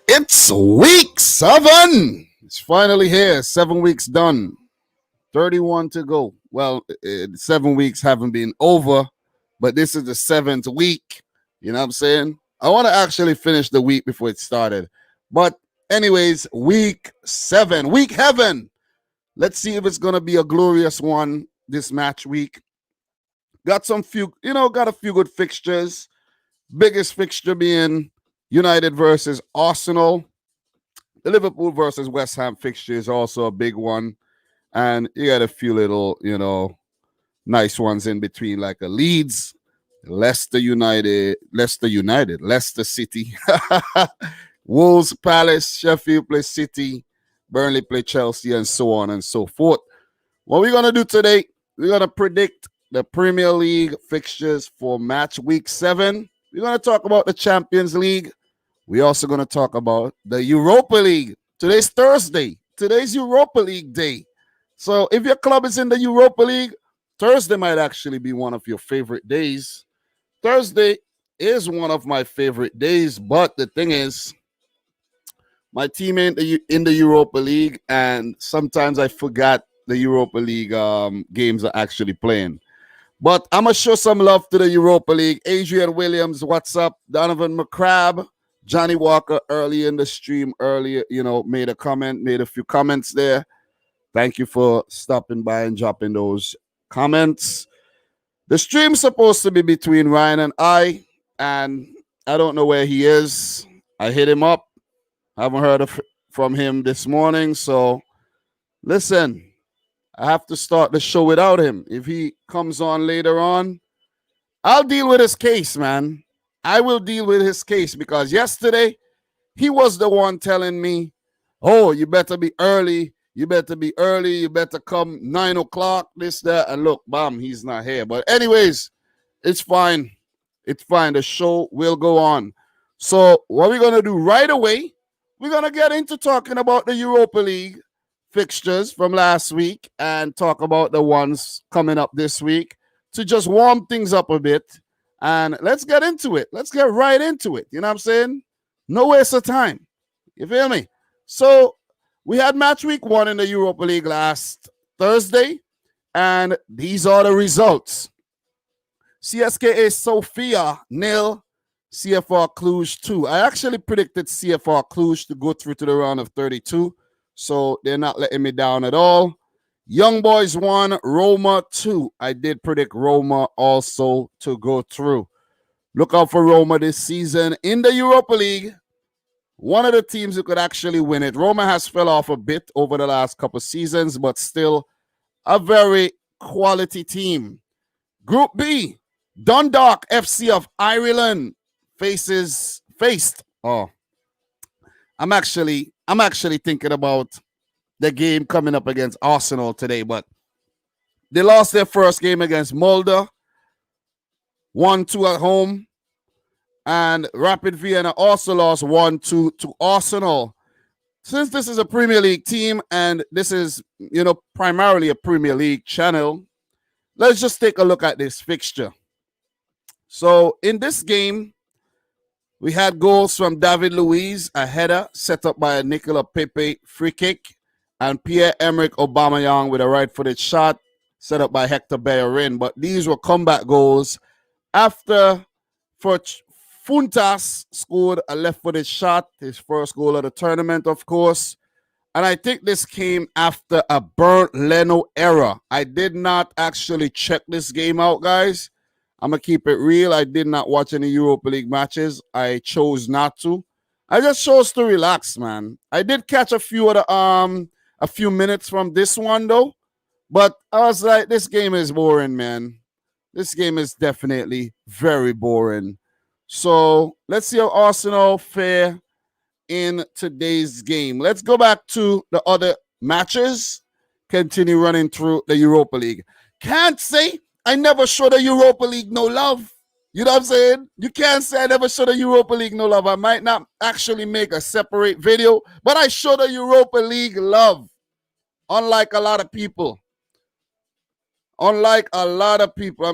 It's week 7. It's finally here. 7 weeks done. 31 to go. Well, 7 weeks haven't been over, but this is the 7th week. You know what I'm saying? I want to actually finish the week before it started. But anyways, week 7. Week heaven. Let's see if it's going to be a glorious one this match week. Got a few good fixtures. Biggest fixture being United versus Arsenal. The Liverpool versus West Ham fixture is also a big one. And you got a few little, nice ones in between, like a Leeds, Leicester City, Wolves, Palace, Sheffield play City, Burnley play Chelsea, and so on and so forth. What we're going to do today, we're going to predict the Premier League fixtures for match week 7. We're going to talk about the Champions League. We're also going to talk about the Europa League. Today's Thursday. Today's Europa League day. So if your club is in the Europa League, Thursday might actually be one of your favorite days. Thursday is one of my favorite days, but the thing is, my team ain't in the Europa League, and sometimes I forgot the Europa League games are actually playing. But I'm going to show some love to the Europa League. Adrian Williams, what's up? Donovan McCrabb, Johnny Walker early in the stream, made a few comments there. Thank you for stopping by and dropping those comments. The stream's supposed to be between Ryan and I don't know where he is. I hit him up. Haven't heard from him this morning. So, listen, I have to start the show without him. If he comes on later on, I'll deal with his case, man. I will deal with his case because yesterday he was the one telling me, oh, you better be early. You better be early. You better come 9 o'clock, this, that. And look, bam, he's not here. But anyways, it's fine. It's fine. The show will go on. So what we're going to do right away, we're going to get into talking about the Europa League fixtures from last week and talk about the ones coming up this week to just warm things up a bit. And let's get into it. Let's get right into it. You know what I'm saying? No waste of time. You feel me? So we had match week 1 in the Europa League last Thursday, and these are the results. CSKA Sofia 0, CFR Cluj 2. I actually predicted CFR Cluj to go through to the round of 32, so they're not letting me down at all. Young Boys 1, Roma 2. I did predict Roma also to go through. Look out for Roma this season in the Europa League. One of the teams who could actually win it. Roma has fell off a bit over the last couple seasons, but still a very quality team. Group B, Dundalk FC of Ireland faced. Oh, I'm actually thinking about the game coming up against Arsenal today, but they lost their first game against Molde, 1-2 at home. And Rapid Vienna also lost 1-2 to Arsenal. Since this is a Premier League team and this is, primarily a Premier League channel, let's just take a look at this fixture. So in this game, we had goals from David Luiz, a header set up by a Nicola Pepe free kick, and Pierre-Emerick Aubameyang with a right-footed shot set up by Hector Bellerin. But these were comeback goals after Funtas scored a left-footed shot, his first goal of the tournament, of course. And I think this came after a Bernd Leno error. I did not actually check this game out, guys. I'm going to keep it real. I did not watch any Europa League matches. I chose not to. I just chose to relax, man. I did catch a few minutes from this one, though. But I was like, this game is boring, man. This game is definitely very boring. So let's see how Arsenal fare in today's game. Let's go back to the other matches. Continue running through the Europa League. Can't say I never showed the Europa League no love. You know what I'm saying? You can't say I never showed the Europa League no love. I might not actually make a separate video, but I showed the Europa League love. Unlike a lot of people. I'm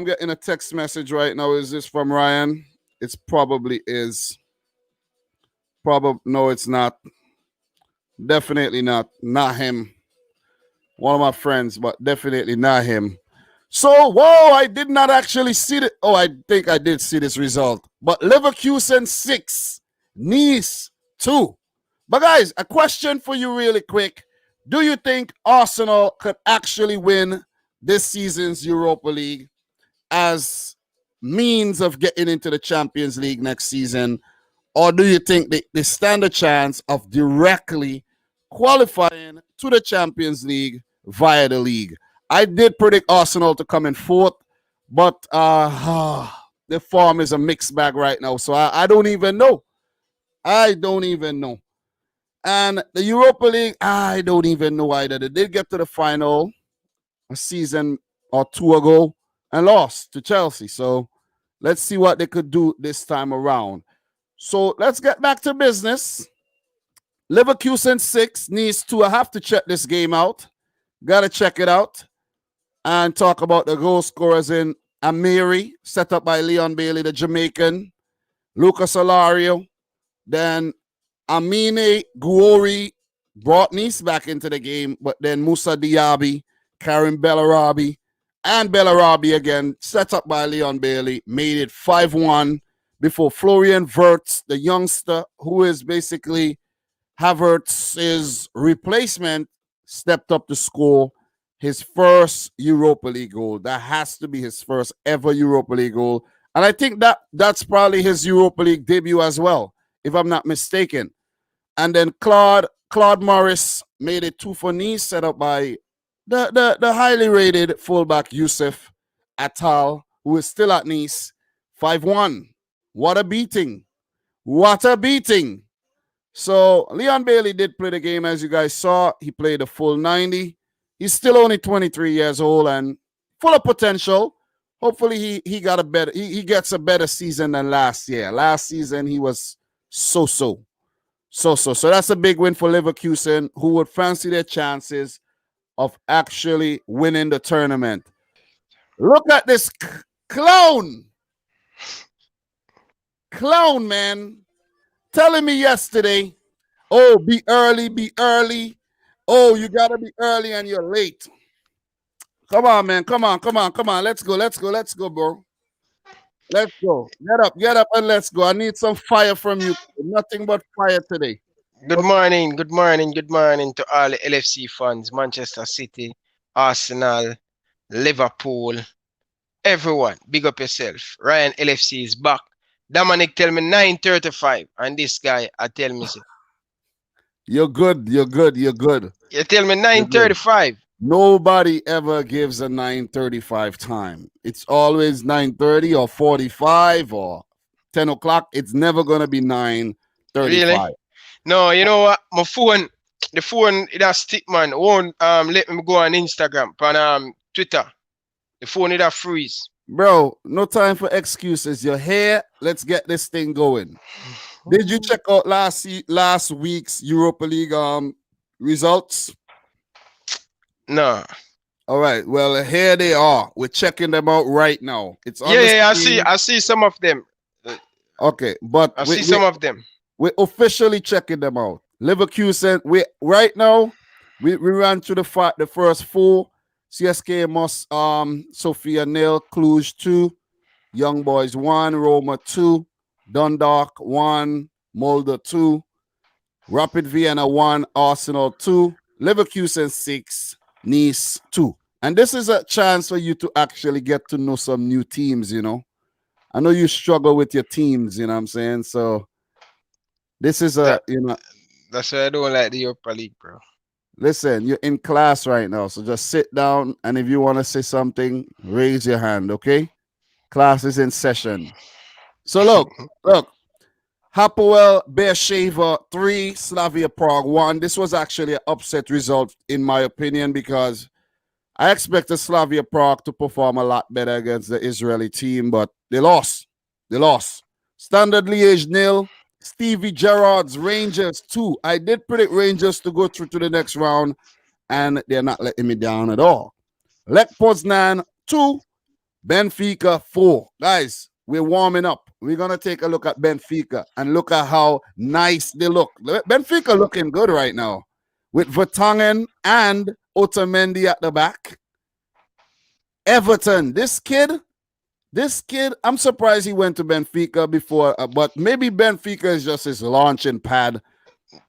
getting a text message right now. Is this from Ryan? It probably is. Probably no, it's not. Definitely not. Not him. One of my friends, but definitely not him. So, whoa, I did not actually see it. Oh, I think I did see this result. But Leverkusen 6, Nice 2. But guys, a question for you really quick. Do you think Arsenal could actually win this season's Europa League as means of getting into the Champions League next season? Or do you think they stand a chance of directly qualifying to the Champions League via the league? I did predict Arsenal to come in fourth, but the form is a mixed bag right now. So I don't even know. I don't even know. And the Europa League, I don't even know either. They did get to the final a season or two ago and lost to Chelsea. So let's see what they could do this time around. So let's get back to business. Leverkusen 6, Nice 2. I have to check this game out. Got to check it out and talk about the goal scorers in Amiri, set up by Leon Bailey, the Jamaican, Lucas Alario, then Amine Gouiri brought Nice back into the game, but then Moussa Diaby, Karim Bellarabi, and Bellarabi again, set up by Leon Bailey, made it 5-1 before Florian Wirtz, the youngster, who is basically Havertz's replacement, stepped up to score his first Europa League goal. That has to be his first ever Europa League goal. And I think that's probably his Europa League debut as well, if I'm not mistaken. And then Claude Morris made it 2 for Nice, set up by the highly rated fullback Youssef Attal, who is still at Nice, 5-1. What a beating. What a beating. So Leon Bailey did play the game, as you guys saw. He played a full 90. He's still only 23 years old and full of potential. Hopefully he gets a better season than last year. Last season he was so. So that's a big win for Leverkusen, who would fancy their chances of actually winning the tournament. Look at this clown, man, telling me yesterday, oh, be early. Oh, you got to be early and you're late. Come on, man. Come on. Let's go, bro. Let's go. Get up and let's go. I need some fire from you. Nothing but fire today. Good morning to all the LFC fans, Manchester City, Arsenal, Liverpool, everyone. Big up yourself. Ryan LFC is back. Dominic tell me 9:35, and this guy I tell me say, You're good. You tell me 9:35. Nobody ever gives a 9:35 time. It's always 9:30 or 45 or 10 o'clock. It's never gonna be 9:35. Really? No, you know what? The phone that stick, man, won't let me go on Instagram, on Twitter. The phone that freeze. Bro, no time for excuses. You're here. Let's get this thing going. Did you check out last week's Europa League results? No. All right. Well, here they are. We're checking them out right now. It's on I see some of them. Okay, but I see some of them. We're officially checking them out. Leverkusen, right now, we ran through the first 4. CSK Mos Sofia 0, Cluj 2, Young Boys 1, Roma 2, Dundalk 1, Molde 2, Rapid Vienna 1, Arsenal 2, Leverkusen 6, Nice 2. And this is a chance for you to actually get to know some new teams, you know. I know you struggle with your teams, you know what I'm saying? So this is that's why I don't like the Europa League, bro. Listen, you're in class right now, so just sit down, and if you want to say something, raise your hand, okay? Class is in session. So look, Hapoel Beersheva 3, Slavia Prague 1. This was actually an upset result, in my opinion, because I expected Slavia Prague to perform a lot better against the Israeli team, but they lost. Standard Liège 0. Stevie Gerrard's Rangers 2. I did predict Rangers to go through to the next round, and they're not letting me down at all. Lech Poznan 2, Benfica 4. Guys, we're warming up. We're gonna take a look at Benfica and look at how nice they look. Benfica looking good right now with Vertonghen and Otamendi at the back. Everton, this kid, I'm surprised he went to Benfica before, but maybe Benfica is just his launching pad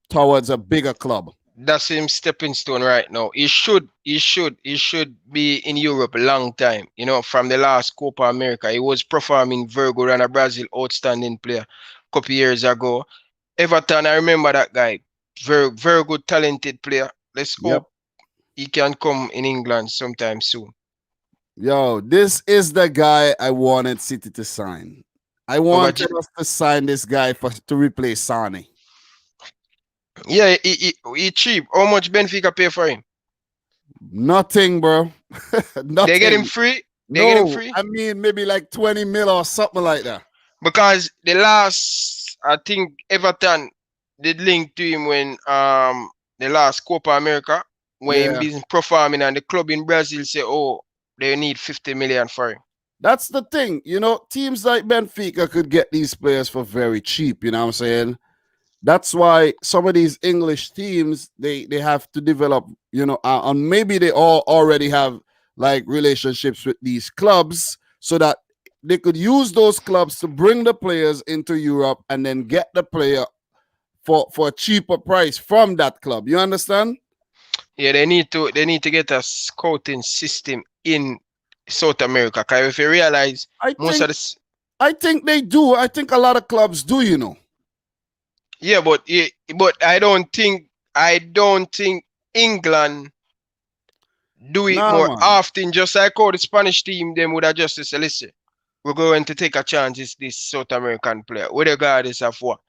towards a bigger club. That's him stepping stone right now. He should be in Europe a long time. You know, from the last Copa America, he was performing very good and a Brazil outstanding player a couple years ago. Everton, I remember that guy. Very, very good, talented player. Let's hope he can come in England sometime soon. Yo, this is the guy I wanted City to sign. I wanted us to sign this guy to replace Sane. Yeah, he cheap. How much Benfica pay for him? Nothing, bro. Nothing. They get him free? Get him free? I mean, maybe like 20 mil or something like that. Because the last, I think Everton did link to him when the last Copa America, when he been performing and the club in Brazil say, oh, they need 50 million for him. That's the thing. You know, teams like Benfica could get these players for very cheap. You know what I'm saying? That's why some of these English teams, they have to develop, you know, and maybe they all already have like relationships with these clubs so that they could use those clubs to bring the players into Europe and then get the player for a cheaper price from that club. You understand? Yeah, they need to get a scouting system in South America. Because if you realize, I think they do. I think a lot of clubs do, you know. Yeah, but I don't think England do it often. Just like how the Spanish team them would have just say, listen, we're going to take a chance. It's this South American player, regardless of what.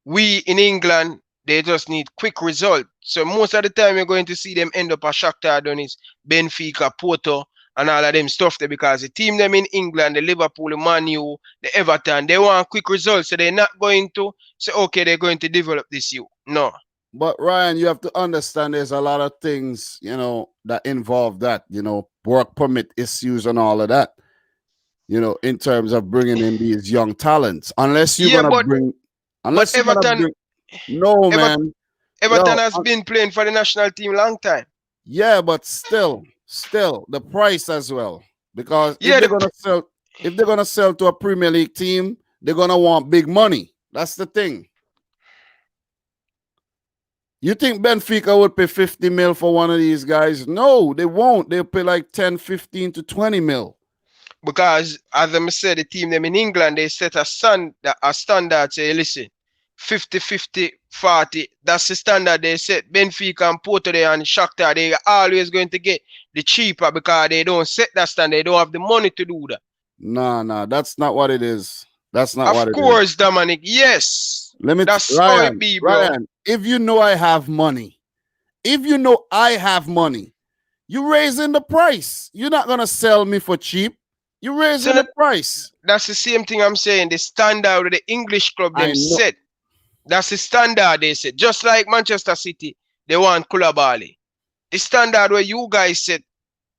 We in England, they just need quick result. So most of the time you're going to see them end up at Shakhtar Donetsk, Benfica, Porto, and all of them stuff there because the team them in England, the Liverpool, the Man U, the Everton, they want quick results. So they're not going to say, okay, they're going to develop this you. No. But Ryan, you have to understand there's a lot of things, you know, that involve that, you know, work permit issues and all of that, you know, in terms of bringing in these young talents. Unless you're going to bring... Unless Everton... No, man. Everton has been playing for the national team long time. Yeah, but still the price as well. Because if they're gonna sell to a Premier League team, they're gonna want big money. That's the thing. You think Benfica would pay 50 mil for one of these guys? No, they won't. They'll pay like 10, 15 to 20 mil. Because as I said, the team them in England, they set a standard, say, listen, 50-50, 40. That's the standard they set. Benfica and Porto and Shakhtar, they are always going to get the cheaper because they don't set that standard. They don't have the money to do that. No, that's not what it is. That's not what it is. Of course, Dominic. Yes. That's how it be, bro. Ryan, if you know I have money, you raising the price. You're not going to sell me for cheap. You raising the price. That's the same thing I'm saying. The standard of the English club them set. That's the standard they said. Just like Manchester City, they want Koulibaly. The standard where you guys said,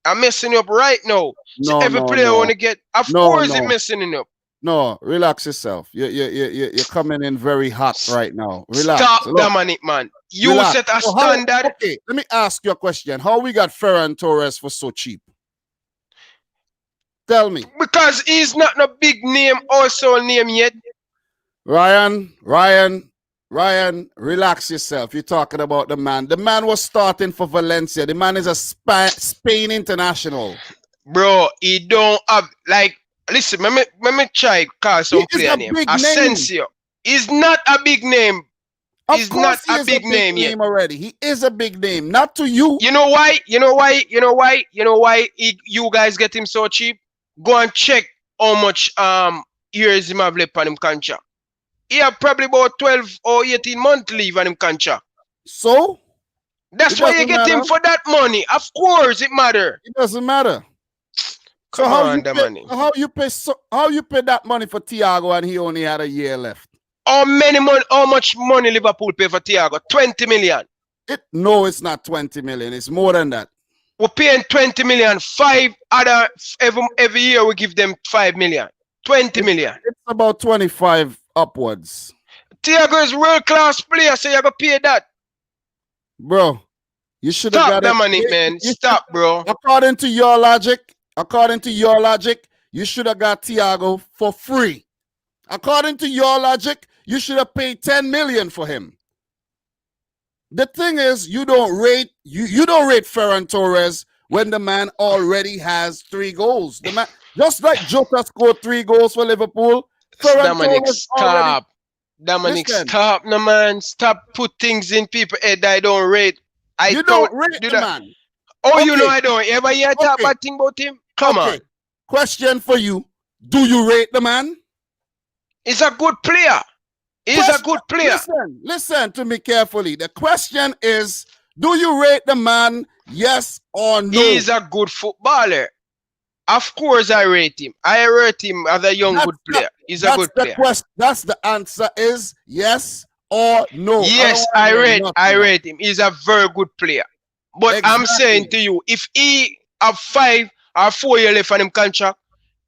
I'm messing up right now. So every player want to get, of course they're messing up. No, relax yourself. You're coming in very hot right now. Relax. Stop, Dominic, man. You set a standard. Okay, let me ask you a question. How we got Ferran Torres for so cheap? Tell me. Because he's not a big name, also name yet. Ryan, relax yourself. You're talking about the man. The man was starting for Valencia. The man is a Spain international. Bro, he don't have, like, listen, let me try call some player name. Asensio. He's not a big name. He's not a big name yet. Already. He is a big name. Not to you. You know why? You guys get him so cheap? Go and check how much years him have left on him contract. He have probably about 12 or 18 months leave on him contract. So? That's why you get him for that money. Of course, it matter. It doesn't matter. So how you pay that money for Thiago and he only had a year left? How much money Liverpool pay for Thiago? 20 million. No, it's not 20 million. It's more than that. We're paying 20 million. Every year we give them 5 million. 20 million. It's about 25 upwards. Thiago is world-class player, so you got to pay that. Bro, you should have Stop got it. Dominic, man. Stop, bro. According to your logic, you should have got Thiago for free. According to your logic, you should have paid 10 million for him. The thing is, you don't rate Ferran Torres when the man already has 3 goals. The man, just like Jota scored 3 goals for Liverpool, Ferran Dominic, Torres stop. Dominic, Listen. stop, no man. Stop put things in people's head that I don't rate. You don't rate the man. Oh, Okay. you know I don't. You ever hear that bad thing about him? Come on. Question for you. Do you rate the man? He's a good player. He's a good player. Listen to me carefully. The question is, do you rate the man, yes or no? He's a good footballer. Of course I rate him. I rate him as a young good player. He's a good player. That's the answer is yes or no. Yes, I rate him. He's a very good player. But exactly. I'm saying to you, if he have 5 or 4 years left on him contract,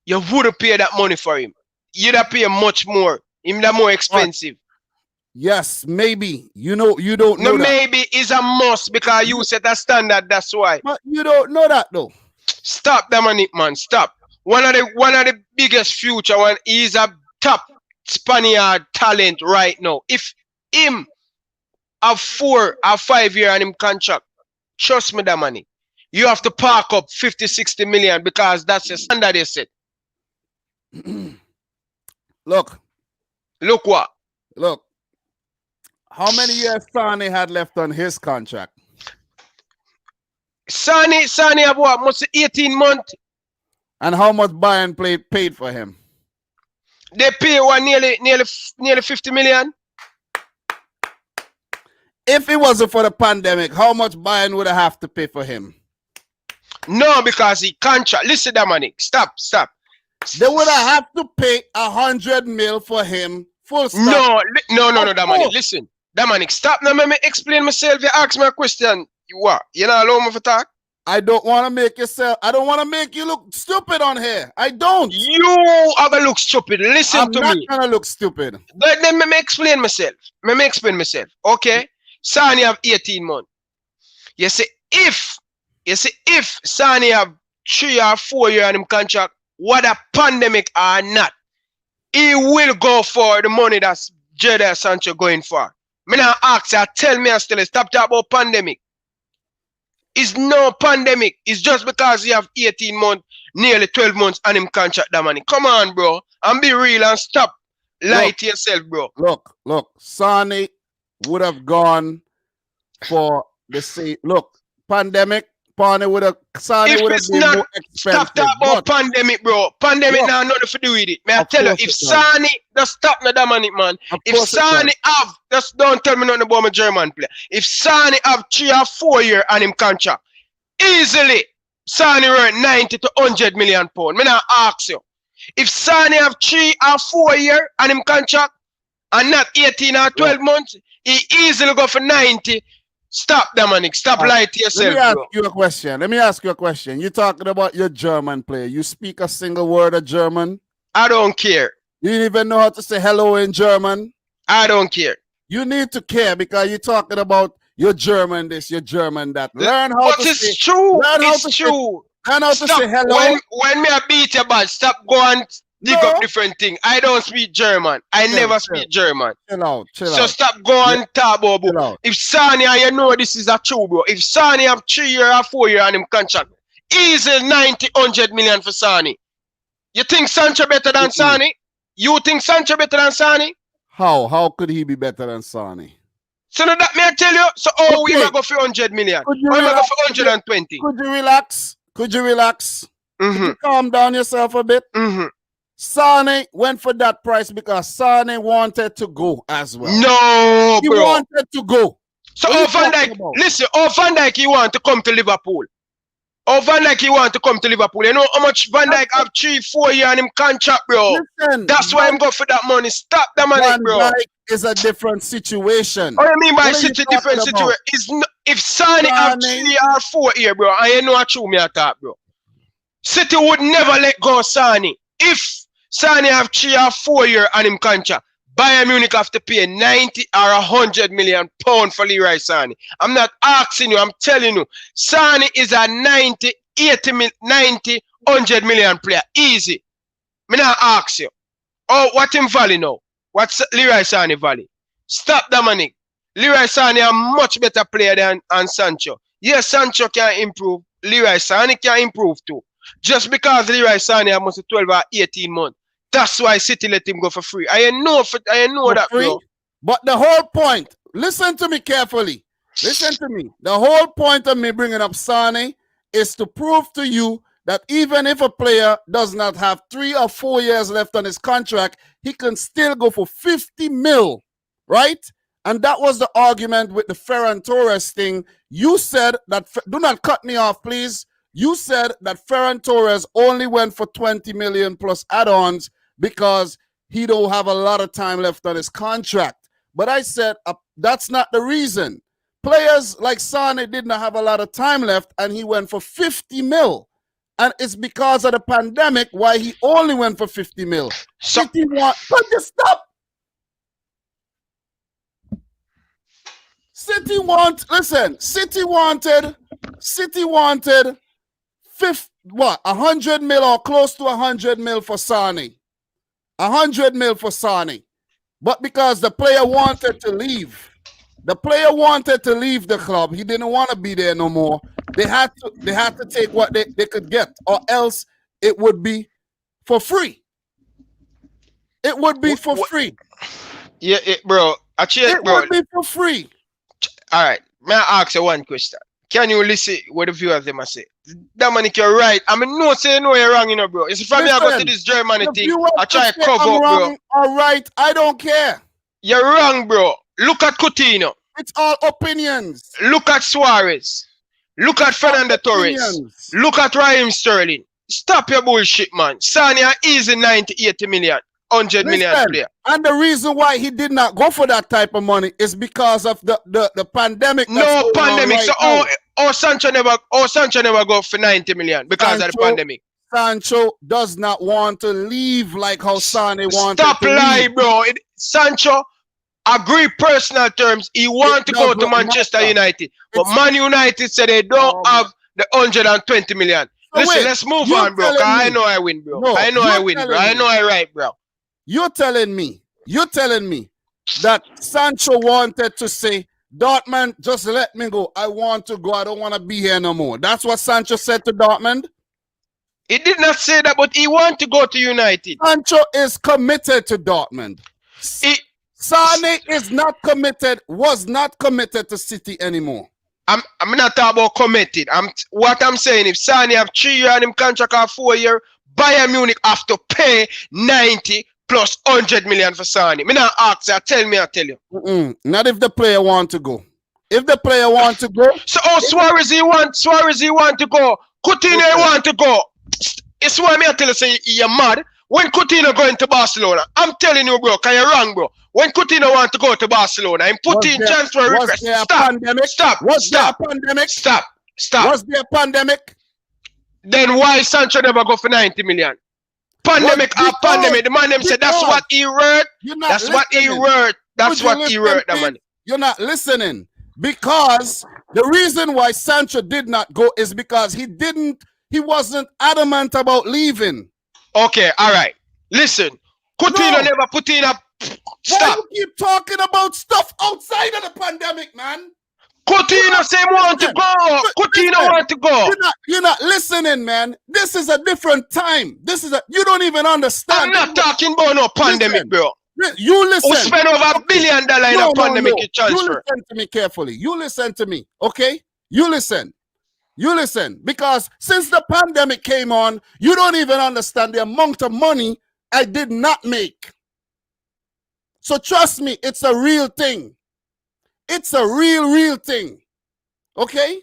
you would pay that money for him. You'd have pay much more. Him that more expensive. Yes, maybe. You don't know no, that. Maybe it's a must because you set a standard, that's why. But you don't know that though. Stop Dominic, man. Stop. One of the biggest future one. He's a top Spaniard talent right now. If him have 4 or 5 years on him contract, trust me, Dominic, you have to park up 50, 60 million because that's the standard they set. Look what? Look. How many years Sane had left on his contract? Sane have what? Must 18 months. And how much Bayern paid for him? They pay one nearly 50 million. If it wasn't for the pandemic, how much Bayern would have to pay for him? No, because he contract. Listen, Dominic, stop. They would have to pay 100 mil for him. Full stop. No, Dominic. Listen, Dominic, stop. Now, let me explain myself. You ask me a question. What? You not allow me to talk? I don't want to make you look stupid on here. I don't. You are gonna look stupid. Listen to me. I'm not gonna look stupid. But then let me explain myself. Okay? Sane have 18 months. You see, if Sane have 3 or 4 years on him contract, whether pandemic or not, he will go for the money that's Jadon Sancho going for. Me now ask you, tell me still stop talking about pandemic. It's no pandemic. It's just because you have 18 months, nearly 12 months on him contract that money. Come on, bro. And be real and stop lying to yourself, bro. Look. Sane would have gone for the same. Look, pandemic. Sane would have been more expensive. Stop talking about pandemic, bro. Pandemic now nothing to do with it. May I tell you, if Sane, just stop now that money, man. If Sane have, just don't tell me nothing about my German player. If Sane have 3 or 4 years on him contract, easily Sane worth 90 to 100 million pounds. Me now ask you. If Sane have 3 or 4 years on him contract and not 18 or 12 months, he easily go for 90. Stop, Dominic. Stop lying to yourself. Let me ask you a question. You're talking about your German player. You speak a single word of German? I don't care. You didn't even know how to say hello in German? I don't care. You need to care because you're talking about your German this, your German that. Learn how to say. True. It's true. Learn how to say hello. When me I beat your bad, stop going dig up different things. I don't speak German. I never speak German. Chill out. So stop going talk about. If Sane, you know this is a true, bro. If Sane have 3 years or 4 years on him contract, easy 90, 100 million for Sane. You think Sancho better than Sane? You think Sancho better than Sane? How? How could he be better than Sane? So now that may I tell you? So we might go for 100 million. We might go for 120. Could you relax? Could you calm down yourself a bit? Sane went for that price because Sane wanted to go as well. No, he bro. wanted to go. So Van Dijk, listen, Van Dijk, he want to come to Liverpool. Van Dijk, he want to come to Liverpool. You know how much Van Dijk have 3, 4 years on him contract, bro? Listen, that's why I'm going for that money. Stop that money, bro. Van Dijk is a different situation. What do you mean by different situation? If Sane have 3 or 4 years, bro, I know what true me attack, bro. City would never let go Sane. If Sane have 3 or 4 year on him contract. Bayern Munich have to pay 90 or 100 million pounds for Leroy Sane. I'm not asking you, I'm telling you. Sane is a 90, 100 million player. Easy. Me not ask you. Oh, what him value now? What's Leroy Sane value? Stop Dominic. Leroy Sane a much better player than Sancho. Yes, Sancho can improve. Leroy Sane can improve too. Just because Leroy Sane has almost 12 or 18 months. That's why City let him go for free. I know that, free, bro. But the whole point, listen to me carefully. Listen to me. The whole point of me bringing up Sane is to prove to you that even if a player does not have 3 or 4 years left on his contract, he can still go for 50 mil, right? And that was the argument with the Ferran Torres thing. You said that, do not cut me off, please. You said that Ferran Torres only went for 20 million plus add-ons because he don't have a lot of time left on his contract. But I said that's not the reason. Players like Sane did not have a lot of time left, and he went for 50 mil. And it's because of the pandemic why he only went for 50 mil. City stop. City wanted 100 mil or close to 100 mil for Sane. 100 mil for Sane. But because the player wanted to leave, the club. He didn't want to be there no more. They had to take what they could get, or else it would be for free. It would be for free. Yeah, bro. Actually, it would be for free. All right. May I ask you one question? Can you listen what the viewers them say? Dominic, you're right. I mean, no, say no, you're wrong, you know, bro. It's from me I go to this Germany thing. I try to cover up, bro. All right, I don't care. You're wrong, bro. Look at Coutinho. It's all opinions. Look at Suarez. Look at Fernando Torres. Look at Raheem Sterling. Stop your bullshit, man. Sane easy 90, 80 million, 100 million player. And the reason why he did not go for that type of money is because of the pandemic. No pandemic. Right, so Sancho never go for 90 million because of the pandemic. Sancho does not want to leave like how Sane wanted to leave. Stop lying, bro. Sancho agree personal terms. He want to go to Manchester United. But Man United said they don't have the 120 million. So listen, let's move on, bro. I know I win, bro. I know I win, bro. I know I right, bro. You're telling me that Sancho wanted to say, Dortmund, just let me go. I want to go. I don't want to be here no more. That's what Sancho said to Dortmund. He did not say that, but he want to go to United. Sancho is committed to Dortmund. Sane is not committed, was not committed to City anymore. I'm not talking about committed. What I'm saying, if Sane have 3 years on him contract or 4 years, Bayern Munich have to pay 90 plus 100 million for Sane. Me not ask you, I tell you. Not if the player want to go. If the player want to go. So Suarez he want to go. Coutinho want to go. It's why me I tell you say you're mad. When Coutinho going to Barcelona, I'm telling you, bro, because you're wrong, bro. When Coutinho want to go to Barcelona, I'm putting transfer request. Stop. Was there a pandemic? Stop. Was there a pandemic? Then why Sancho never go for 90 million? Pandemic. The man them said that's what he wrote. That's what he wrote. That's what he wrote, the man. You're not listening. Because the reason why Sancho did not go is because he wasn't adamant about leaving. Okay, all right. Listen, Coutinho never put in a... Stop. Why you keep talking about stuff outside of the pandemic, man? Coutinho say want to go. Coutinho want to go. You're not listening, man. This is a different time. You don't even understand. I'm not talking about no pandemic, bro. You listen. We spend over $1 billion in a pandemic transfer. You listen to me carefully. You listen to me, okay? You listen. Because since the pandemic came on, you don't even understand the amount of money I did not make. So trust me, it's a real thing. It's a real thing. Okay?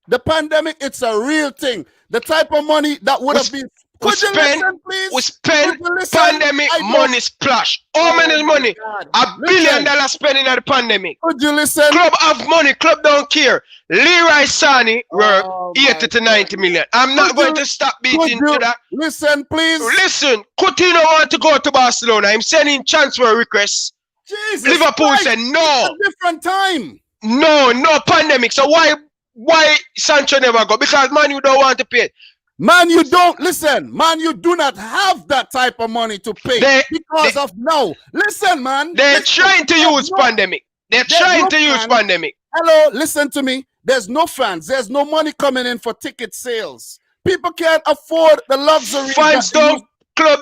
The pandemic, it's a real thing. The type of money that would have been We Could you spend, listen, please? we spend Could you listen? pandemic I don't- money splash. How Oh many my money? God. $1 Listen. billion spending at the pandemic. Could you listen? Club have money, club don't care. Leroy Sané worth Oh 80 to 90 million. I'm not Could going you- to stop Could beating you to that. listen, please? Listen, Coutinho want to go to Barcelona. I'm sending transfer requests. Jesus Liverpool Christ. said It's no, a different time. no pandemic. So why Sancho never go? Because man, you don't want to pay. Man, you don't listen. Man, you do not have that type of money to pay because of no. Listen, man. They're listen. trying to use pandemic. They're trying to use pandemic. Hello, listen to me. There's no fans. There's no money coming in for ticket sales. People can't afford the luxury. Fans club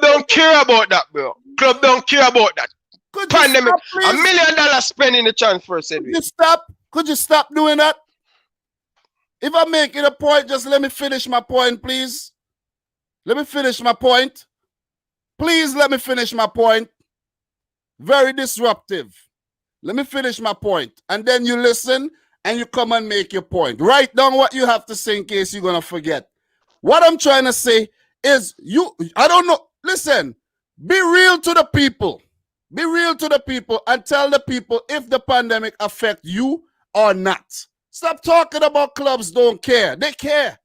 don't care about that, bro. Club don't care about that. Pandemic. $1 million spending the transfer. Could you stop? Could you stop doing that? If I make it a point, just let me finish my point, please. Let me finish my point. Please let me finish my point. Very disruptive. Let me finish my point. And then you listen and you come and make your point. Write down what you have to say in case you're going to forget. What I'm trying to say is I don't know. Listen, be real to the people. Be real to the people and tell the people if the pandemic affect you or not. Stop talking about clubs don't care. They care.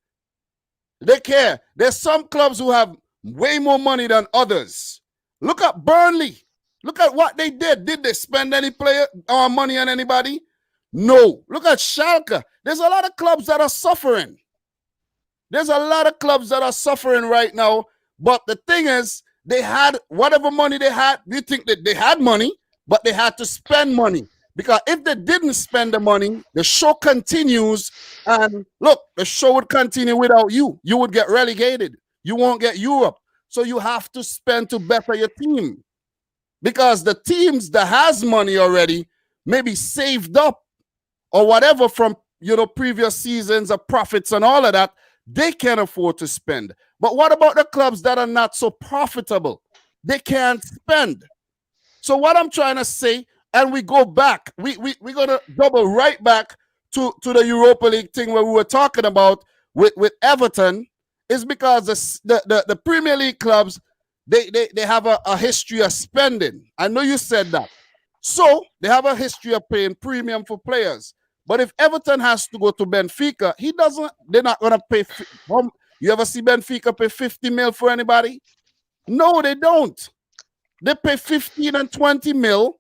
They care. There's some clubs who have way more money than others. Look at Burnley. Look at what they did. Did they spend any player or money on anybody? No. Look at Schalke. There's a lot of clubs that are suffering. There's a lot of clubs that are suffering right now. But the thing is, they had whatever money they had. You think that they had money, but they had to spend money. Because if they didn't spend the money, the show continues. And look, the show would continue without you. You would get relegated. You won't get Europe. So you have to spend to better your team. Because the teams that has money already, maybe saved up or whatever from previous seasons of profits and all of that, they can afford to spend. But what about the clubs that are not so profitable? They can't spend. So what I'm trying to say, and we go back, we're going to double right back to the Europa League thing where we were talking about with Everton, is because the Premier League clubs, they have a history of spending. I know you said that. So they have a history of paying premium for players. But if Everton has to go to Benfica, they're not going to pay. You ever see Benfica pay 50 mil for anybody? No, they don't. They pay 15 and 20 mil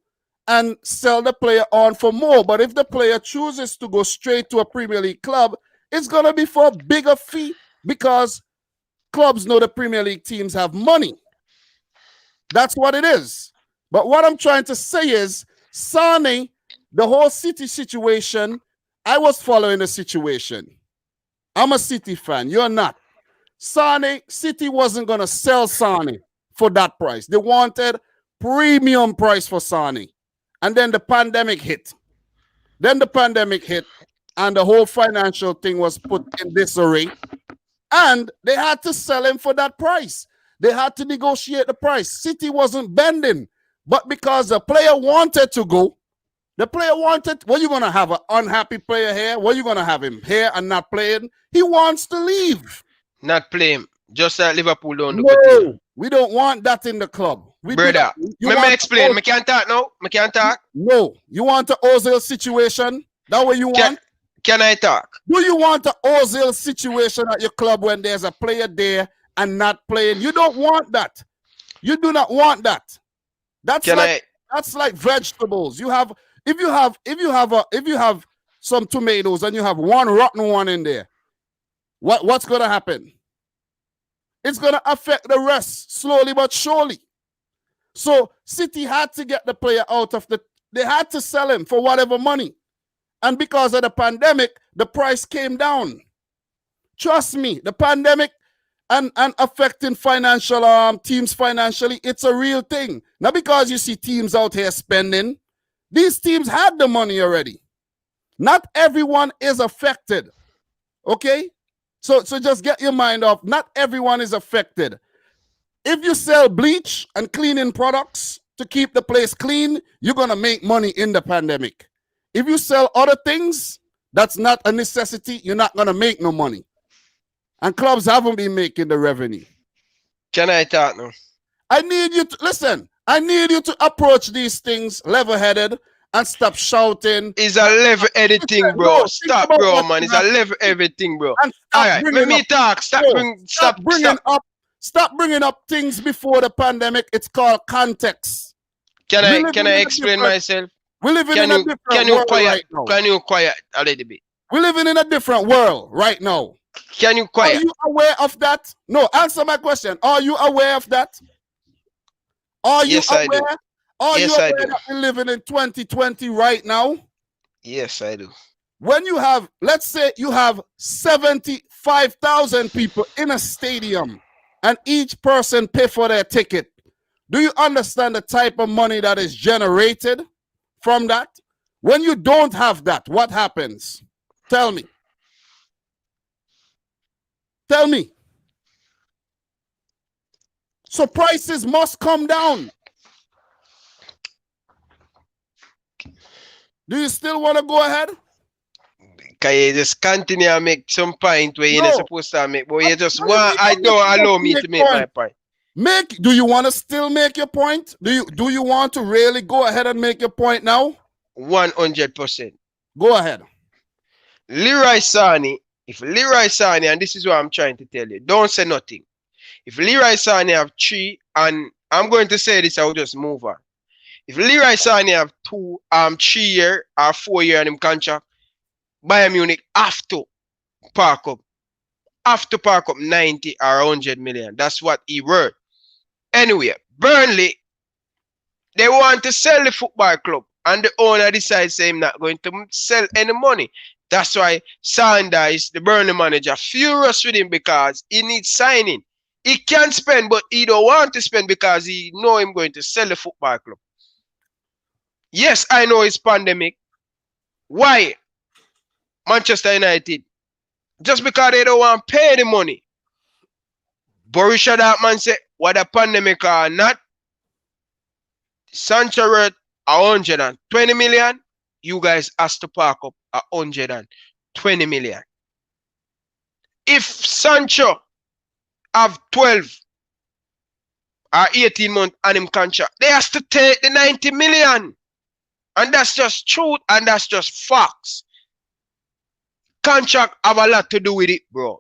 and sell the player on for more. But if the player chooses to go straight to a Premier League club, it's going to be for a bigger fee because clubs know the Premier League teams have money. That's what it is. But what I'm trying to say is, Sané, the whole City situation, I was following the situation. I'm a City fan. You're not. City wasn't going to sell Sané for that price. They wanted premium price for Sané. And then the pandemic hit. And the whole financial thing was put in disarray. And they had to sell him for that price. They had to negotiate the price. City wasn't bending. But because the player wanted to go, what you going to have, an unhappy player here? What you going to have him here and not playing? He wants to leave. Not playing. Just like Liverpool don't do. No, we don't want that in the club. Brother, let me explain. I can't talk now. I can't talk. No, you want the Ozil situation? That way you want? Can I talk? Do you want the Ozil situation at your club when there's a player there and not playing? You don't want that. You do not want that. That's like vegetables. If you have some tomatoes and you have one rotten one in there, what's going to happen? It's going to affect the rest slowly but surely. So City had to get the player out of they had to sell him for whatever money. And because of the pandemic, the price came down. Trust me, the pandemic and affecting financial teams financially, it's a real thing. Not because you see teams out here spending. These teams had the money already. Not everyone is affected. Okay? So just get your mind off. Not everyone is affected. If you sell bleach and cleaning products to keep the place clean, you're going to make money in the pandemic. If you sell other things, that's not a necessity. You're not going to make no money. And clubs haven't been making the revenue. Can I talk now? I need you to listen. I need you to approach these things level-headed and stop shouting. It's a level editing, bro. No, think Stop, about bro, what man. you It's have a to level say everything, bro. and All stop right, let bringing me up. talk. No, stop bringing up things before the pandemic. It's called context. Can We I living in a explain different. myself? We're living in Can a you different world quiet? right now. Can you quiet a little bit? We're living in a different world right now. Can you Are quiet? you aware of that? No, answer my question. Are you aware of that? Are you Yes, I do. aware? Are you Yes, I aware do. that we're living in 2020 right now? Yes, I do. When you have, let's say you have 75,000 people in a stadium and each person pay for their ticket, do you understand the type of money that is generated from that? When you don't have that, what happens? Tell me. Tell me. So prices must come down. Do you still want to go ahead? Can you just continue and make some point where you're not supposed to make, but you just What do you want, mean I you don't allow don't me make to make my point? point. Do you want to still make your point? Do you want to really go ahead and make your point now? 100%. Go ahead. Leroy Sani, if Leroy Sani, and this is what I'm trying to tell you, don't say nothing. If Leroy Sani have 3, and I'm going to say this, I will just move on. If Leroy Sani have 3 year or 4 year in him contract, Bayern Munich have to park up 90 or 100 million. That's what he worth. Anyway, Burnley, they want to sell the football club, and the owner decides him not going to sell any money. That's why Sanders, the Burnley manager, furious with him because he needs signing. He can spend, but he don't want to spend because he know him going to sell the football club. Yes, I know it's pandemic. Why? Manchester United. Just because they don't want to pay the money. Borussia Dortmund said, whether pandemic or not, Sancho worth 120 million. You guys has to park up 120 million. If Sancho have 12 or 18 months on him contract, they has to take the 90 million. And that's just truth and that's just facts. Contract have a lot to do with it, bro.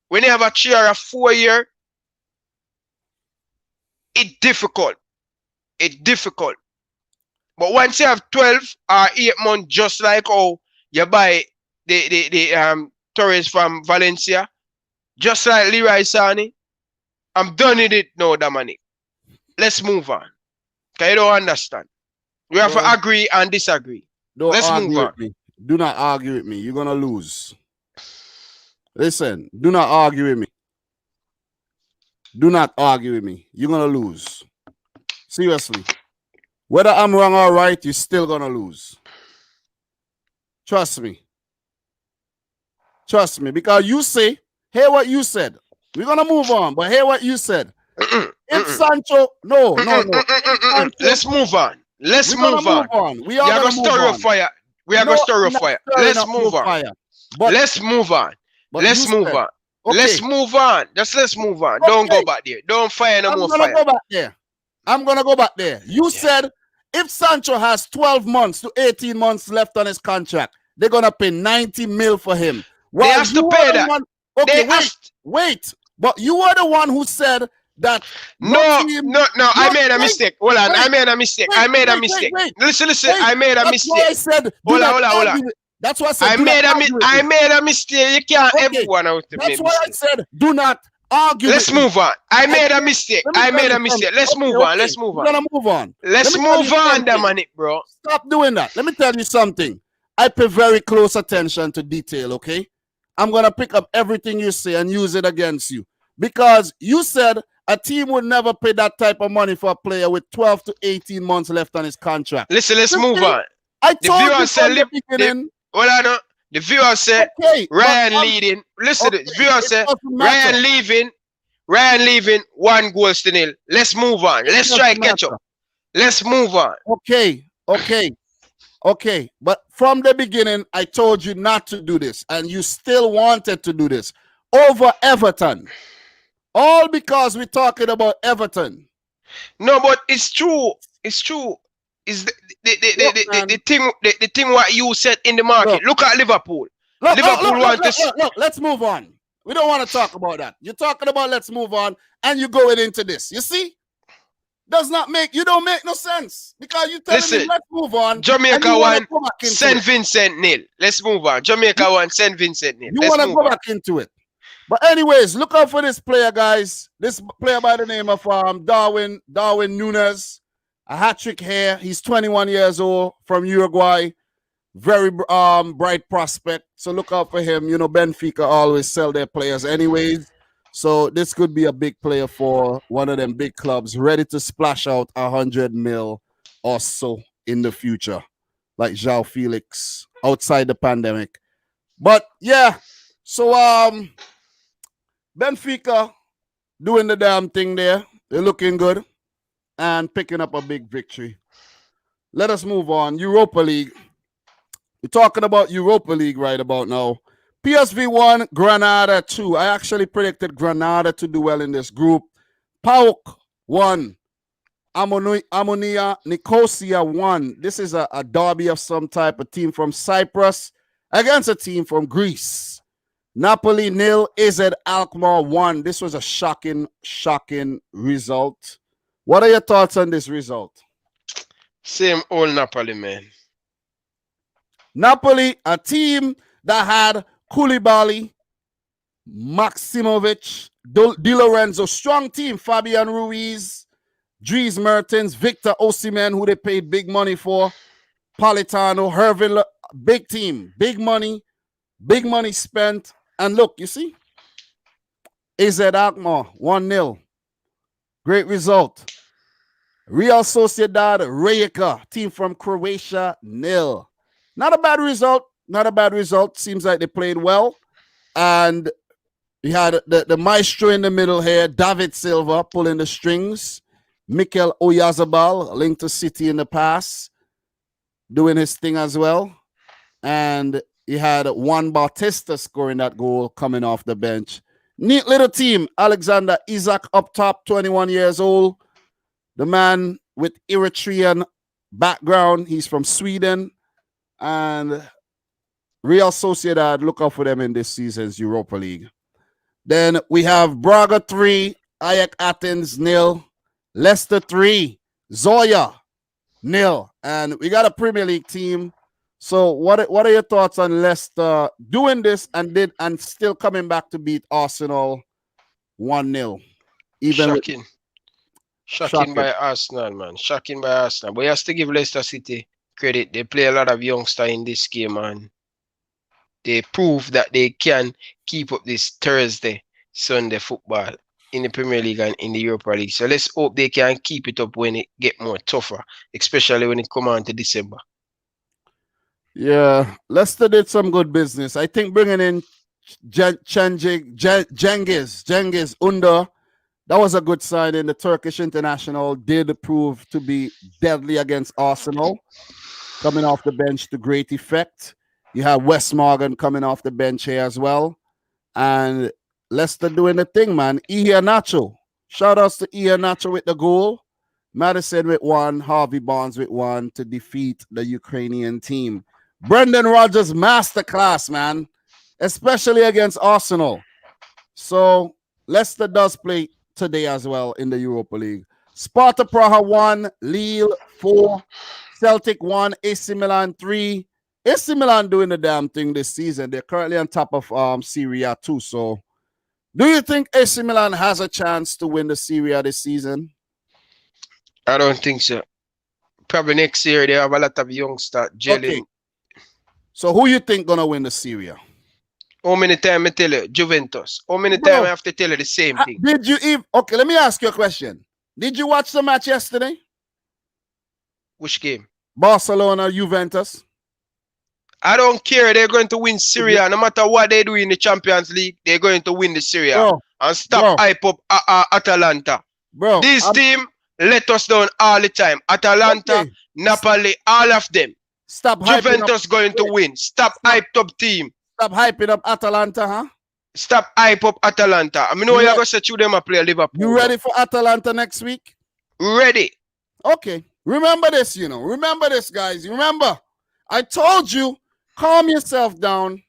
When you have a 3 or a 4 year, it's difficult. It's difficult. But once you have 12 or 8 months, just like how you buy the Torres from Valencia, just like Leroy Sani, I'm done with it now, Dominic. Let's move on. Okay, you don't understand. We have to agree and disagree. Let's move on. Do not argue with me. You're going to lose. Listen, do not argue with me. Do not argue with me. You're going to lose. Seriously. Whether I'm wrong or right, you're still going to lose. Trust me. Trust me. Because you say, hear what you said. We're going to move on, but hear what you said. If Sancho, no. Let's move on. Let's move on. We are going to stir your fire. We are going to stir your fire. Let's move on. Let's move on. Let's move on. Let's move on. Just let's move on. Don't go back there. Don't fire no more fire. I'm going to go back there. You said if Sancho has 12 months to 18 months left on his contract, they're going to pay 90 mil for him. They have to pay that. Okay, wait. But you are the one who said that. No. I made a mistake. Hold on. I made a mistake. Listen. I made a mistake. That's why I said. Hold on. That's why I said. I made a mistake. You can't everyone out to That's why I said do not argue. Let's move on. I made a mistake. Let's move on. We're gonna move on. Let's move on, Dominic, bro. Stop doing that. Let me tell you something. I pay very close attention to detail, okay? I'm gonna pick up everything you say and use it against you. Because you said a team would never pay that type of money for a player with 12 to 18 months left on his contract. Listen, let's move on. I told you from the beginning. The viewer said Ryan leading. Listen, the viewer said Ryan leaving 1 goal to 0. Let's move on. Let's try catch up. Let's move on. Okay. But from the beginning, I told you not to do this, and you still wanted to do this over Everton. All because we're talking about Everton. No, but it's true. It's true. Is Look, man. the thing what you said in the market. Look, Look at Liverpool. look, look, Liverpool look, look, want to look, look, look. Let's move on. We don't want to talk about that. You're talking about let's move on, and you're going into this. You see? You don't make no sense. Because you're telling me listen. let's move on. And Jamaica you want to one, go back into St. it. Vincent nil. Let's move on. Jamaica one, St. Vincent nil. You Let's want to move go on. back into it. But anyways, look out for this player, guys. This player by the name of Darwin Núñez, a hat-trick here. He's 21 years old from Uruguay. Very bright prospect. So look out for him. You know, Benfica always sell their players anyways. So this could be a big player for one of them big clubs, ready to splash out 100 mil or so in the future, like João Felix outside the pandemic. But yeah, so Benfica doing the damn thing there. They're looking good and picking up a big victory. Let us move on. Europa League. We're talking about Europa League right about now. PSV 1, Granada 2. I actually predicted Granada to do well in this group. PAOK 1, Ammonia Nicosia 1. This is a derby of some type, a team from Cyprus against a team from Greece. Napoli 0, AZ Alkmaar 1. This was a shocking result. What are your thoughts on this result? Same old Napoli, man. Napoli, a team that had Koulibaly, Maximovic, Di Lorenzo, strong team, Fabian Ruiz, Dries Mertens, Victor Osimhen, who they paid big money for, Politano, Hervin, big team, big money spent. And look, you see, AZ Alkmaar, 1-0. Great result. Real Sociedad, Rijeka, team from Croatia, 0. Not a bad result. Not a bad result. Seems like they played well. And we had the maestro in the middle here, David Silva, pulling the strings. Mikel Oyarzabal, linked to City in the past, doing his thing as well. And he had Juan Bautista scoring that goal coming off the bench. Neat little team. Alexander Isak up top, 21 years old. The man with Eritrean background. He's from Sweden. And Real Sociedad, look out for them in this season's Europa League. Then we have Braga 3, Ajax Athens 0, Leicester 3, Zoya 0. And we got a Premier League team. So what are your thoughts on Leicester doing this and still coming back to beat Arsenal 1-0? Shocking by Arsenal, man. Shocking by Arsenal. But you have to give Leicester City credit. They play a lot of youngsters in this game, and they prove that they can keep up this Sunday football in the Premier League and in the Europa League. So let's hope they can keep it up when it get more tougher, especially when it come on to December. Yeah, Leicester did some good business. I think bringing in Cengiz Under, that was a good signing. The Turkish international did prove to be deadly against Arsenal, coming off the bench to great effect. You have Wes Morgan coming off the bench here as well. And Leicester doing the thing, man. Iheanacho. Shout outs to Iheanacho with the goal. Madison with 1, Harvey Barnes with 1 to defeat the Ukrainian team. Brendan Rodgers masterclass, man, especially against Arsenal. So Leicester does play today as well in the Europa League. Sparta Praha 1, Lille 4, Celtic 1, AC Milan 3. AC Milan doing the damn thing this season. They're currently on top of Serie A too. So do you think AC Milan has a chance to win the Serie A this season? I don't think so. Probably next year they have a lot of youngsters gelling. Okay. So who you think gonna win the Serie A? How many times I tell you? Juventus. How many times I have to tell you the same thing? Did you even... Okay, let me ask you a question. Did you watch the match yesterday? Which game? Barcelona, Juventus. I don't care. They're going to win Serie A. No matter what they do in the Champions League, they're going to win the Serie A. And stop hype up Atalanta. This team let us down all the time. Atalanta, Napoli, all of them. Stop Juventus going to win. Stop hyped up team. Stop hyping up Atalanta, huh? Stop hype up Atalanta. I mean, know you're going to say to them a play Liverpool. You ready for Atalanta next week? Ready. Okay. Remember this, Remember this, guys. Remember, I told you, calm yourself down.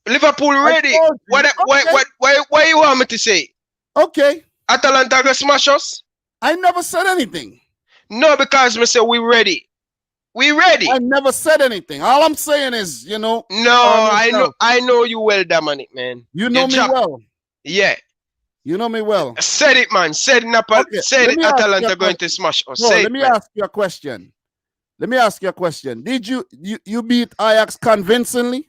Liverpool ready. Why you want me to say? Okay. Atalanta going to smash us? I never said anything. No, because me say we ready. We ready. I never said anything. All I'm saying is, No, I know you well, Dominic, man. You know me well. Yeah. You know me well. Said it, man. Said Atalanta going to smash us. Let me ask you a question. Did you beat Ajax convincingly?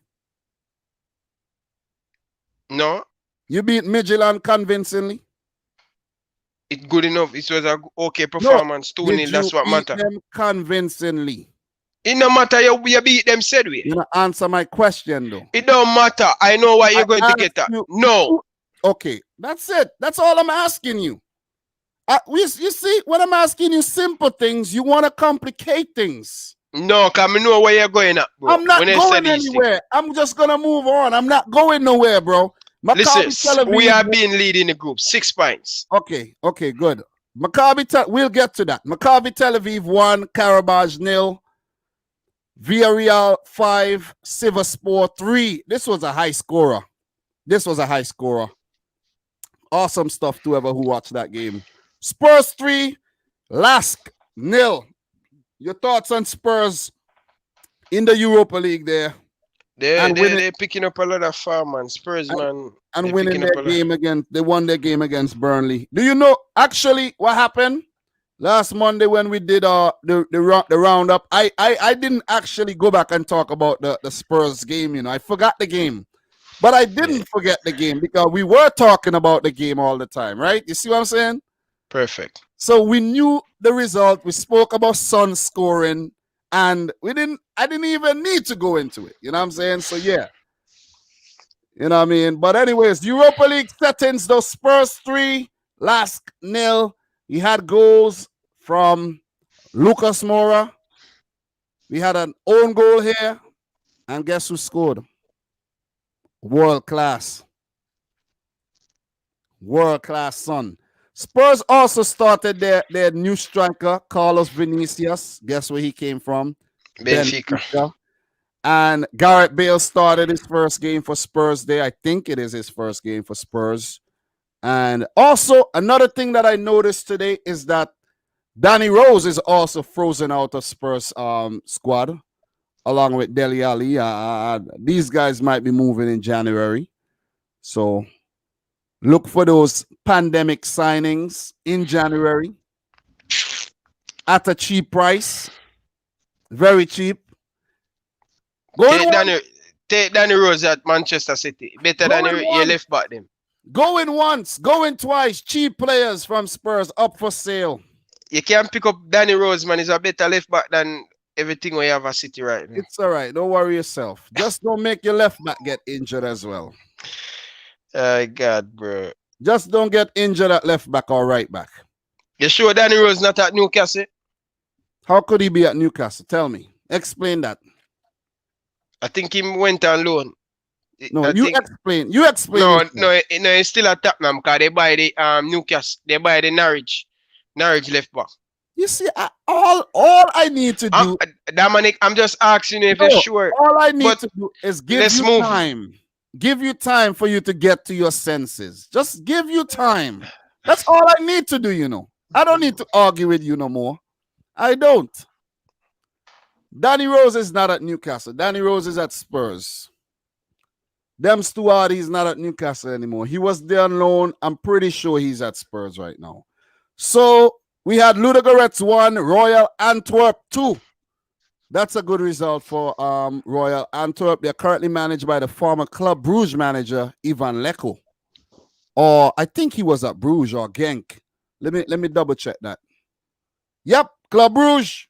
No. You beat Midtjylland convincingly? It's good enough. It was a okay performance. 2-0. That's what matters. Them convincingly. It don't matter. You beat them, said we. You know, answer my question though. It don't matter. I know what you're going to get at. No. Okay, that's it. That's all I'm asking you. You see, when I'm asking you simple things, you want to complicate things. No, because I know where you're going at, bro. I'm not going anywhere. I'm just going to move on. I'm not going nowhere, bro. Listen, we are being leading the group. 6 points. Okay, good. We'll get to that. Maccabi Tel Aviv 1, Karabaj 0. Villarreal 5, Sivasspor 3. This was a high scorer. Awesome stuff to whoever who watched that game. Spurs 3, Lask 0. Your thoughts on Spurs in the Europa League there? They're picking up a lot of farm, man. Spurs, man. And winning their game against, they won their game against Burnley. Do you know actually what happened last Monday when we did the roundup? I didn't actually go back and talk about the Spurs game. I forgot the game. But I didn't forget the game because we were talking about the game all the time, right? You see what I'm saying? Perfect. So we knew the result. We spoke about Son scoring, and I didn't even need to go into it. You know what I'm saying? So yeah. You know what I mean? But anyways, Europa League settings, those Spurs 3, Lask 0. We had goals from Lucas Moura. We had an own goal here. And guess who scored? World class, son. Spurs also started their new striker, Carlos Vinicius. Guess where he came from? Benfica. And Gareth Bale started his first game for Spurs there. I think it is his first game for Spurs. And also, another thing that I noticed today is that Danny Rose is also frozen out of Spurs squad, along with Dele Alli. These guys might be moving in January. So look for those pandemic signings in January at a cheap price. Very cheap. Take Danny Rose at Manchester City. Better than you left back them. Going once, going twice. Cheap players from Spurs up for sale. You can't pick up Danny Rose, man. He's a better left back than everything we have at City right now. It's all right. Don't worry yourself. Just don't make your left back get injured as well. God, bro. Just don't get injured at left back or right back. You sure Danny Rose not at Newcastle? How could he be at Newcastle? Tell me. Explain that. I think he went on loan. No, explain. You explain. No, he's still at Tottenham because they buy the Newcastle. They buy the Norwich left back. You see, all I need to do, Dominic, I'm just asking you if you're sure. All I need to do is give you time. Give you time for you to get to your senses. Just give you time. That's all I need to do, I don't need to argue with you no more. I don't. Danny Rose is not at Newcastle. Danny Rose is at Spurs. Dem Stewart, he's not at Newcastle anymore. He was there on loan. I'm pretty sure he's at Spurs right now. So we had Ludogorets 1, Royal Antwerp 2. That's a good result for Royal Antwerp. They're currently managed by the former Club Bruges manager, Ivan Leko. Or I think he was at Bruges or Genk. Let me double check that. Yep, Club Bruges.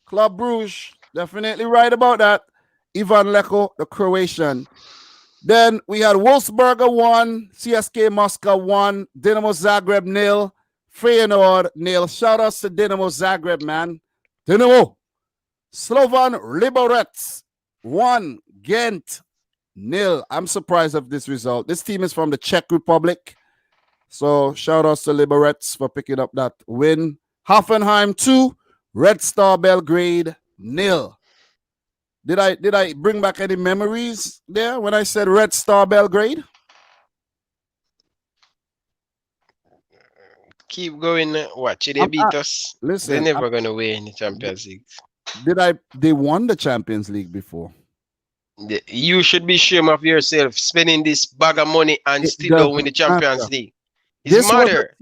Club Bruges. Definitely right about that. Ivan Leko, the Croatian. Then we had Wolfsberger 1, CSK Moscow 1, Dinamo Zagreb 0, Feyenoord 0. Shout outs to Dinamo Zagreb, man. Dinamo. Slovan Liberec 1, Ghent nil. I'm surprised of this result. This team is from the Czech Republic. So shout outs to Liberets for picking up that win. Hoffenheim 2, Red Star Belgrade nil. Did I bring back any memories there when I said Red Star Belgrade? Keep going. Watch it. They beat us. They're Listen, never gonna win the Champions League. they won the Champions League before. You should be ashamed of yourself spending this bag of money and It still don't win the doesn't Champions matter. League. It's matter.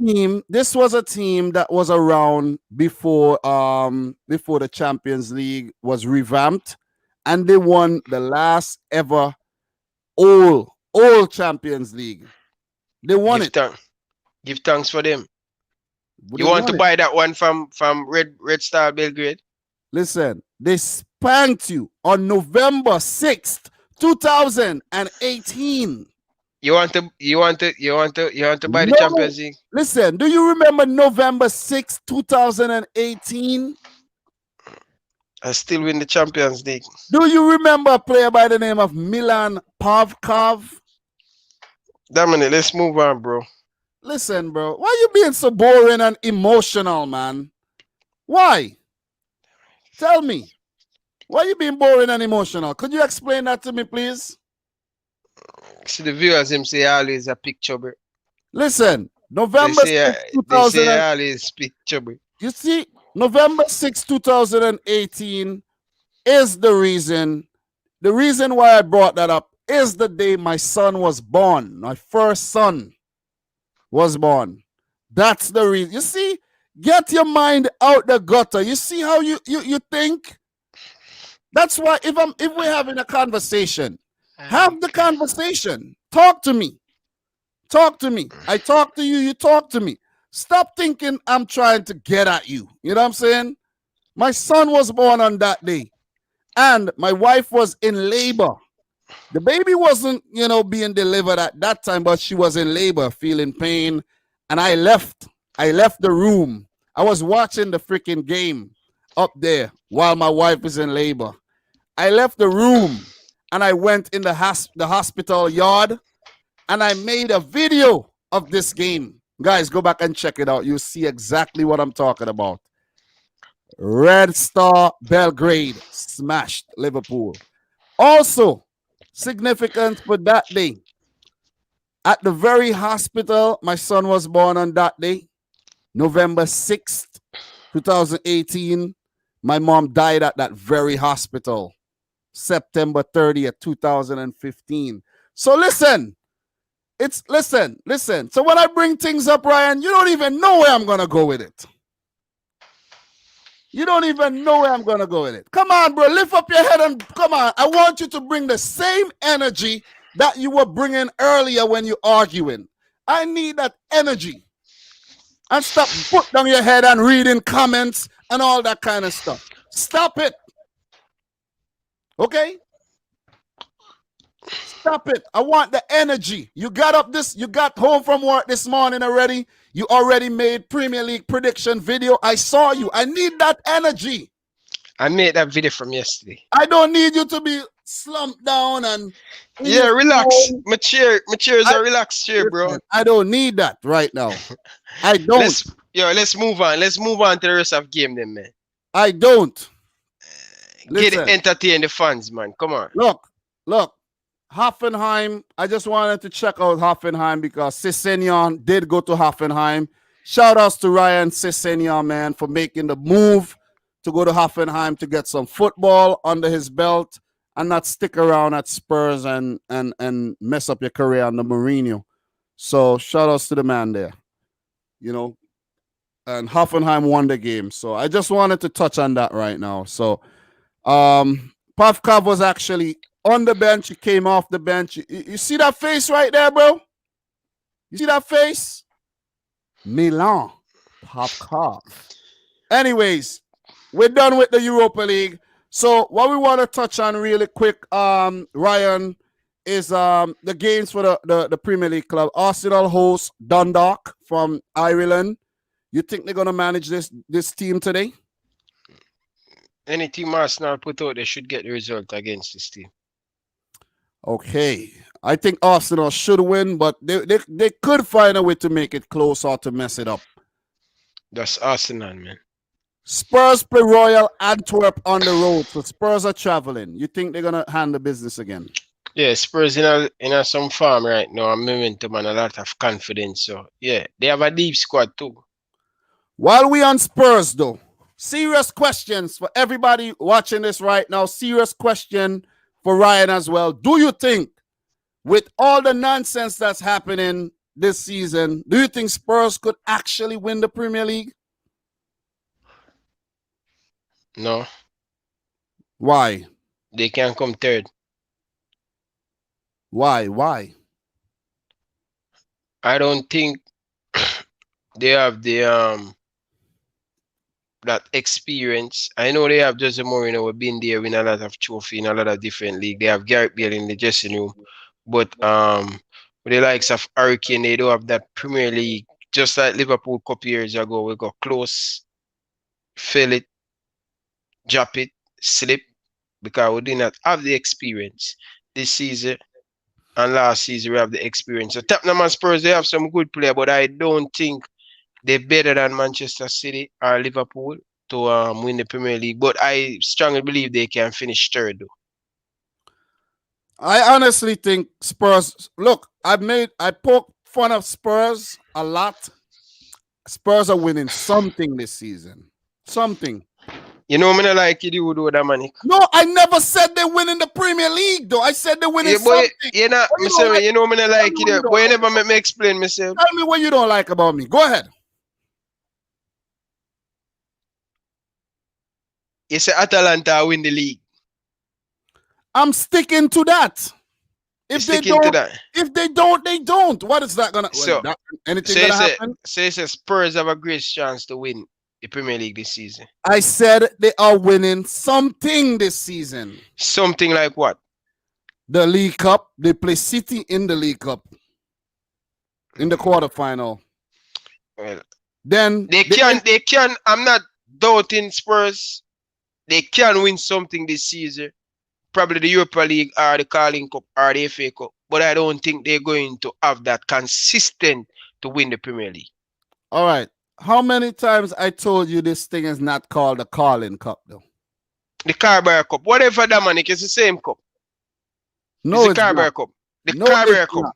This was a team that was around before the Champions League was revamped, and they won the last ever all Champions League. They won it. Give thanks for them. They You want to won it. buy that one from Red Star Belgrade? Listen, they spanked you on November 6th, 2018. You want to buy the No. Champions League? Listen, do you remember November 6th, 2018? I still win the Champions League. Do you remember a player by the name of Milan Pavkov? Dominic, let's move on, bro. Listen, bro, why you being so boring and emotional, man? Why? Tell me. Why you being boring and emotional? Could you explain that to me, please? See, the viewers, them say always a picture, bro. Listen, November 6, 2000. They say always picture, bro. You see, November 6, 2018 is the reason. The reason why I brought that up is the day my son was born. My first son was born. That's the reason. You see, get your mind out the gutter. You see how you think? That's why if we're having a conversation, have the conversation. Talk to me. Talk to me. I talk to you, you talk to me. Stop thinking I'm trying to get at you. You know what I'm saying? My son was born on that day, and my wife was in labor. The baby wasn't, being delivered at that time, but she was in labor, feeling pain. And I left the room. I was watching the freaking game up there while my wife is in labor. I left the room and I went in the hospital yard and I made a video of this game. Guys, go back and check it out. You'll see exactly what I'm talking about. Red Star Belgrade smashed Liverpool. Also, significant for that day. At the very hospital, my son was born on that day, November 6th, 2018. My mom died at that very hospital, September 30th, 2015. So listen. Listen. So when I bring things up, Ryan, you don't even know where I'm going to go with it. You don't even know where I'm going to go with it. Come on, bro. Lift up your head and come on. I want you to bring the same energy that you were bringing earlier when you're arguing. I need that energy. And stop put down your head and reading comments and all that kind of stuff. Stop it. Okay? Stop it. I want the energy. You got home from work this morning already. You already made Premier League prediction video. I saw you. I need that energy. I made that video from yesterday. I don't need you to be slumped down and relax. My chair is a relaxed chair, bro. I don't need that right now. I don't. Let's move on. Let's move on to the rest of the game then, man. I don't. Entertain the fans, man. Come on. Look. Hoffenheim, I just wanted to check out Hoffenheim because Sessegnon did go to Hoffenheim. Shout outs to Ryan Sessegnon, man, for making the move to go to Hoffenheim to get some football under his belt and not stick around at Spurs and mess up your career under Mourinho. So shout outs to the man there. And Hoffenheim won the game. So I just wanted to touch on that right now. So Pavkov was actually on the bench. He came off the bench. You see that face right there, bro? You see that face? Milan Pavkov. Anyways, we're done with the Europa League. So what we want to touch on really quick, Ryan, is the games for the Premier League club. Arsenal hosts Dundalk from Ireland. You think they're going to manage this team today? Any team Arsenal put out, they should get the result against this team. Okay. I think Arsenal should win, but they could find a way to make it close or to mess it up. That's Arsenal, man. Spurs play Royal Antwerp on the road, so Spurs are traveling. You think they're gonna handle business again? Yeah, Spurs in a some form right now, a momentum and a lot of confidence. So yeah, they have a deep squad too. While we on Spurs, though, serious questions for everybody watching this right now. Serious question for Ryan as well. Do you think, with all the nonsense that's happening this season, do you think Spurs could actually win the Premier League? No, Why? they can come third. Why? I don't think they have the that experience. I know they have Jose Mourinho who been there in a lot of trophy in a lot of different league. They have Gareth Bale in the dressing room, but with the likes of Hurricane, they don't have that Premier League. Just like Liverpool a couple years ago, we got close, fill it, drop it, slip, because we did not have the experience this season. And last season we have the experience. So Tottenham and Spurs, they have some good player, but I don't think they're better than Manchester City or Liverpool to win the Premier League. But I strongly believe they can finish third. Though. I honestly think Spurs. Look, I poke fun of Spurs a lot. Spurs are winning something this season. Something. You know, me not like you do that, Dominic. No, I never said they win in the Premier League, though. I said they winning something. You know, you know, me not like you, but you never make me explain myself. Tell me what you don't like about me. Go ahead. You say Atalanta win the league. I'm sticking to that. If they don't, they don't. What is that gonna? So anything gonna happen? So you say Spurs have a great chance to win the Premier League this season. I said they are winning something this season. Something like what? The League Cup. They play City in the League Cup in the quarterfinal. Well, then they can. I'm not doubting Spurs. They can win something this season. Probably the Europa League or the Carling Cup or the FA Cup. But I don't think they're going to have that consistent to win the Premier League. All right. How many times I told you this thing is not called the Carling Cup, though? The Carabao Cup. Whatever, Dominic, it's the same cup. No, it's the Carabao Cup. The no, Carabao Cup. Not.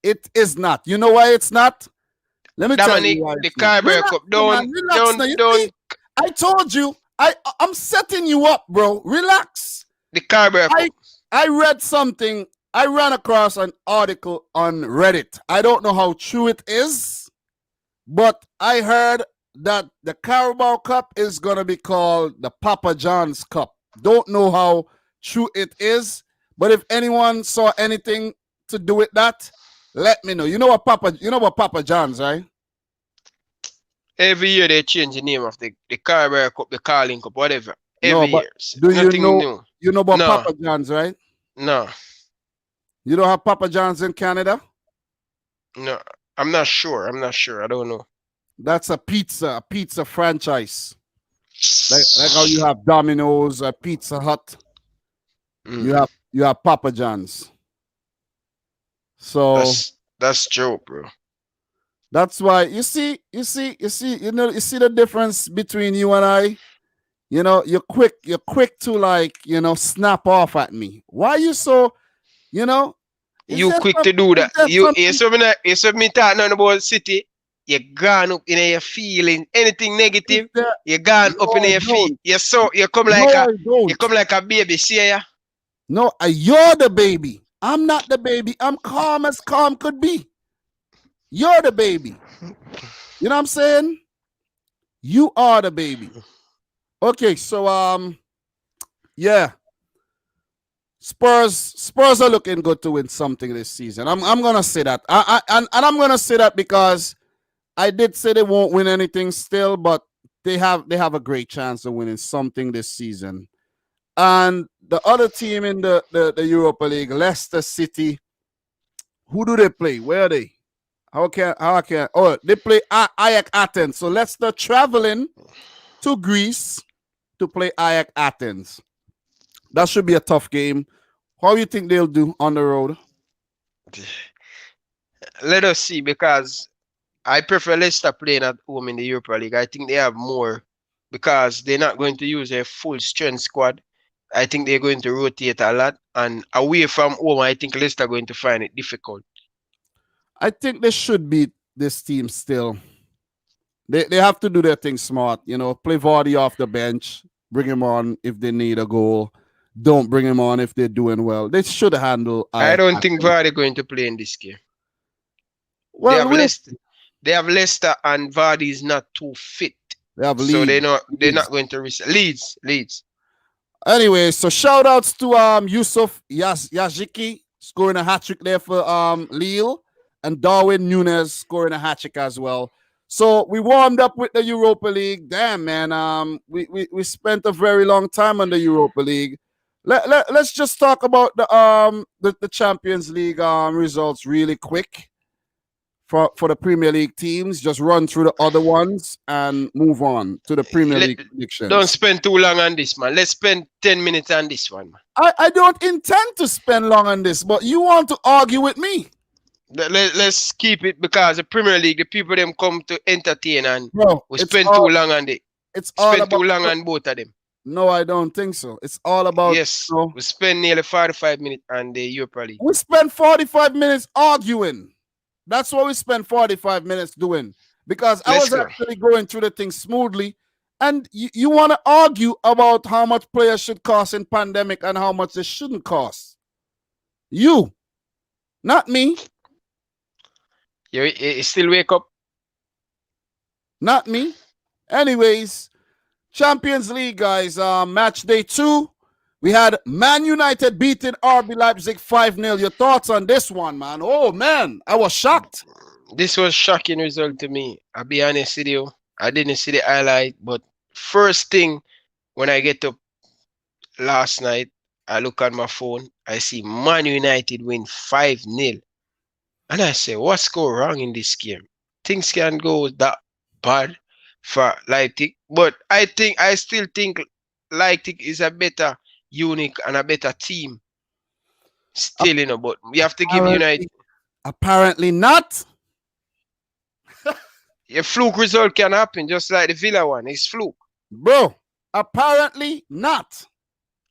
It is not. You know why it's not? Let me tell you why. The Carabao Cup. Don't. I told you. I'm setting you up, bro. Relax. The Carabao Cup. I read something. I ran across an article on Reddit. I don't know how true it is, but I heard that the Carabao Cup is going to be called the Papa John's Cup. Don't know how true it is, but if anyone saw anything to do with that, let me know. You know what Papa John's, right? Every year they change the name of the Carabao Cup, the Carling Cup, whatever. Every year. Do you know? New. You know about Papa John's, right? No. You don't have Papa John's in Canada? No, I'm not sure. I don't know. That's a pizza franchise. Like how you have Domino's, Pizza Hut. You have Papa John's. So that's true, bro. That's why you see the difference between you and I. You know, you're quick to snap off at me. Why are you so, you quick to do that. You submit talking about City, you gone up in your feeling anything negative, you gone up in your feet. You come like a baby, see ya? No, you're the baby. I'm not the baby. I'm calm as calm could be. You're the baby. You know what I'm saying? You are the baby. Okay, so yeah. Spurs are looking good to win something this season. I'm gonna say that. And I'm gonna say that because I did say they won't win anything still, but they have a great chance of winning something this season. And the other team in the Europa League, Leicester City, who do they play? Where are they? They play Ajax Athens. So Leicester traveling to Greece to play Ajax Athens. That should be a tough game. How you think they'll do on the road? Let us see, because I prefer Leicester playing at home in the Europa League. I think they have more, because they're not going to use a full strength squad. I think they're going to rotate a lot, and away from home, I think Leicester are going to find it difficult. I think they should beat this team still. They have to do their thing smart, play Vardy off the bench, bring him on if they need a goal. Don't bring him on if they're doing well. They should handle I I don't think Vardy going to play in this game. They well have we'll Leicester. They have Leicester, and Vardy is not too fit, they have so Leeds. they're not going to risk Leeds. Anyway, so shout outs to Yusuf Yaziki scoring a hat trick there for Lille, and Darwin Nunes scoring a hat trick as well. So we warmed up with the Europa League. Damn, man. We spent a very long time on the Europa League. Let's just talk about the Champions League results really quick for the Premier League teams. Just run through the other ones and move on to the Premier Let, League don't predictions. spend too long on this, man. Let's spend 10 minutes on this one, man. I don't intend to spend long on this, but you want to argue with me. Let's keep it, because the Premier League, the people them come to entertain, and Bro, we spend too long on it. it's all Spend too about long on both of them. no, I don't think so. It's all about Yes, we spend nearly 45 minutes on the Europa League. we spend 45 minutes arguing. That's what we spend 45 minutes doing. Because I Let's was go. actually going through the thing smoothly. And you want to argue about how much players should cost in pandemic and how much they shouldn't cost. You, not me, You still wake up? not me. Anyways, Champions League, guys. Match day 2. We had Man United beating RB Leipzig 5-0. Your thoughts on this one, man? Oh, man. I was shocked. This was shocking result to me. I'll be honest with you. I didn't see the highlight, but first thing when I get up last night, I look on my phone. I see Man United win 5-0. And I say, what's going wrong in this game? Things can go that bad for Leipzig. But I still think Leipzig is a better unit and a better team. Still, but we have to give United. Apparently not. A fluke result can happen, just like the Villa one. It's fluke. Bro, apparently not.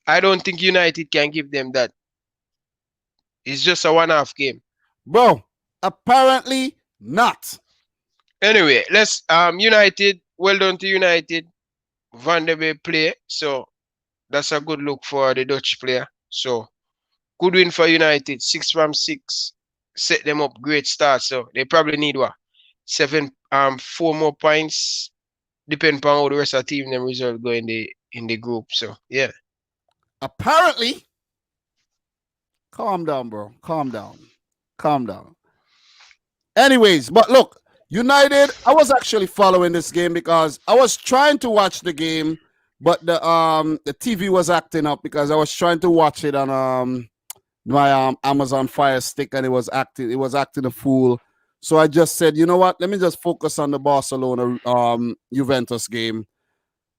I don't think United can give them that. It's just a one-half game. Bro, apparently not. Anyway, let's United. Well done to United. Van der Beek play, so that's a good look for the Dutch player. So good win for United. 6 from 6. Set them up, great start. So they probably need 4 more points. Depending on how the rest of the team them result go in the group. So yeah. Apparently. Calm down, bro. Calm down. Anyways, but look, United, I was actually following this game because I was trying to watch the game, but the TV was acting up because I was trying to watch it on my Amazon Fire Stick, and it was acting a fool. So I just said, you know what? Let me just focus on the Barcelona Juventus game.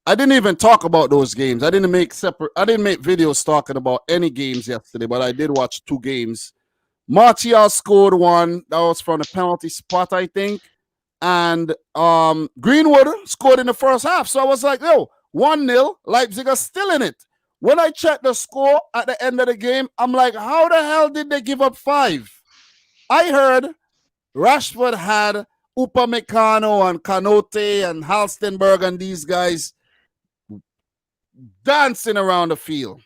I didn't even talk about those games. I didn't make videos talking about any games yesterday, but I did watch 2 games. Martial scored 1. That was from the penalty spot, I think. And Greenwood scored in the first half. So I was like, yo, 1-0. Leipzig are still in it. When I checked the score at the end of the game, I'm like, how the hell did they give up 5? I heard Rashford had Upamecano and Kanote and Halstenberg and these guys dancing around the field.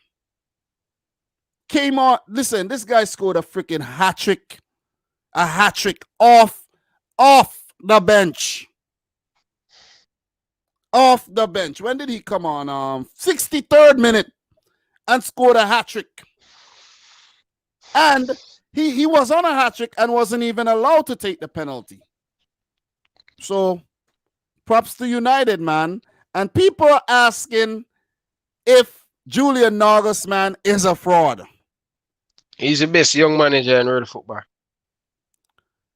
Came on. Listen, this guy scored a freaking hat trick. A hat trick off the bench. Off the bench. When did he come on? 63rd minute and scored a hat trick. And he was on a hat trick and wasn't even allowed to take the penalty. So props to United, man. And people are asking if Julian Nagelsmann is a fraud. He's the best young manager in world football.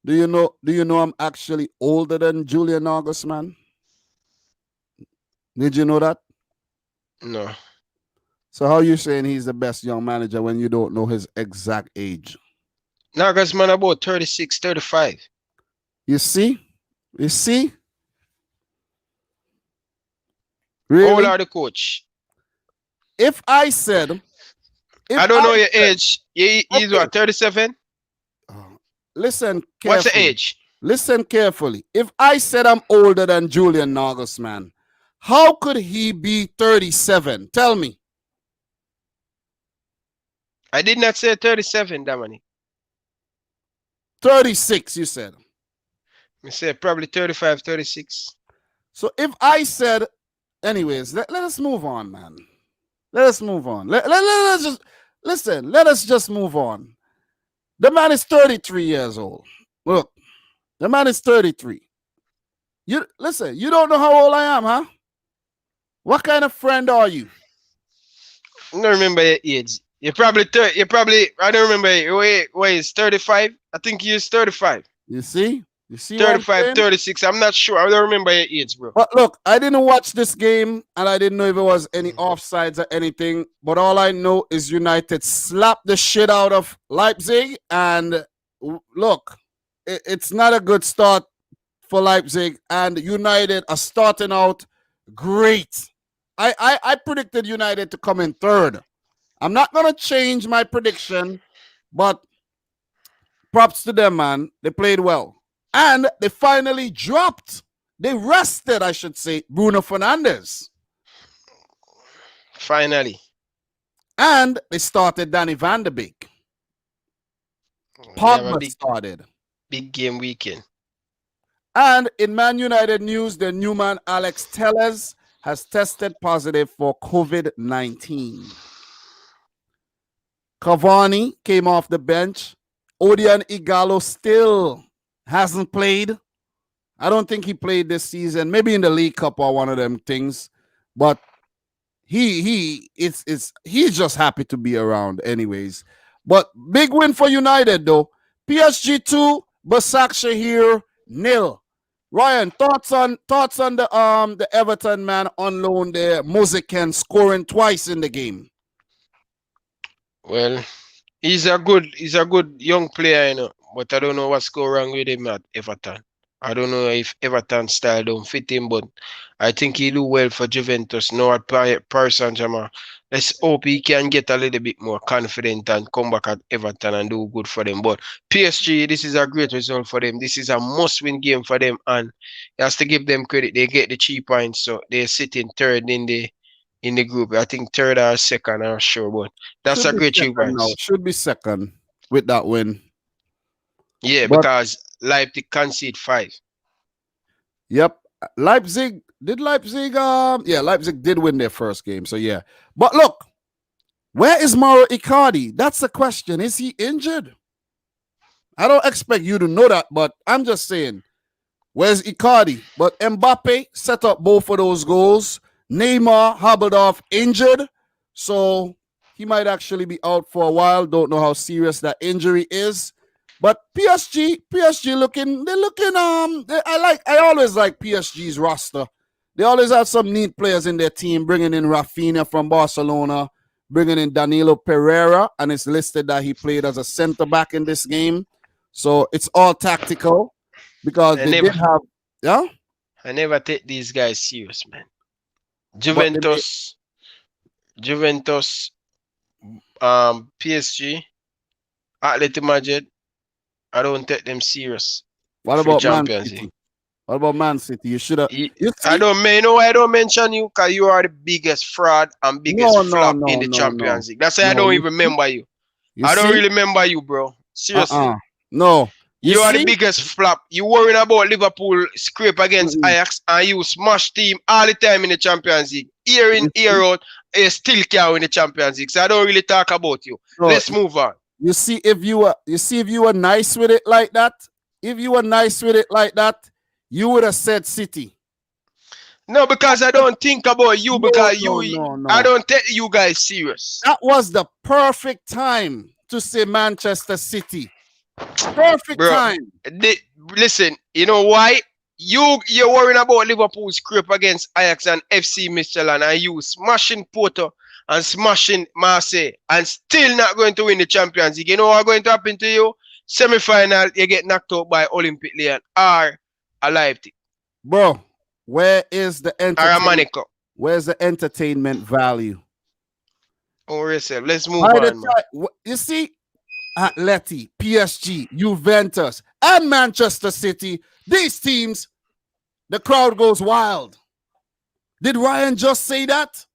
Do you know I'm actually older than Julian Nagelsmann? Did you know that? No. So how you saying he's the best young manager when you don't know his exact age? Nagelsmann about 36, 35. You see? You see? How old Really? are the coach? If I said, I if don't I know your said, age. He's okay, what, 37? listen What's the carefully. age? Listen carefully. If I said I'm older than Julian Nagelsmann, how could he be 37? Tell me. I did not say 37, Dominic. 36, you said. I said probably 35, 36. So if I said, anyways, let us move on, man. Let us move on. Let us just, listen, let us just move on. The man is 33 years old. Look, the man is 33. You listen, you don't know how old I am, huh? What kind of friend are you? I don't remember your age. I don't remember. Wait, is 35? I think he's 35. You see? You see what I'm 35, saying? 36. I'm not sure. I don't remember your age, bro. But look, I didn't watch this game and I didn't know if it was any offsides or anything. But all I know is United slapped the shit out of Leipzig. And look, it's not a good start for Leipzig. And United are starting out great. I predicted United to come in third. I'm not going to change my prediction, but props to them, man. They played well. And they finally dropped. They rested, I should say, Bruno Fernandes. Finally. And they started Danny Van de Beek. We have a Pogba started. big game weekend. And in Man United news, the new man Alex Telles has tested positive for COVID-19. Cavani came off the bench. Odion Igalo still hasn't played. I don't think he played this season. Maybe in the League Cup or one of them things. But he's just happy to be around anyways. But big win for United though. PSG 2, Basak Shahir 0. Ryan, thoughts on the Everton man on loan there, Moziken scoring twice in the game. Well, he's a good young player, but I don't know what's going wrong with him at Everton. I don't know if Everton style don't fit him, but I think he do well for Juventus now at Paris Saint-Germain. Let's hope he can get a little bit more confident and come back at Everton and do good for them. But PSG, this is a great result for them. This is a must-win game for them, and he has to give them credit. They get the 3 points, so they're sitting third in the group. I think third or second, I'm sure, but that's Should a be great 3 second now. points. Should be second with that win. Yeah, But because Leipzig concede 5. yep, Leipzig Leipzig did win their first game. So yeah. But look, where is Mauro Icardi? That's the question. Is he injured? I don't expect you to know that, but I'm just saying, where's Icardi? But Mbappe set up both of those goals. Neymar hobbled off injured, so he might actually be out for a while. Don't know how serious that injury is. But PSG looking. I always like PSG's roster. They always have some neat players in their team, bringing in Rafinha from Barcelona, bringing in Danilo Pereira, and it's listed that he played as a center back in this game. So it's all tactical because I they never did have, yeah. I never take these guys serious, man. But they Juventus, PSG, Atletico Madrid. I don't take them serious what for the about Man Champions City? League. What about Man City? You should have. You I see? don't know why I don't mention you because you are the biggest fraud and biggest No, no, flop in no, the no, no, Champions League. That's why I no. don't You even see? remember you. You I don't see? really remember you, bro. Seriously. No. You You are the see? biggest flop. You worrying about Liverpool scrape against Mm-mm. Ajax and you smash team all the time in the Champions League. Year in, You year see? out, you still can't win the Champions League. So I don't really talk about you. So Let's move on. you see if you were nice with it like that, if you were nice with it like that, you would have said City. No, because I don't think about you No, because no, you no, I no. don't take you guys serious. That was the perfect time to say Manchester City. Perfect Bro, time. listen, you know why? You're worrying about Liverpool scrape against Ajax and FC Michelin and you smashing Porto and smashing Marseille and still not going to win the Champions League. You know what's going to happen to you? Semi-final, you get knocked out by Olympic Lyon or a Leipzig. Bro, where is the Or a entertainment? Monaco. Where's the entertainment value? Oh, yourself. Let's move on, man. You see, Atleti, PSG, Juventus, and Manchester City, these teams, the crowd goes wild. Did Ryan just say that?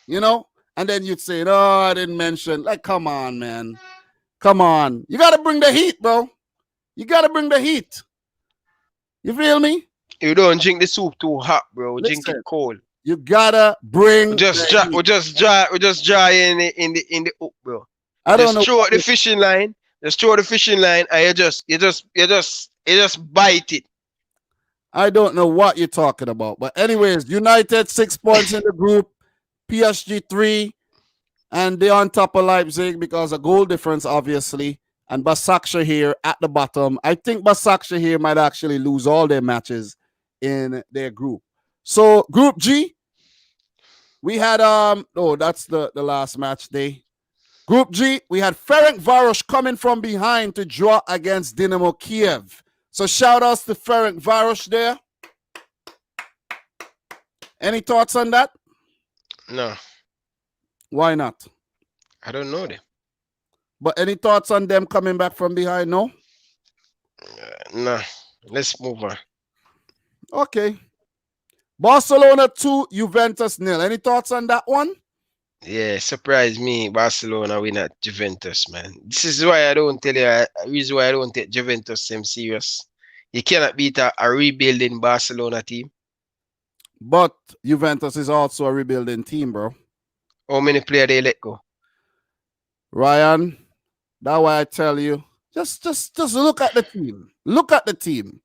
You know? And then you'd say, no, I didn't mention. Like, come on, man. Come on. You got to bring the heat, bro. You got to bring the heat. You feel me? You don't drink the soup too hot, bro. Listen, drink it cold. You gotta bring. We just dry in the hook, bro. I don't know. Just throw the fishing line. Just throw the fishing line, and you just bite it. I don't know what you're talking about, but anyways, United 6 points in the group, PSG 3, and they're on top of Leipzig because of goal difference, obviously. And Basaksehir here at the bottom. I think Basaksehir here might actually lose all their matches in their group. So Group G, we had that's the last match day. Group G, we had Ferencváros coming from behind to draw against Dynamo Kiev. So shout outs to Ferencváros there. Any thoughts on that? No. Why not? I don't know them. But any thoughts on them coming back from behind? No? No. Let's move on. Okay. Barcelona 2, Juventus 0. Any thoughts on that one? Yeah, surprise me. Barcelona win at Juventus, man. This is why I don't tell you. The reason why I don't take Juventus them serious. You cannot beat a rebuilding Barcelona team. But Juventus is also a rebuilding team, bro. How many players they let go? Ryan, that's why I tell you, just look at the team. Look at the team.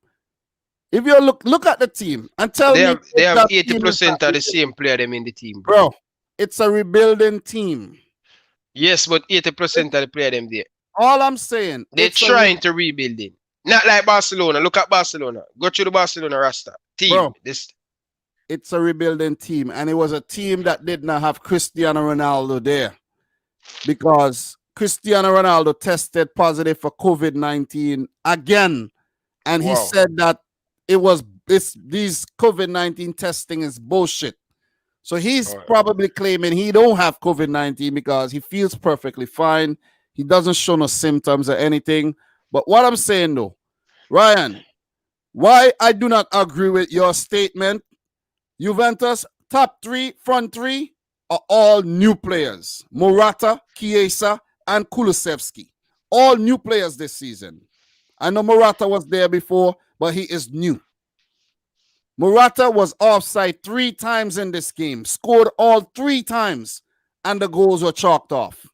If you look at the team and tell me they have 80% of the same player them in the team, bro. It's a rebuilding team. Yes, but 80% of the player them there. All I'm saying, they're trying to rebuild it. Not like Barcelona. Look at Barcelona. Go through the Barcelona roster team. Bro, it's a rebuilding team, and it was a team that did not have Cristiano Ronaldo there because Cristiano Ronaldo tested positive for COVID-19 again, and he said that these COVID-19 testing is bullshit. So he's probably claiming he don't have COVID-19 because he feels perfectly fine. He doesn't show no symptoms or anything. But what I'm saying though, Ryan, why I do not agree with your statement, Juventus top 3, front 3 are all new players. Morata, Chiesa, and Kulusevski. All new players this season. I know Morata was there before, but he is new. Morata was offside 3 times in this game, scored all 3 times, and the goals were chalked off.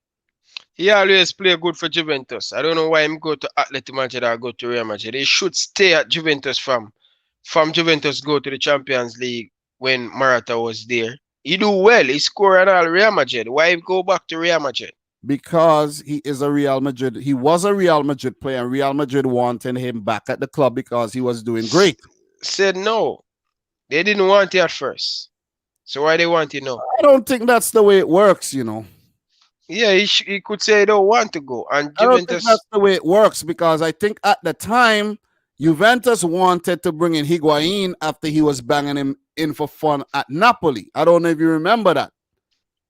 He always play good for Juventus. I don't know why him go to Atletico Madrid or go to Real Madrid. They should stay at Juventus from Juventus go to the Champions League when Morata was there. He do well. He scored at all Real Madrid. Why he go back to Real Madrid? Because he is a Real Madrid. He was a Real Madrid player, and Real Madrid wanted him back at the club because he was doing great. Said no. They didn't want it at first. So why they want it now? I don't think that's the way it works, you know. Yeah, he could say he don't want to go. And Juventus... I don't think that's the way it works because I think at the time, Juventus wanted to bring in Higuain after he was banging him in for fun at Napoli. I don't know if you remember that.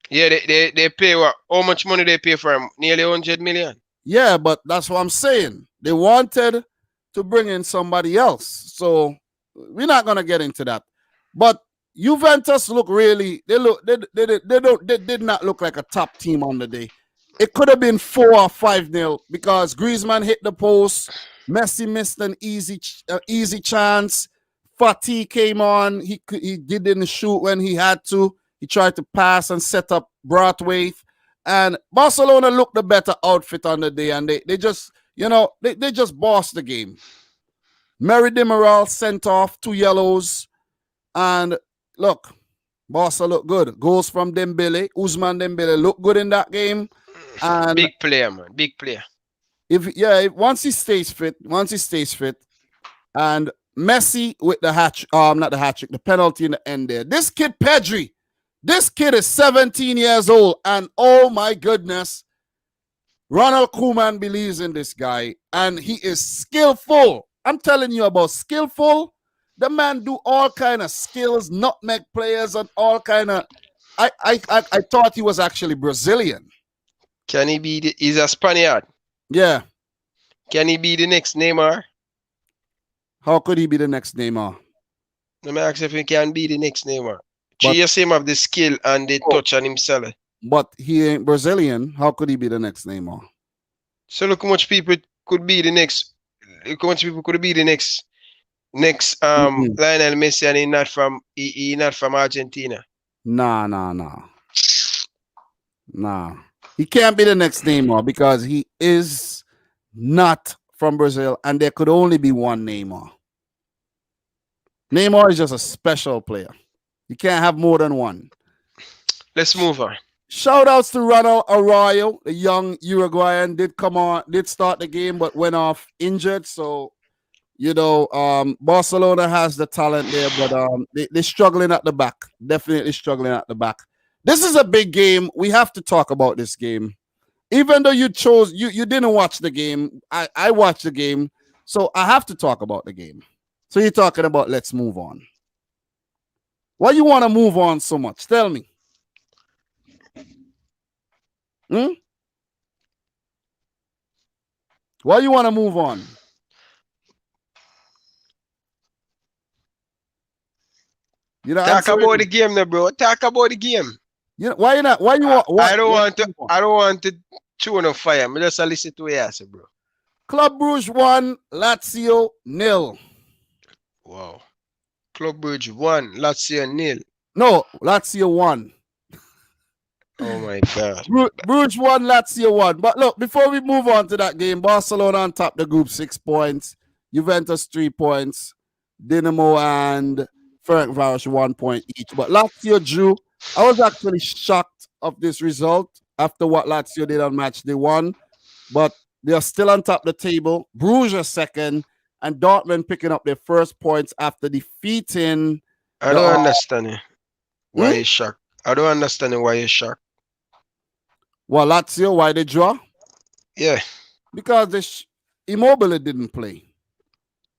Yeah, they pay what? How much money they pay for him? Nearly 100 million. Yeah, but that's what I'm saying. They wanted to bring in somebody else. So we're not gonna get into that. But Juventus look really, they did not look like a top team on the day. It could have been 4 or 5-0 because Griezmann hit the post, Messi missed an easy chance. Fati came on, he didn't shoot when he had to. He tried to pass and set up Braithwaite, and Barcelona looked the better outfit on the day, and they just, they just bossed the game. Merry Demiral sent off 2 yellows, and look, Barca look good. Goals from Dembele, Ousmane Dembele look good in that game. And big player, man, big player. Once he stays fit, and Messi with the the penalty in the end there. This kid Pedri, This kid is 17 years old, and oh my goodness, Ronald Koeman believes in this guy, and he is skillful. I'm telling you about skillful. The man do all kind of skills, nutmeg players, and all kind of. I thought he was actually Brazilian. Can he be he's a Spaniard? Yeah. Can he be the next Neymar? How could he be the next Neymar? Let me ask if he can be the next Neymar. But, Just him have the skill and the touch on himself. But he ain't Brazilian. How could he be the next Neymar? So look how much people could be the next. Look how much people could be the next Lionel Messi, and he not from Argentina. Nah. He can't be the next Neymar because he is not from Brazil, and there could only be one Neymar. Neymar is just a special player. You can't have more than one. Let's move on. Shout outs to Ronald Arroyo, the young Uruguayan, did start the game but went off injured. So, Barcelona has the talent there, but they're struggling at the back. Definitely struggling at the back. This is a big game. We have to talk about this game. Even though you didn't watch the game, I watched the game, so I have to talk about the game. So you're talking about let's move on. Why you want to move on so much? Tell me. Why you want to move on? Talk about the game, now, bro. Talk about the game. Why you not? Why you want? I don't want to chew on fire. I just listen to you, bro. Club Brugge 1, Lazio 0. Wow. Club Brugge 1, Lazio 0. No, Lazio 1. Oh my God. Brugge 1, Lazio 1. But look, before we move on to that game, Barcelona on top the group 6 points, Juventus 3 points, Dinamo and Ferencváros 1 point each. But Lazio drew. I was actually shocked of this result after what Lazio did on match day 1. But they are still on top of the table. Bruges are second, and Dortmund picking up their first points after defeating. I don't understand why you're shocked. I don't understand why you're shocked. Well, Lazio, why they draw? Yeah. Because Immobile didn't play.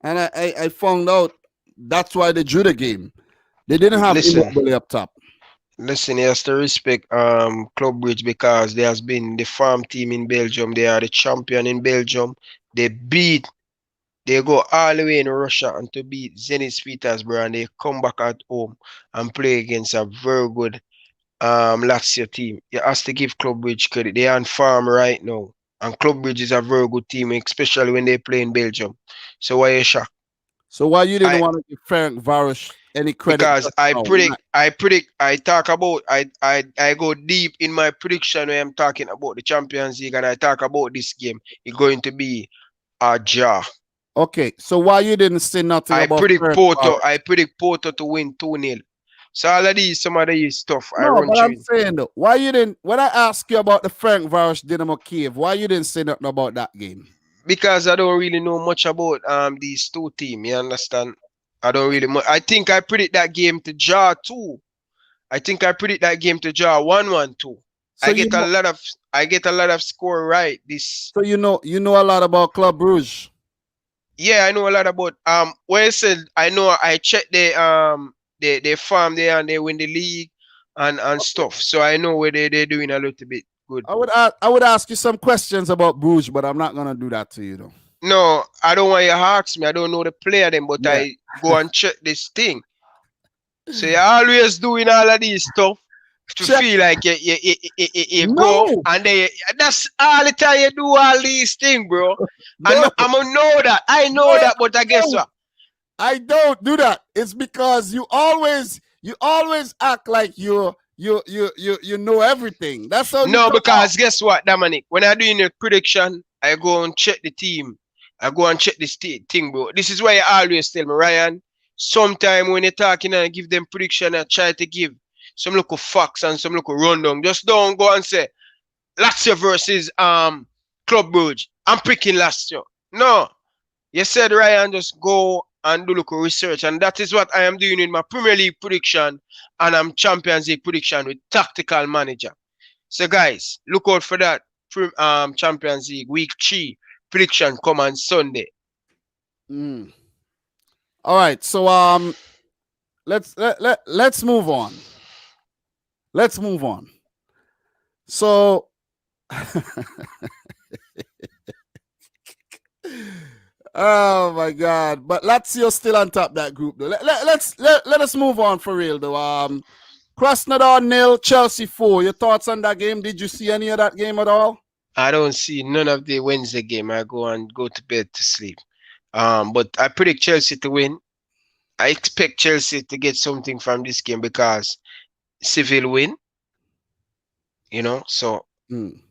And I found out that's why they drew the game. They didn't have Immobile up top. Listen, he has to respect Club Brugge because there has been the farm team in Belgium. They are the champion in Belgium. They go all the way in Russia and to beat Zenit St. Petersburg, and they come back at home and play against a very good Lazio team. You have to give Club Brugge credit. They are on farm right now. And Club Brugge is a very good team, especially when they play in Belgium. So why are you shocked? So why you didn't want to give Ferencváros any credit? Because I go deep in my prediction when I'm talking about the Champions League, and I talk about this game. It's going to be a jar. Okay, so why you didn't say nothing about Porto? I predict Porto to win 2-0. So all of these, some of these stuff, I run but I'm saying though, why you didn't? When I asked you about the Ferencváros Dynamo Kiev, why you didn't say nothing about that game? Because I don't really know much about these two teams. You understand? I don't really. I think I predict that game to draw 2. I think I predict that game to draw 1-1-2. So I get a lot of score right. This. So you know a lot about Club Brugge. Yeah, I know a lot about well, I said I know. I checked they farm there and they win the league and stuff. So I know where they're doing a little bit good. I would ask you some questions about Bruges, but I'm not gonna do that to you though. No, I don't want you to ask me. I don't know the player them, but I go and check this thing. So you're always doing all of these stuff to feel like you go and that's all the time you do all these things, bro. I'm gonna know that. I know that, but I guess what? I don't do that. It's because you always act like you know everything. That's how. No, because guess what, Dominic? When I'm doing a prediction, I go and check the team. I go and check this thing, bro. This is why you always tell me, Ryan. Sometime when you're talking and I give them prediction, I try to give some local facts and some local rundown. Just don't go and say Lazio versus Club Brugge. I'm picking Lazio. No, you said Ryan. Just go and do local research. And that is what I am doing in my Premier League prediction and I'm Champions League prediction with Tactical Manager. So guys, look out for that Champions League week 3 prediction come on Sunday. Mm. All right, so let's move on. Let's move on. So oh my God! But Lazio still on top of that group though. Let us move on for real though. Krasnodar 0, Chelsea 4. Your thoughts on that game? Did you see any of that game at all? I don't see none of the Wednesday game. I go to bed to sleep. But I predict Chelsea to win. I expect Chelsea to get something from this game because Seville win. So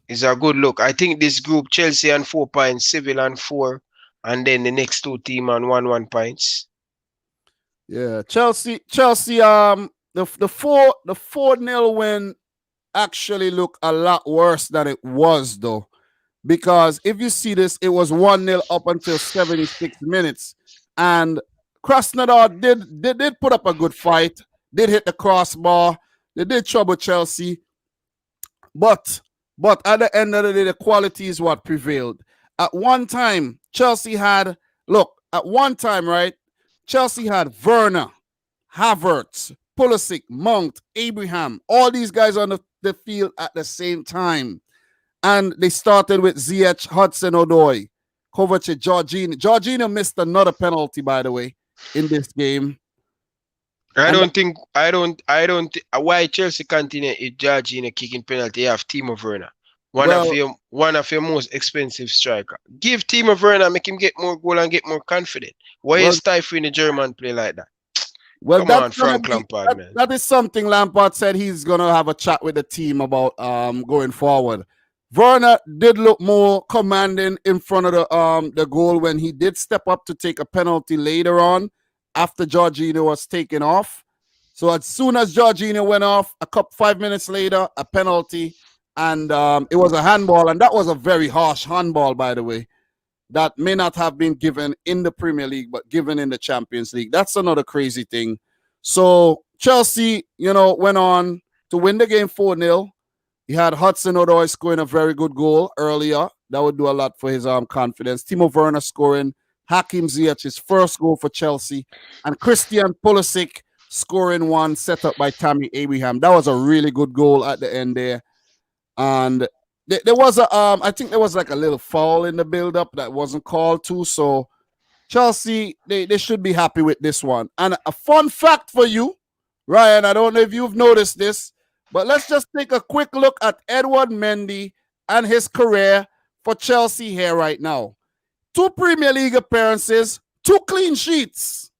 it's a good look. I think this group, Chelsea on 4 points, Seville on 4, and then the next two team on 1 points. Yeah, Chelsea. The 4-0 win actually look a lot worse than it was though, because if you see this, it was 1-0 up until 76 minutes, and Krasnodar did put up a good fight, did hit the crossbar, they did trouble Chelsea, but at the end of the day, the quality is what prevailed. At one time, Chelsea had right? Chelsea had Werner, Havertz, Pulisic, Mount, Abraham, all these guys on the field at the same time. And they started with Ziyech, Hudson-Odoi, Kovacic, Jorginho. Jorginho missed another penalty, by the way, in this game. I don't think why Chelsea continue if Jorginho kicking penalty. You have Timo Werner. One of your most expensive striker. Give Timo Werner, make him get more goal and get more confident. Why is stifling the German play like that? Well, come on, Frank Lampard, man. That is something Lampard said he's gonna have a chat with the team about going forward. Werner did look more commanding in front of the goal when he did step up to take a penalty later on after Jorginho was taken off. So as soon as Jorginho went off, 5 minutes later, a penalty, and it was a handball, and that was a very harsh handball, by the way, that may not have been given in the Premier League, but given in the Champions League. That's another crazy thing. So Chelsea, went on to win the game 4-0. He had Hudson-Odoi scoring a very good goal earlier. That would do a lot for his confidence. Timo Werner scoring, Hakim Ziyech, his first goal for Chelsea, and Christian Pulisic scoring one set up by Tammy Abraham. That was a really good goal at the end there. And there was I think there was like a little foul in the build-up that wasn't called to. So Chelsea, they should be happy with this one. And a fun fact for you, Ryan, I don't know if you've noticed this, but let's just take a quick look at Edouard Mendy and his career for Chelsea here right now. 2 Premier League appearances, 2 clean sheets.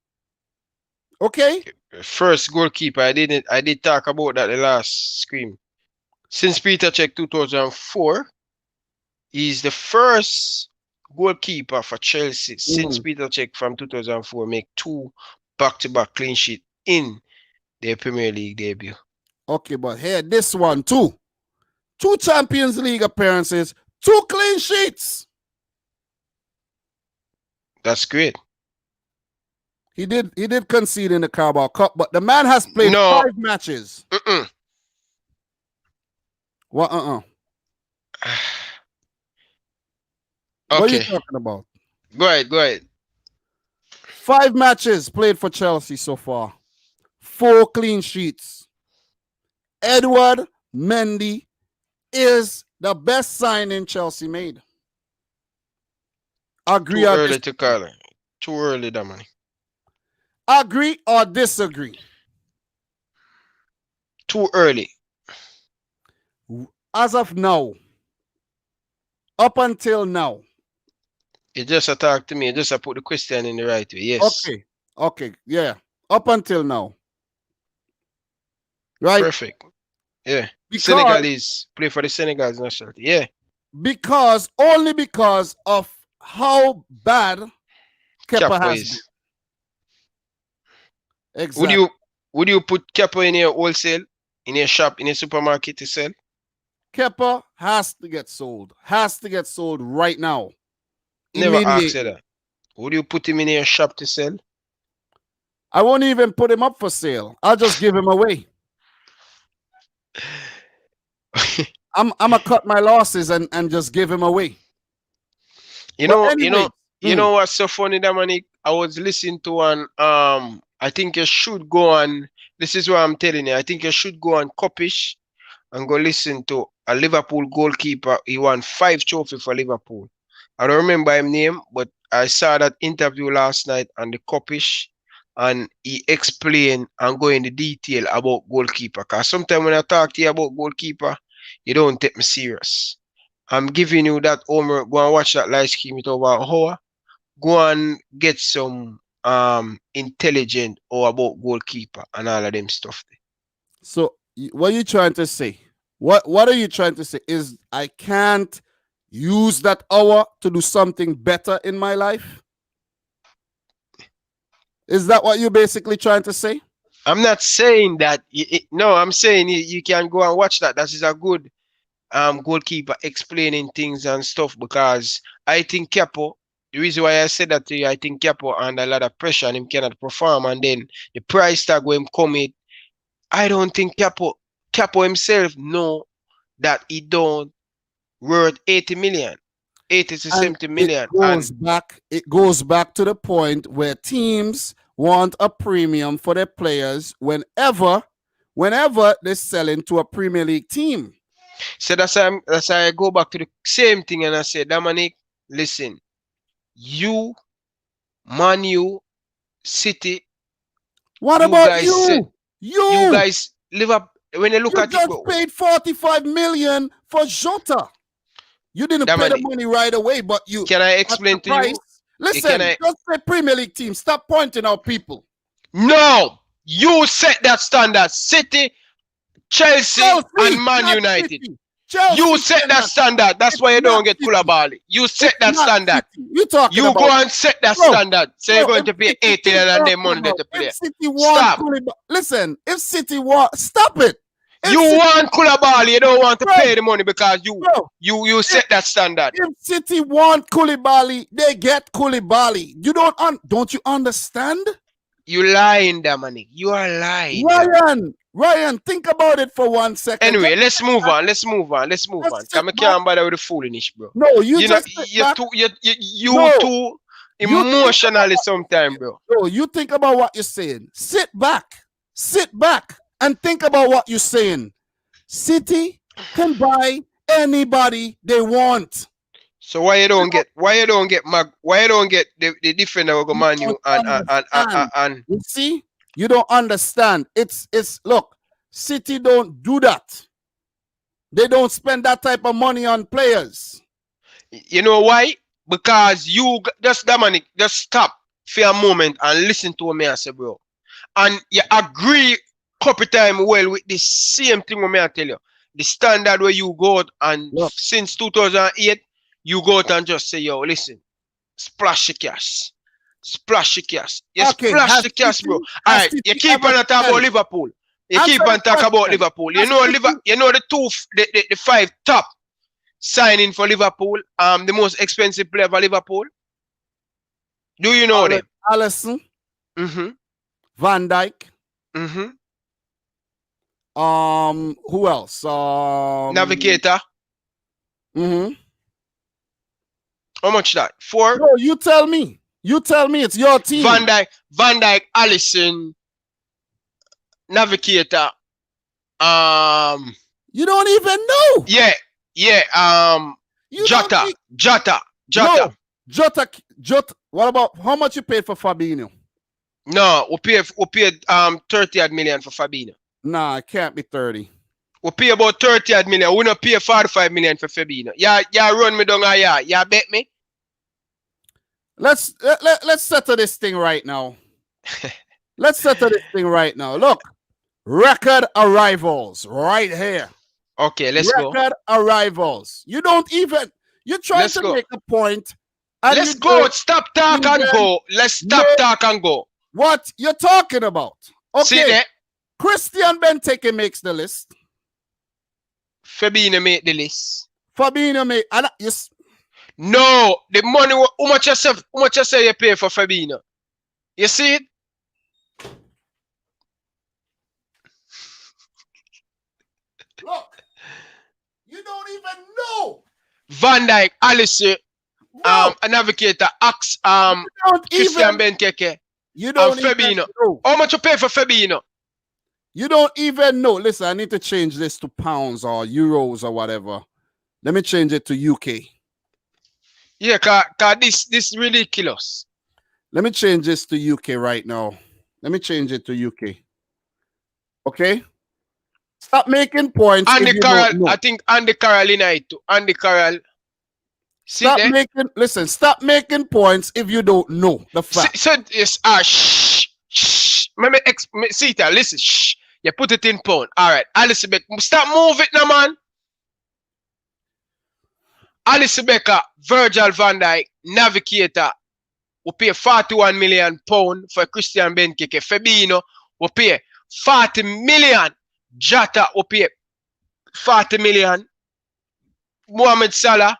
Okay? First goalkeeper, I did talk about that the last scream. Since Peter Cech 2004, he's the first goalkeeper for Chelsea since Peter Cech from 2004 make 2 back-to-back clean sheet in their Premier League debut. Okay, but here, this one too. 2 Champions League appearances, 2 clean sheets. That's great. He did concede in the Carabao Cup, but the man has played 5 matches. What? Okay. What are you talking about? Go ahead. 5 matches played for Chelsea so far. 4 clean sheets. Edouard Mendy is the best signing Chelsea made. Agree Too early to call it. Too early, Dominic. Agree or disagree? Too early. As of now, up until now. You just talk to me. You just put the question in the right way. Yes. Okay. Yeah. Up until now. Right? Perfect. Yeah. Senegalese. Play for the Senegalese nationality. Yeah. Only because of how bad Kepa has been. Exactly. Would you put Kepa in your wholesale, in your shop, in your supermarket to sell? Kepa has to get sold. Has to get sold right now. Never asked you that. Would you put him in your shop to sell? I won't even put him up for sale. I'll just give him away. I'm gonna cut my losses and just give him away. You But know, you know, anyways, you know what's so funny, Dominic? I was listening to one. I think you should go on. This is what I'm telling you. I think you should go on Copish and go listen to a Liverpool goalkeeper. He won 5 trophies for Liverpool. I don't remember his name, but I saw that interview last night on the Copish, and he explained and go into detail about goalkeeper. Because sometimes when I talk to you about goalkeeper, you don't take me serious. I'm giving you that homework. Go and watch that live stream it over an hour. Go and get some intelligent or about goalkeeper and all of them stuff. so what are you trying to say? What are you trying to say? Is I can't use that hour to do something better in my life? Is that what you're basically trying to say? I'm not saying that. No, I'm saying you can go and watch that. That is a good goalkeeper explaining things and stuff, because I think Capo, the reason why I said that to you, I think Capo under a lot of pressure and him cannot perform, and then the price tag when him come in, I don't think Capo himself know that he don't worth 80 million, 80 to 70 million. It goes back to the point where teams want a premium for their players whenever they sell into a Premier League team. So that's why I go back to the same thing and I say, Dominic, listen, you, Man U, City. What about you? You guys live up when you look at it. You just paid 45 million for Jota. You didn't pay the money right away, but you. Can I explain to you? Listen, just say Premier League team. Stop pointing out people. No, you set that standard. City, Chelsea and Man United. You set that standard. That's why you don't get Koulibaly. You set that standard. You go and set that standard. So you're going to pay 80 and then money to play. Stop. Listen, if City want, stop it. You want Koulibaly, you don't want to pay the money because you set that standard. If City want Koulibaly, they get Koulibaly. You don't you understand? You lying, Dominic. You are lying. Ryan, think about it for 1 second. Anyway, let's move on. Come can't bother with the foolishness, bro. No, you're too emotionally sometimes, bro. No, you think about what you're saying. Sit back and think about what you're saying. City can buy anybody they want. So why you don't get the defender of Man U and you see, you don't understand. It's look, City don't do that. They don't spend that type of money on players. You know why? Because you just Dominic, just stop for a moment and listen to me, I say, bro. And you agree couple time well with the same thing what I tell you. The standard where you go out and since 2008, you go out and just say, yo, listen, splash the cash. Splash the cash. You splash the cash, bro. Alright, you keep on talking about Liverpool. You keep on talking about Liverpool. You know the 5 top signing for Liverpool, the most expensive player for Liverpool. Do you know them? Alisson. Mm-hmm. Van Dijk. Mm-hmm. Who else? Navigator. Mm-hmm. How much that? 4? No, you tell me. It's your team. Van Dijk, Alisson, Navigator. You don't even know. Yeah. Jota. No, Jota. What about how much you paid for Fabinho? No, we paid 30 million for Fabinho. Nah, it can't be 30. We pay about 30 million. We not pay 45 million for Fabinho. Yeah, run me down here. Yeah, bet me. Let's settle this thing right now. Look, record arrivals right here. Okay, let's go. Record arrivals. You don't even. You're trying to make a point. Let's go. Stop talk and go. Let's stop talk and go. What you're talking about? Okay. See that? Christian Benteke makes the list. Fabinho make the list. Yes. No, the money. How much you say you pay for Fabinho? You see it? don't even know. Van Dijk, Alisson, a navigator, Christian Benteke, You don't and Fabinho. even know. How much you pay for Fabinho? You don't even know. Listen, I need to change this to pounds or euros or whatever. Let me change it to UK. Yeah, cause this ridiculous. Let me change this to UK right now. Let me change it to UK. Okay? Stop making points. Andy Carroll, I think Andy Carroll in it too. Andy Carroll. Stop making points if you don't know the fact. So it's shh. See it, listen, shh. You put it in pound. Alright, Alice Becker. Stop moving now, man. Alice Becker, Virgil van Dijk, Navigator, will pay £41 million for Christian Benteke. Fabinho will pay 40 million. Jota will pay 40 million. Mohamed Salah,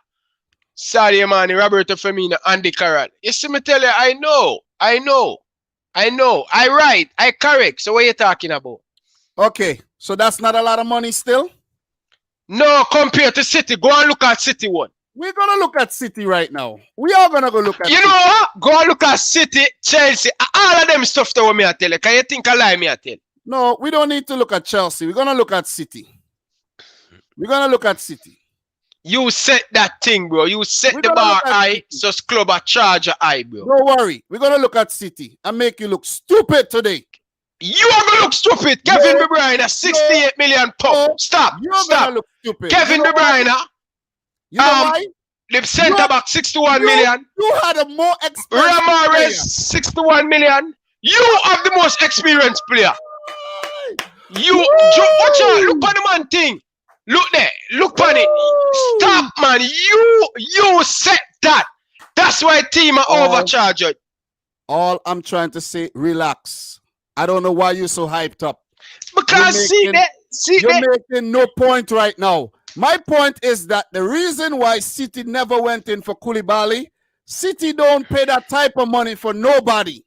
Sadio Mane, Roberto Firmino, Andy Carroll. You see me tell you, I know. I correct. So what are you talking about? Okay, so that's not a lot of money still? No, compared to City. Go and look at City one. We're going to look at City right now. We are going to go look at You City. know what? Go and look at City, Chelsea, all of them stuff that me I tell you. Can you think I lie me I tell? No, we don't need to look at Chelsea. We're going to look at City. We're going to look at City. You set that thing, bro. You set the bar high, so club a charge high, bro. Don't worry. We're going to look at City and make you look stupid today. You are going to look stupid. Kevin De Bruyne, 68 million pounds. Stop. You're going to look stupid. Kevin De Bruyne, you know why? the centre back, 61 million. You had a more expensive Ramirez, 61 million. You have the most experienced player. You, watch out, look on the man thing. Look there, look on it. Stop, man. You set that. That's why team are overcharged. All I'm trying to say, relax. I don't know why you're so hyped up. Because you're making no point right now. My point is that the reason why City never went in for Koulibaly, City don't pay that type of money for nobody.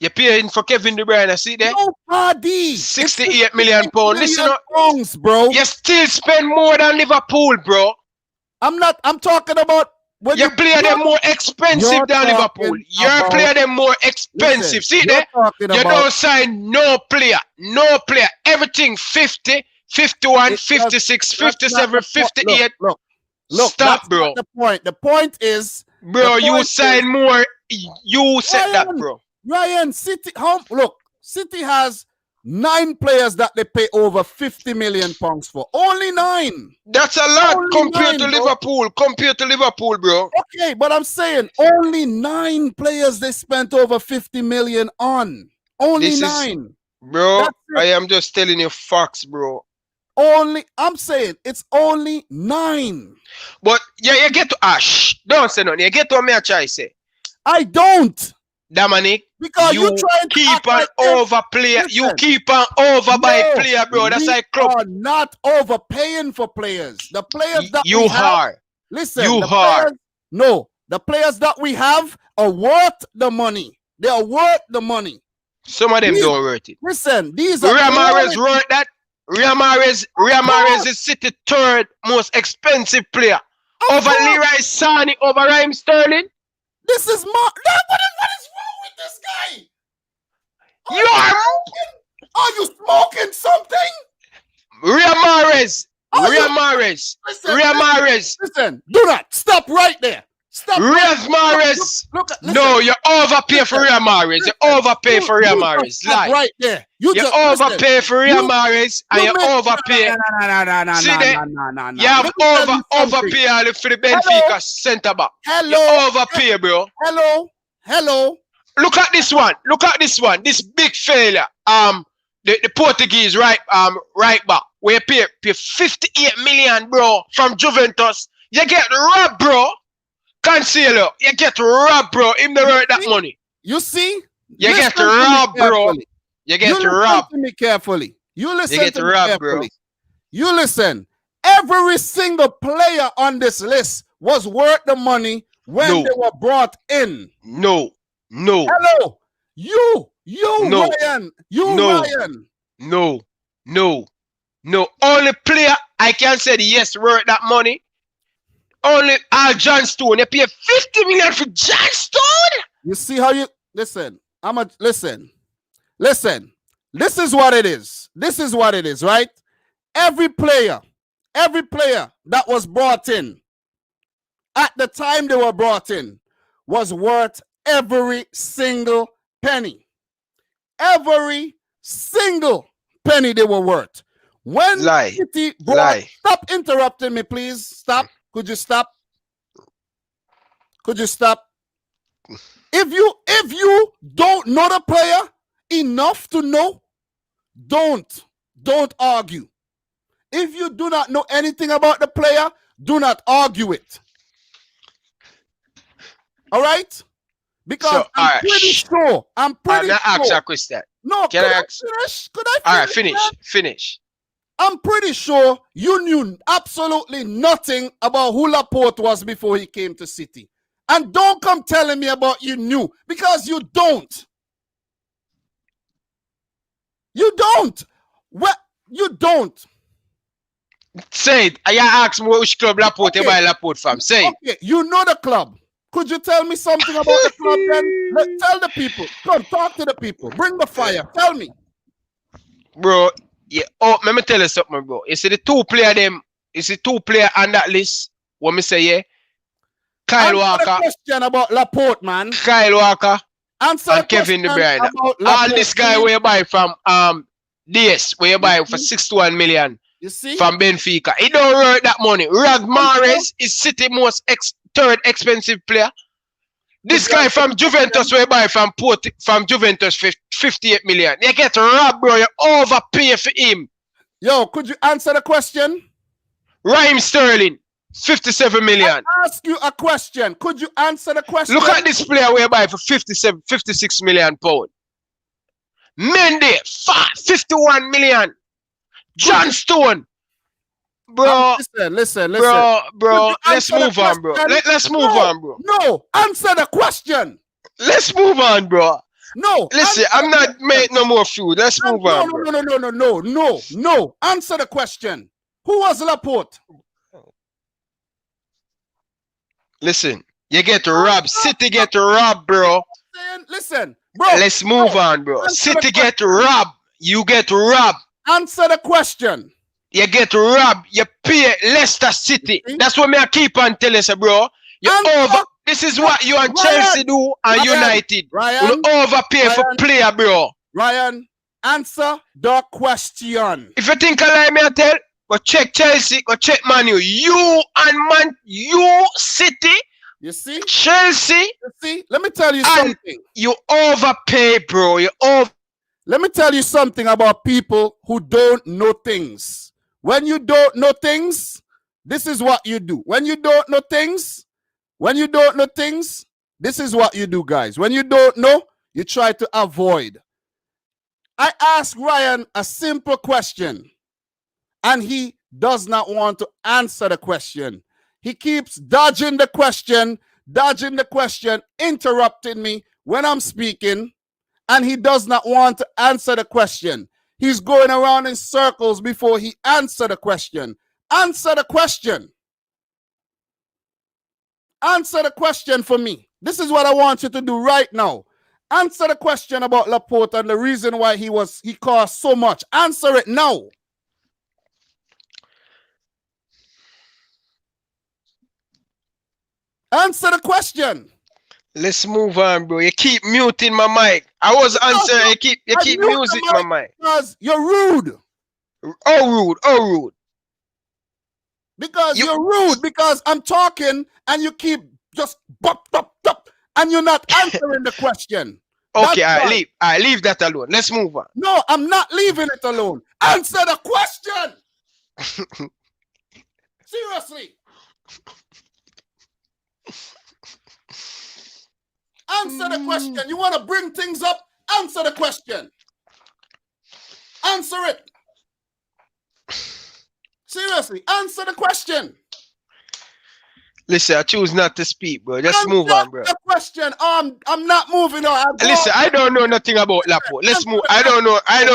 You're paying for Kevin De Bruyne, see there? Nobody. 68 million pounds. Listen up, pounds, bro. You still spend more than Liverpool, bro. I'm talking about when you play them more expensive than Liverpool. You play them more expensive. Listen, see there? You don't sign no player. No player. Everything 50, 51, 56, 57, 58. Look, stop, bro. The point. The point is, bro, you sign more. You said that, bro. Ryan, City. City has 9 players that they pay over 50 million pounds for. Only 9. That's a lot compared to Liverpool. Compared to Liverpool, bro. Okay, but I'm saying only 9 players they spent over 50 million on. Only 9. Bro, I am just telling you facts, bro. I'm saying it's only 9. But yeah, you get to Ash. Don't say nothing. You get to me a try say. I don't. Dominic, because you keep on overplay. You keep on overbuy player, bro. That's like club. We are not overpaying for players. The players that you are. Listen, the players that we have are worth the money. They are worth the money. Some of them don't worth it. Listen, these are Ramirez worth that. Ramirez is City 3rd most expensive player. Over Leroy Sané, over Raheem Sterling. This is what is wrong with this guy? Are you smoking something? Ramirez. Listen, do that. Stop right there. Stop. Ramirez. No, you overpay for Ramirez. You overpay for Ramirez. Stop right there. You overpay for Ramirez and you overpay. See that? You have overpay for the Benfica centre back. You overpay, bro. Hello. Look at this one. This big failure. The Portuguese right back. We pay 58 million, bro, from Juventus. You get robbed, bro. Cancelo, you get robbed, bro. Him the worth that money. You see? You get robbed, bro. You get robbed. Listen to me carefully. You listen you get to robbed, me carefully. bro. You listen. Every single player on this list was worth the money when they were brought in. No. Hello. You no. Ryan. Ryan. No. No, only player I can say yes worth that money. Only John Stone. You pay 50 million for John Stone? You see how you listen. Listen. This is what it is. This is what it is, right? Every player that was brought in at the time they were brought in was worth every single penny. Every single penny they were worth. When City brought, stop interrupting me, please. Stop. Could you stop? Could you stop? If you don't know the player enough to know, don't argue. If you do not know anything about the player, do not argue it. All right? Because I'm pretty sure. I'm pretty sure. Ask a question. No, can I ask? Finish? Could I finish? All right, finish. I'm pretty sure you knew absolutely nothing about who Laporte was before he came to City. And don't come telling me about you knew, because you don't. You don't. Well, you don't. Say it. I asked me which club Laporte buy Laporte from. Say it. Okay, you know the club. Could you tell me something about the club then? Tell the people. Come, talk to the people. Bring the fire. Tell me. Bro, yeah. Oh, let me tell you something, bro. You see the two player on that list. What me say, yeah? Kyle Walker. The question about Laporte, man. Kyle Walker. Answer and Kevin De Bruyne. All this guy where you buy from DS, where you buy for 61 million. You see? From Benfica. He don't worth that money. Riyad Mahrez is City most third expensive player. This guy from Juventus where you buy from Juventus for 58 million. You get robbed, bro. You overpay for him. Yo, could you answer the question? Raheem Sterling. 57 million. I ask you a question. Could you answer the question? Look at this player we buy for 56 million pound. Mendy, 51 million. John Stone. Bro. Listen. Bro. Let's move on, bro. Let's move on, bro. No, answer the question. Let's move on, bro. No. Listen, I'm not making no more food. Let's move on, bro. No. Answer the question. Who was Laporte? Listen, you get robbed. City get robbed, bro. Listen, bro. Let's move on, bro. City get robbed. You get robbed. Answer the question. You get robbed. You pay Leicester City. That's what me I keep on telling you, bro. You over. This is what you and Chelsea do and United. You overpay for player, bro. Ryan, answer the question. If you think I lie, me I tell. Go check Chelsea, go check Man U. You City. You see? Chelsea. You see? Let me tell you something. You overpay, bro. Let me tell you something about people who don't know things. When you don't know things, this is what you do. When you don't know things, this is what you do, guys. When you don't know, you try to avoid. I asked Ryan a simple question, and he does not want to answer the question. He keeps dodging the question, interrupting me when I'm speaking, and he does not want to answer the question. He's going around in circles before he answers the question. Answer the question. Answer the question for me. This is what I want you to do right now. Answer the question about Laporte and the reason why he cost so much. Answer it now. Answer the question. Let's move on, bro. You keep muting my mic. I was answering. You keep muting my mic. Because you're rude. Oh, rude. Because you're rude. Because I'm talking and you keep just bop, and you're not answering the question. Okay, I leave that alone. Let's move on. No, I'm not leaving it alone. Answer the question. Seriously. Answer the question. You want to bring things up? Answer the question. Answer it. Seriously, answer the question. Listen, I choose not to speak, bro. Just move Answer on, bro. the question. I'm not moving on. Listen, I don't know nothing about Laporte. Let's move. I don't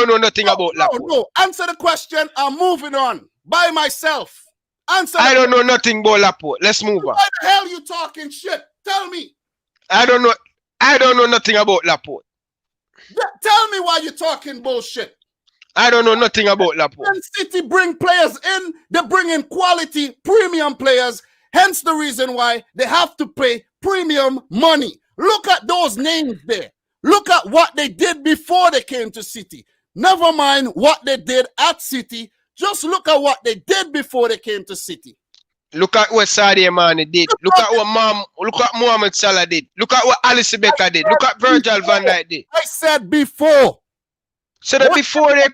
know nothing about Laporte. No. Answer the question. I'm moving on by myself. Answer. I don't know nothing about Laporte. Let's move on. Why the hell you talking shit? Tell me. I don't know nothing about Laporte. Tell me why you talking bullshit. I don't know nothing about Laporte. When City bring players in, they bring in quality premium players. Hence the reason why they have to pay premium money. Look at those names there. Look at what they did before they came to City. Never mind what they did at City. Just look at what they did before they came to City. Look at what Sadio Mane did. Look at what Mohamed Salah did. Look at what Alisson Becker did. Look at Virgil van Dijk did. I said before. So that before they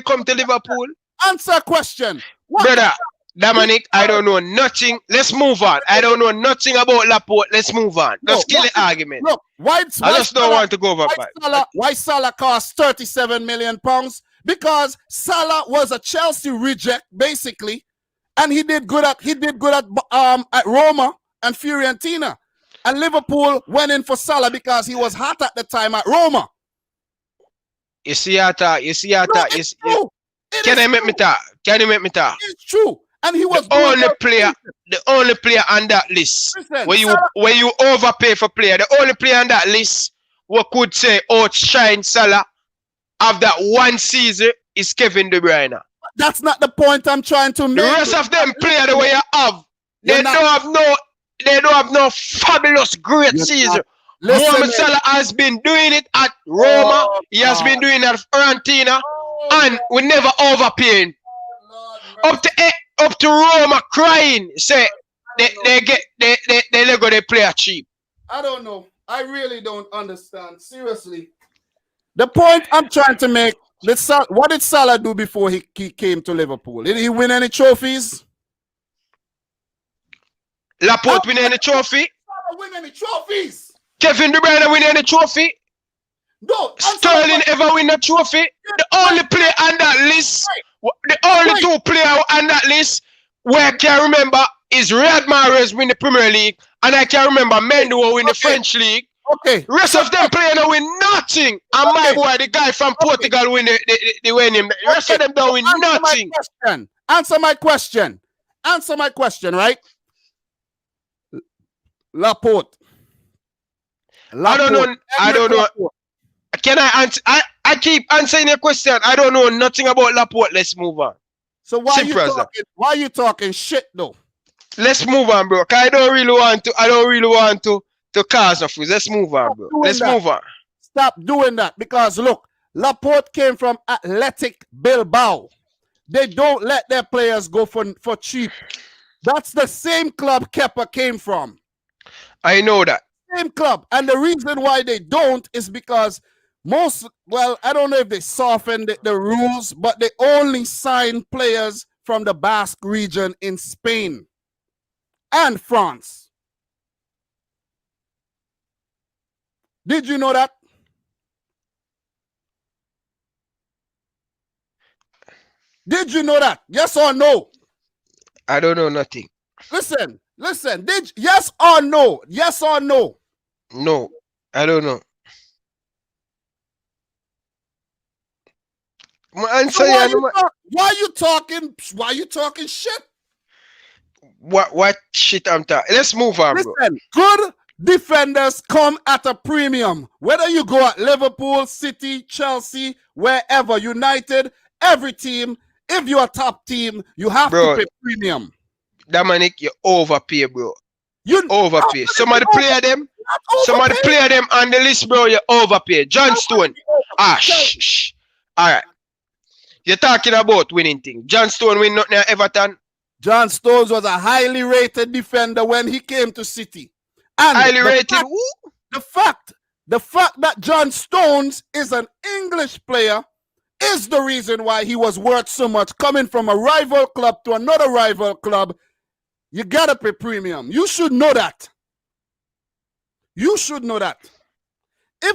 come to Liverpool. Answer a question. Brother, Dominic, I don't know nothing. Let's move on. I don't know nothing about Laporte. Let's move on. Let's kill the argument. Look, I just don't want to go over why Salah cost £37 million? Because Salah was a Chelsea reject, basically, and he did good at Roma and Fiorentina. And Liverpool went in for Salah because he was hot at the time at Roma. You see how Can you make me talk? It's true. And he was the only player on that list. Listen, where you overpay for player. The only player on that list who could say outshine Salah of that one season is Kevin De Bruyne. That's not the point I'm trying to make. The rest of them player the way you have, they don't have no fabulous great season. Mohamed Salah has been doing it at Roma. He has been doing it at Fiorentina, and we never overpaying. Up to Roma crying, say they play cheap. I don't know. I really don't understand. Seriously. The point I'm trying to make, what did Salah do before he came to Liverpool? Did he win any trophies? Laporte win any trophy? Salah win any trophies? Kevin De Bruyne win any trophy? No. Sterling ever win a trophy? The only player on that list, the only two players on that list where I can remember is Riyad Mahrez win the Premier League, and I can remember Mendy win the French League. Okay. Rest of them players don't win nothing. And my boy, the guy from Portugal win the win him. The rest of them don't win nothing. Answer my question, right? Laporte. I don't know. Can I answer? I keep answering your question. I don't know nothing about Laporte. Let's move on. So why are you talking shit though? Let's move on, bro. Cause I don't really want to cause no fools. Let's move on, bro. Let's move on. Stop doing that, because look, Laporte came from Athletic Bilbao. They don't let their players go for cheap. That's the same club Kepa came from. I know that. Same club. And the reason why they don't is because I don't know if they softened the rules, but they only sign players from the Basque region in Spain and France. Did you know that? Did you know that? Yes or no? I don't know nothing. Listen. Yes or no? Yes or no? No, I don't know. So why you talking shit? What shit I'm talking? Let's move on, bro. Listen, good defenders come at a premium. Whether you go at Liverpool, City, Chelsea, wherever, United, every team, if you're a top team, you have to pay premium. Dominic, you overpay, bro. You overpay. Somebody play them on the list, bro. You overpay. John Stone. Shh. All right. You're talking about winning things. John Stone win nothing at Everton. John Stones was a highly rated defender when he came to City. And highly rated? The fact that John Stones is an English player is the reason why he was worth so much. Coming from a rival club to another rival club, you gotta pay premium. You should know that. If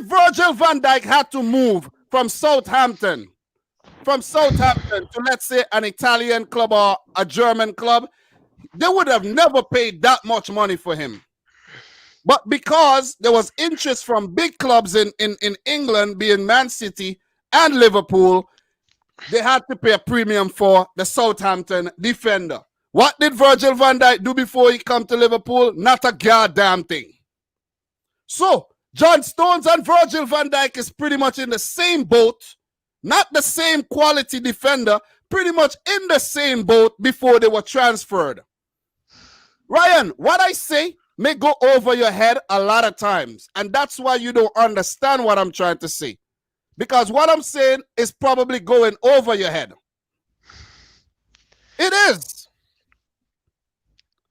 Virgil van Dijk had to move from Southampton to, let's say, an Italian club or a German club, they would have never paid that much money for him. But because there was interest from big clubs in England, being Man City and Liverpool, they had to pay a premium for the Southampton defender. What did Virgil van Dijk do before he come to Liverpool? Not a goddamn thing. So, John Stones and Virgil van Dijk is pretty much in the same boat, not the same quality defender, pretty much in the same boat before they were transferred. Ryan, what I say may go over your head a lot of times, and that's why you don't understand what I'm trying to say. Because what I'm saying is probably going over your head. It is.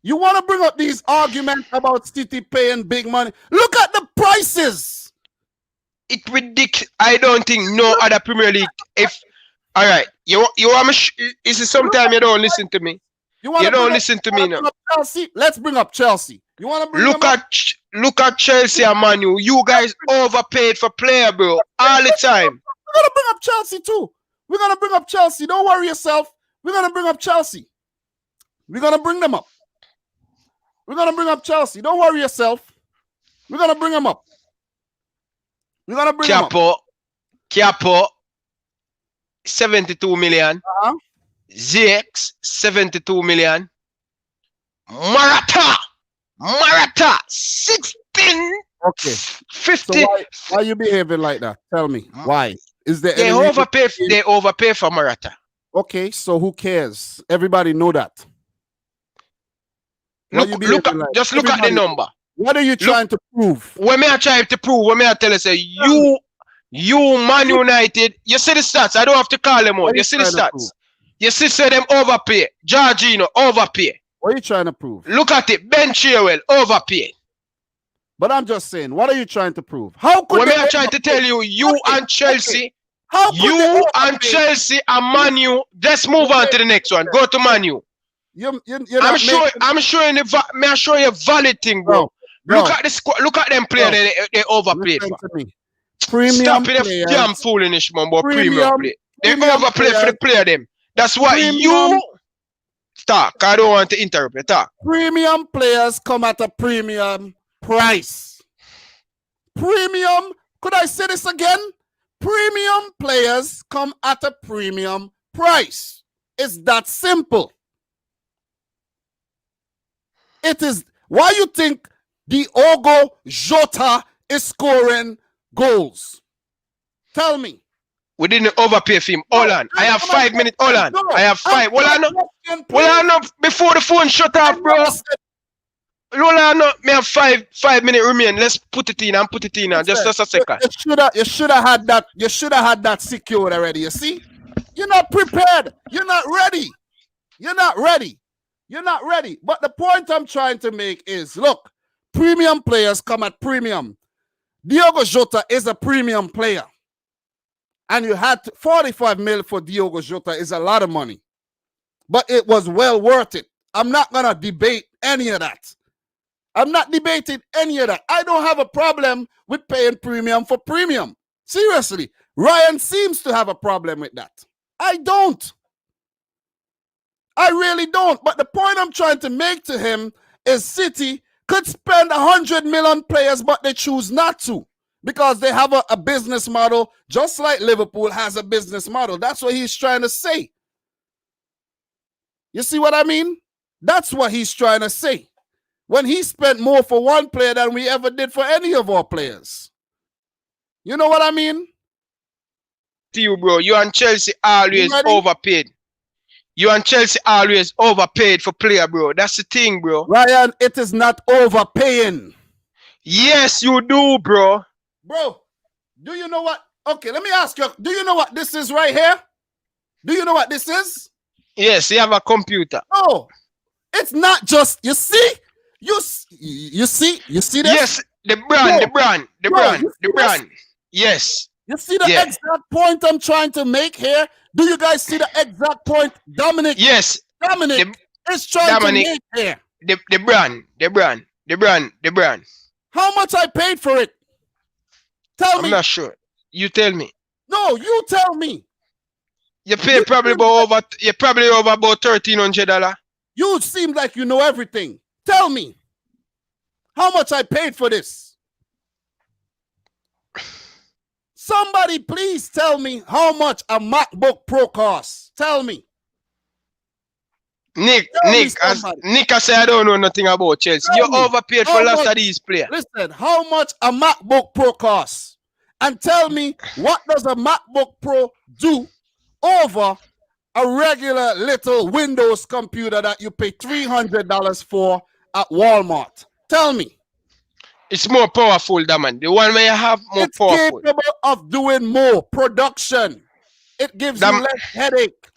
You want to bring up these arguments about City paying big money. Look at the prices. It ridiculous. I don't think no other Premier League. If all right, you want me? Is it sometime you don't listen to me? You don't listen to me now. Chelsea? Let's bring up Chelsea. You want to bring look at Chelsea and Man U. You guys overpaid for player, bro, all the time. We're gonna bring up Chelsea too. We're gonna bring up Chelsea. Don't worry yourself. We're gonna bring up Chelsea. We're gonna bring them up. We're gonna bring up Chelsea. Don't worry yourself. We're gonna bring them up. We're gonna bring them up. Capo, 72 million. ZX, 72 million. Marata, 16. Okay. 50. So why are you behaving like that? Tell me. Why? Is there they overpay for Marata. Okay, so who cares? Everybody know that. Look at the number. What are you trying to prove? What me I trying to prove? What me I tell you say you Man United, you see the stats. I don't have to call them out. You see the stats. You see them overpay. Jorginho overpay. What are you trying to prove? Look at it. Ben Chilwell overpay. But I'm just saying, what are you trying to prove? How could what I trying to tell you, and Chelsea, Chelsea and Man U, let's move on to the next one. Go to Man U. I'm showing you a valid thing, bro. Look at the squad. Look at them players they overplayed for. Stop it, damn foolishness, man. But premium play. They overplay for the player them. That's why you talk. I don't want to interrupt you. Talk. Premium players come at a premium price. Premium. Could I say this again? Premium players come at a premium price. It's that simple. It is. Why you think Diogo Jota is scoring goals? Tell me. We didn't overpay for him. Hold on. I have 5 minutes. Hold on. I have 5. Hold on. Before the phone shut off, bro. Hold on. Me have 5 minutes remain. Let's put it in and put it in. Just a second. You should have had that. You should have had that secured already. You see? You're not prepared. You're not ready. You're not ready. You're not ready. But the point I'm trying to make is, look, premium players come at premium. Diogo Jota is a premium player. And you had 45 mil for Diogo Jota is a lot of money. But it was well worth it. I'm not going to debate any of that. I'm not debating any of that. I don't have a problem with paying premium for premium. Seriously. Ryan seems to have a problem with that. I don't. I really don't. But the point I'm trying to make to him is City could spend 100 million players, but they choose not to. Because they have a business model, just like Liverpool has a business model. That's what he's trying to say. You see what I mean? That's what he's trying to say. When he spent more for one player than we ever did for any of our players. You know what I mean? To you, bro. You and Chelsea always overpaid. You and Chelsea always overpaid for player, bro. That's the thing, bro. Ryan, it is not overpaying. Yes, you do, bro. Bro, do you know what? Okay, let me ask you. Do you know what this is right here? Do you know what this is? Yes, you have a computer. No, it's not just, you see? You see this? Yes, the brand. Yes. You see the exact point I'm trying to make here? Do you guys see the exact point Dominic? Yes. Dominic is trying to make here. The brand. How much I paid for it? Tell me. I'm not sure. You tell me. No, you tell me. You pay probably over about $1,300. You seem like you know everything. Tell me how much I paid for this. Somebody please tell me how much a MacBook Pro costs. Tell me. Nick, I say I don't know nothing about Chelsea. You overpaid for lots of these players. Listen, how much a MacBook Pro costs? And tell me, what does a MacBook Pro do over a regular little Windows computer that you pay $300 for at Walmart? Tell me. It's more powerful, that man. The one where you have more powerful. It's capable of doing more production. It gives you less headache.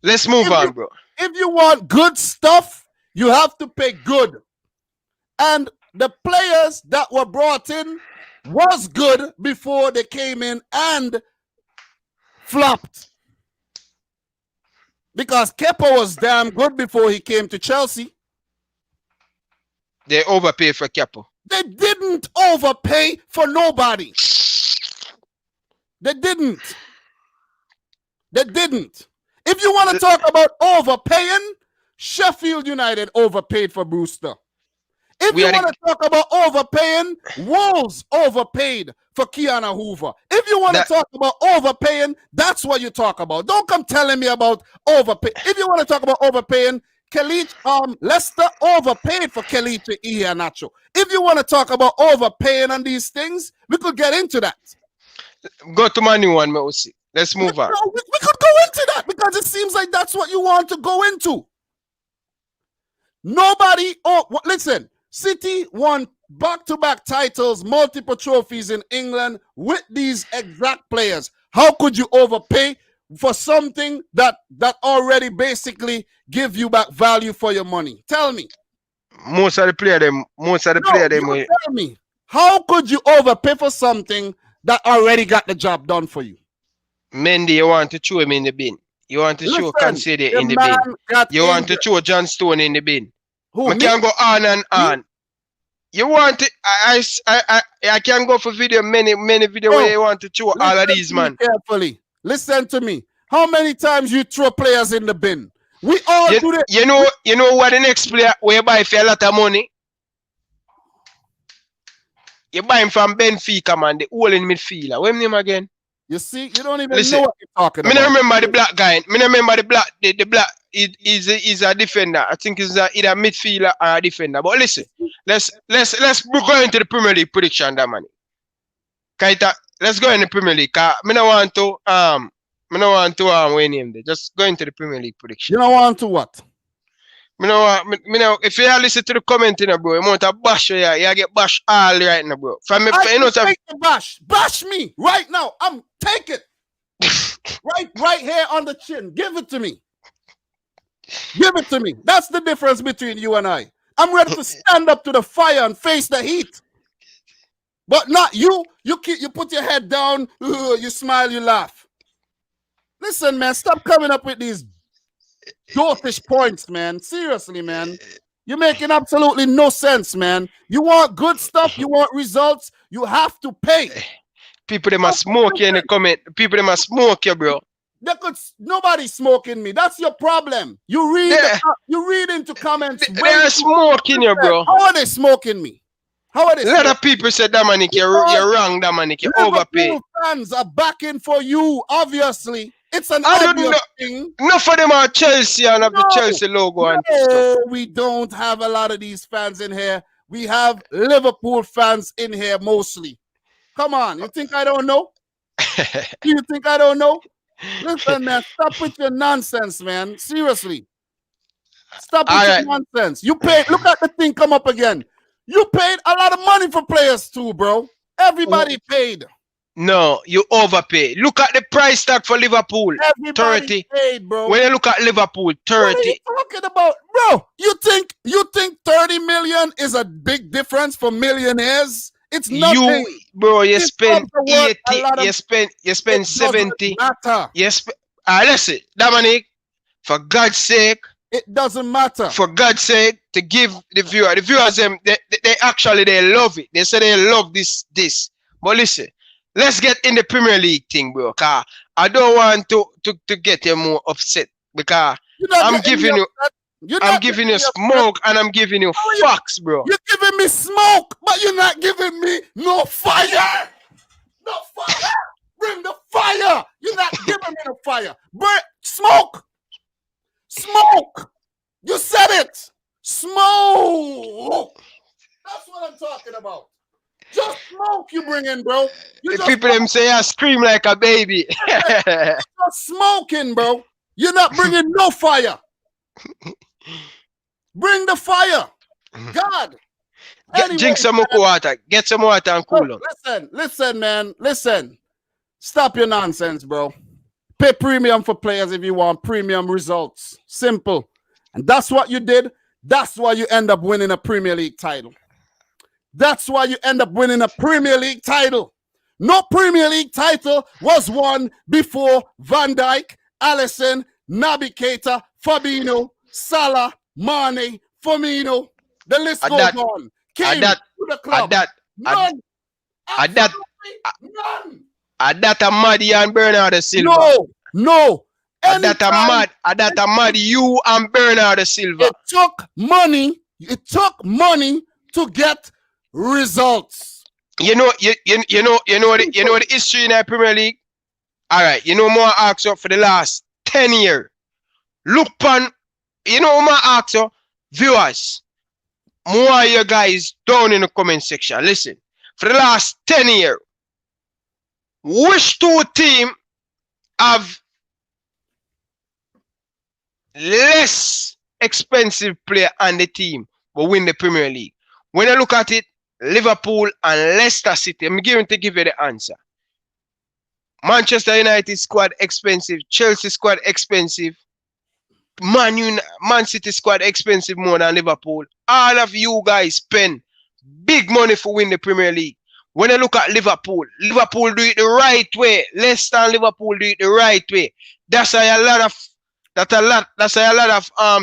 Let's move on, bro. If you want good stuff, you have to pay good. And the players that were brought in was good before they came in and flopped. Because Kepa was damn good before he came to Chelsea. They overpaid for Kepa. They didn't overpay for nobody. They didn't. They didn't. If you want to talk about overpaying, Sheffield United overpaid for Brewster. If you want to talk about overpaying, Wolves overpaid for Keanu Hoover. If you want to talk about overpaying, that's what you talk about. Don't come telling me about overpay. If you want to talk about overpaying, Leicester overpaid for Kelechi Iheanacho. If you want to talk about overpaying on these things, we could get into that. Go to my new one, Mosi. Let's move on. We could go into that because it seems like that's what you want to go into. Nobody, listen, City won back-to-back titles, multiple trophies in England with these exact players. How could you overpay for something that already basically give you back value for your money? Tell me. Most of the players, tell me. How could you overpay for something that already got the job done for you? Mendy, you want to throw him in the bin. You want to throw Cancelo in the bin. You want to throw John Stone in the bin. We can go on and on. You want to, I can go for video, many video where you want to throw all of these, man. Carefully. Listen to me. How many times you throw players in the bin? We all do it. You know what the next player where you buy for a lot of money? You buy him from Benfica, man, the all in midfielder. What's his name again? You see, you don't even know what you're talking about. I remember the black guy. I remember the black. He's a defender. I think he's either a midfielder or a defender. But listen, let's go into the Premier League prediction, that man. Let's go in the Premier League. I don't want to win him. Just go into the Premier League prediction. You don't want to what? If you listen to the comment, bro, you want to bash you get bashed all right now, bro. Bash me right now. Take it. right here on the chin. Give it to me. Give it to me. That's the difference between you and I. I'm ready to stand up to the fire and face the heat. But not you. You put your head down, you smile, you laugh. Listen, man, stop coming up with these dwarfish points, man. Seriously, man. You're making absolutely no sense, man. You want good stuff, you want results, you have to pay. People, they must smoke you in the comment. People, they must smoke you, bro. Nobody's smoking me. That's your problem. You read into comments. They're smoking you, bro. How are they smoking me? How are they? A lot of people said, Dominic, you're wrong, Dominic. You're overpaid. Fans are backing for you, obviously. It's an obvious thing. Enough for them are Chelsea and have the Chelsea logo and stuff. We don't have a lot of these fans in here. We have Liverpool fans in here mostly. Come on, you think I don't know? You think I don't know? Listen, man, stop with your nonsense, man. Seriously. Stop with your nonsense. You paid, look at the thing come up again. You paid a lot of money for players too, bro. Everybody paid. No, you overpay. Look at the price tag for Liverpool. Everybody 30. Paid, bro. When you look at Liverpool, 30. What are you talking about? Bro, you think 30 million is a big difference for millionaires? It's nothing. You spend 80, you spend 70. Yes, listen, Dominic, for God's sake. It doesn't matter. For God's sake, to give the viewers them, they actually love it. They say they love this. But listen, let's get in the Premier League thing, bro. I don't want to get you more upset because I'm giving you. You're I'm not giving giving you me a smoke and I'm giving you facts, bro. You're giving me smoke, but you're not giving me no fire. No fire. Bring the fire. You're not giving me the fire. Bring smoke. Smoke. You said it. Smoke. That's what I'm talking about. Just smoke you bring in, bro. You just People them say I scream like a baby. just smoking, bro. You're not bringing no fire. Bring the fire. God. Drink some more water. Get some water and cool on. Listen, man. Listen. Stop your nonsense, bro. Pay premium for players if you want premium results. Simple. And that's what you did. That's why you end up winning a Premier League title. That's why you end up winning a Premier League title. No Premier League title was won before Van Dijk, Alisson, Naby Keita, Fabinho, Salah, Mane, Firmino. The list goes on. Came to the club. None. None. That a mad you and Bernardo Silva. No. That a mad you and Bernardo Silva. It took money to get results. You know the history in the Premier League. All right, you know more ask you for the last 10 years. Look pan, you know more ask you, viewers. More you guys down in the comment section. Listen, for the last 10 years, which two teams have less expensive player on the team but win the Premier League? When I look at it, Liverpool and Leicester City, I'm going to give you the answer. Manchester United squad expensive, Chelsea squad expensive, Man City squad expensive more than Liverpool. All of you guys spend big money for win the Premier League. When I look at Liverpool do it the right way. Leicester and Liverpool do it the right way. That's why a lot of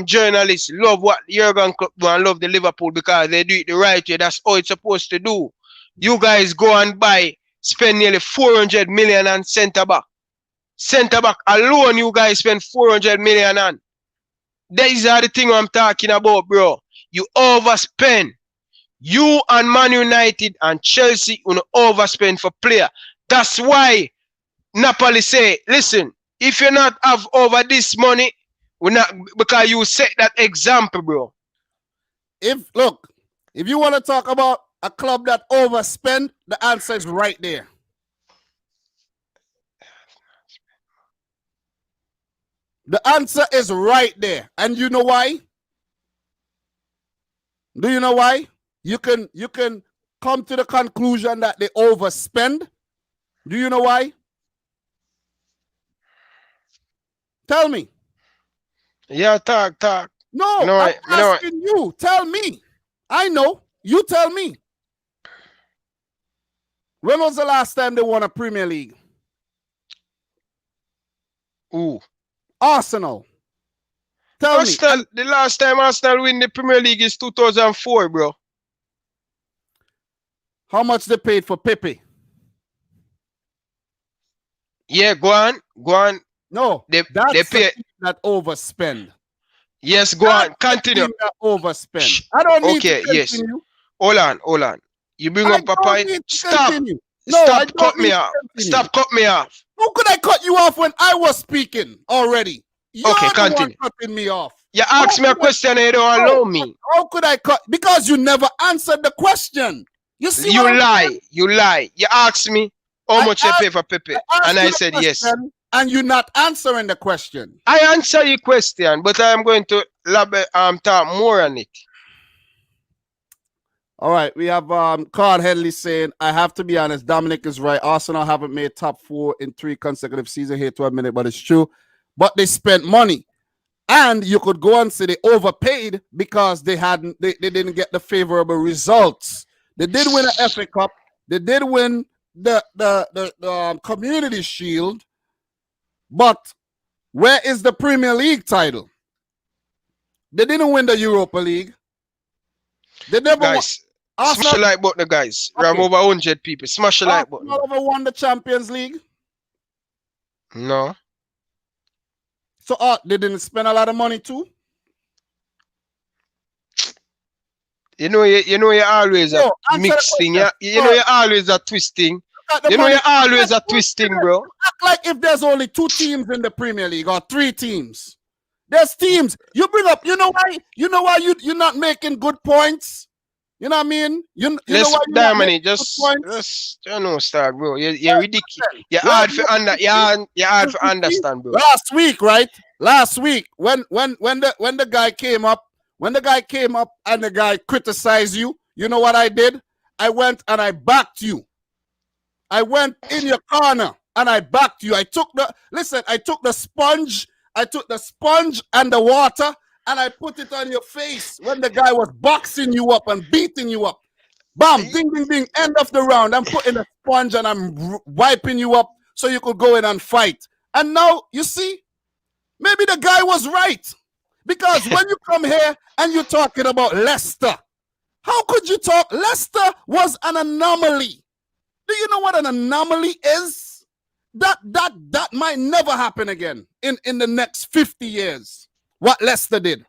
journalists love what Jurgen Klopp do and love the Liverpool because they do it the right way. That's how it's supposed to do. You guys go and spend nearly 400 million on centre back. Centre back alone, you guys spend 400 million on. These are the things I'm talking about, bro. You overspend. You and Man United and Chelsea will overspend for player. That's why Napoli say, listen, if you not have over this money, we're not, because you set that example, bro. If you want to talk about a club that overspend, the answer is right there. The answer is right there. And you know why? Do you know why? You can come to the conclusion that they overspend. Do you know why? Tell me. Yeah, talk. No, I'm asking you. Tell me. I know. You tell me. When was the last time they won a Premier League? Ooh. Arsenal. Tell me. The last time Arsenal win the Premier League is 2004, bro. How much they paid for Pepe? Yeah, go on. No, that's the team that overspend. Yes, go on. Continue. The team that overspend. I don't need to continue. Yes. Hold on. You bring up a point. Stop. No, Stop cut me off. Stop cut me off. How could I cut you off when I was speaking already? You're continue. The one cutting me off. You asked me a question and you don't allow me. How could I cut? Because you never answered the question. You see, you lie. You asked me how much you pay for Pepe, and I said yes. And you're not answering the question. I answer your question, but I am going to talk more on it. All right, we have Carl Henley saying, I have to be honest, Dominic is right. Arsenal haven't made top 4 in 3 consecutive seasons. Here to admit it, but it's true. But they spent money. And you could go and say they overpaid because they didn't get the favorable results. They did win an FA Cup. They did win the Community Shield. But where is the Premier League title? They didn't win the Europa League. They never guys, smash the like button, guys. Okay. We have over 100 people. Smash the like button. Arsenal ever won the Champions League? No. So they didn't spend a lot of money too? You always a Bro, answer the mixing. question. You always a twisting. Got the You money. always a twisting, bro. Act like if there's only 2 teams in the Premier League or 3 teams. There's teams. You bring up, you know why? You're not making good points? You know what I mean? You know why you're not making Dominic, good points? just start, bro. You're ridiculous. You're Well, hard for understand, bro. last week, right? Last week, when the guy came up, and the guy criticized you, you know what I did? I went and I backed you. I went in your corner and I backed you. I took the sponge and the water and I put it on your face when the guy was boxing you up and beating you up. Bam, ding, ding, ding, end of the round. I'm putting a sponge and I'm wiping you up so you could go in and fight. And now, you see, maybe the guy was right. Because when you come here and you're talking about Leicester, how could you talk? Leicester was an anomaly. Do you know what an anomaly is? That might never happen again in the next 50 years. What Leicester did.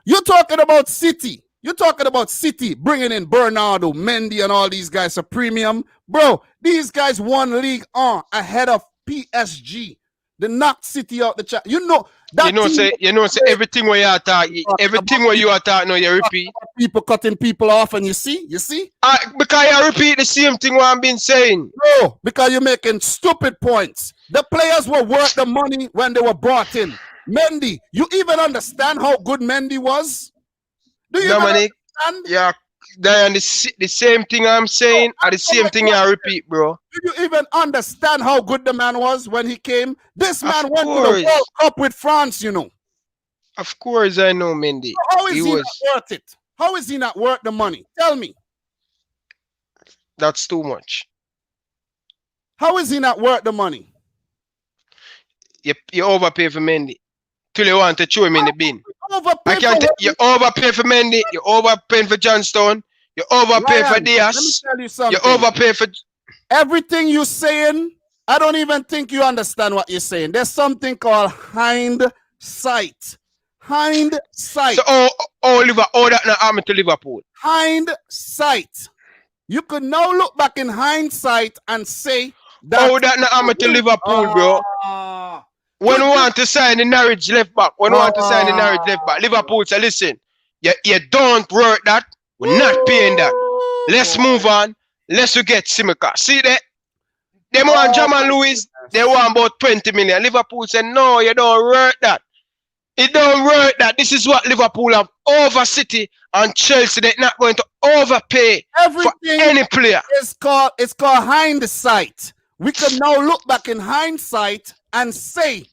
You're talking about City. You're talking about City bringing in Bernardo, Mendy, and all these guys a premium. Bro, these guys won League on ahead of PSG. They knocked City out the chat. You know that say everything where you are talking, now you repeat. People cutting people off, and you see? Because you repeat the same thing what I've been saying. No, because you're making stupid points. The players were worth the money when they were brought in. Mendy, you even understand how good Mendy was? Do you Dominic, understand? yeah, the same thing I'm saying are the same thing I repeat, bro. Do you even understand how good the man was when he came? This man went to the course. World Cup with France, you know. Of course I know, Mendy. How is he not worth it? How is he not worth the money? Tell me. That's too much. How is he not worth the money? You overpay for Mendy. Till you want to throw him in the bin. You overpay for Mendy. You overpay for Johnstone. You overpay for Diaz. Let me tell you something. You overpay for everything you're saying. I don't even think you understand what you're saying. There's something called hindsight. Hindsight. So that not happened to Liverpool. Hindsight. You could now look back in hindsight and say that. Oh, that not happened to Liverpool, bro. When we want to sign the Norwich left back, Liverpool say, listen, you don't work that. We're not paying that. Let's move on. Let's get Simika. See that? They want Jamal Lewis. They want about 20 million. Liverpool said, no, you don't work that. It don't work that. This is what Liverpool have over City and Chelsea. They're not going to overpay for any player. It's called hindsight. We can now look back in hindsight and say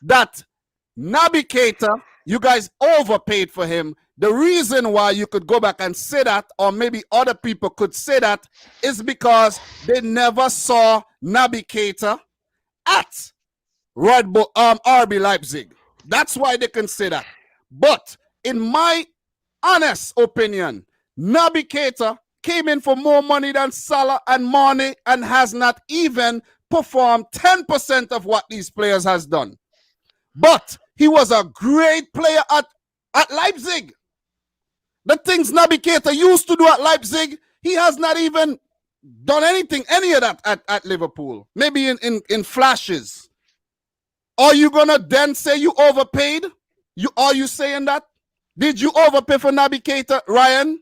that Naby Keita, you guys overpaid for him. The reason why you could go back and say that, or maybe other people could say that, is because they never saw Naby Keita at RB Leipzig. That's why they can say that. But in my honest opinion, Naby Keita came in for more money than Salah and Mane and has not even performed 10% of what these players has done. But he was a great player at Leipzig. The things Naby Keita used to do at Leipzig, he has not even done any of that at Liverpool. Maybe in flashes. Are you gonna then say you overpaid? Are you saying that? Did you overpay for Naby Keita, Ryan?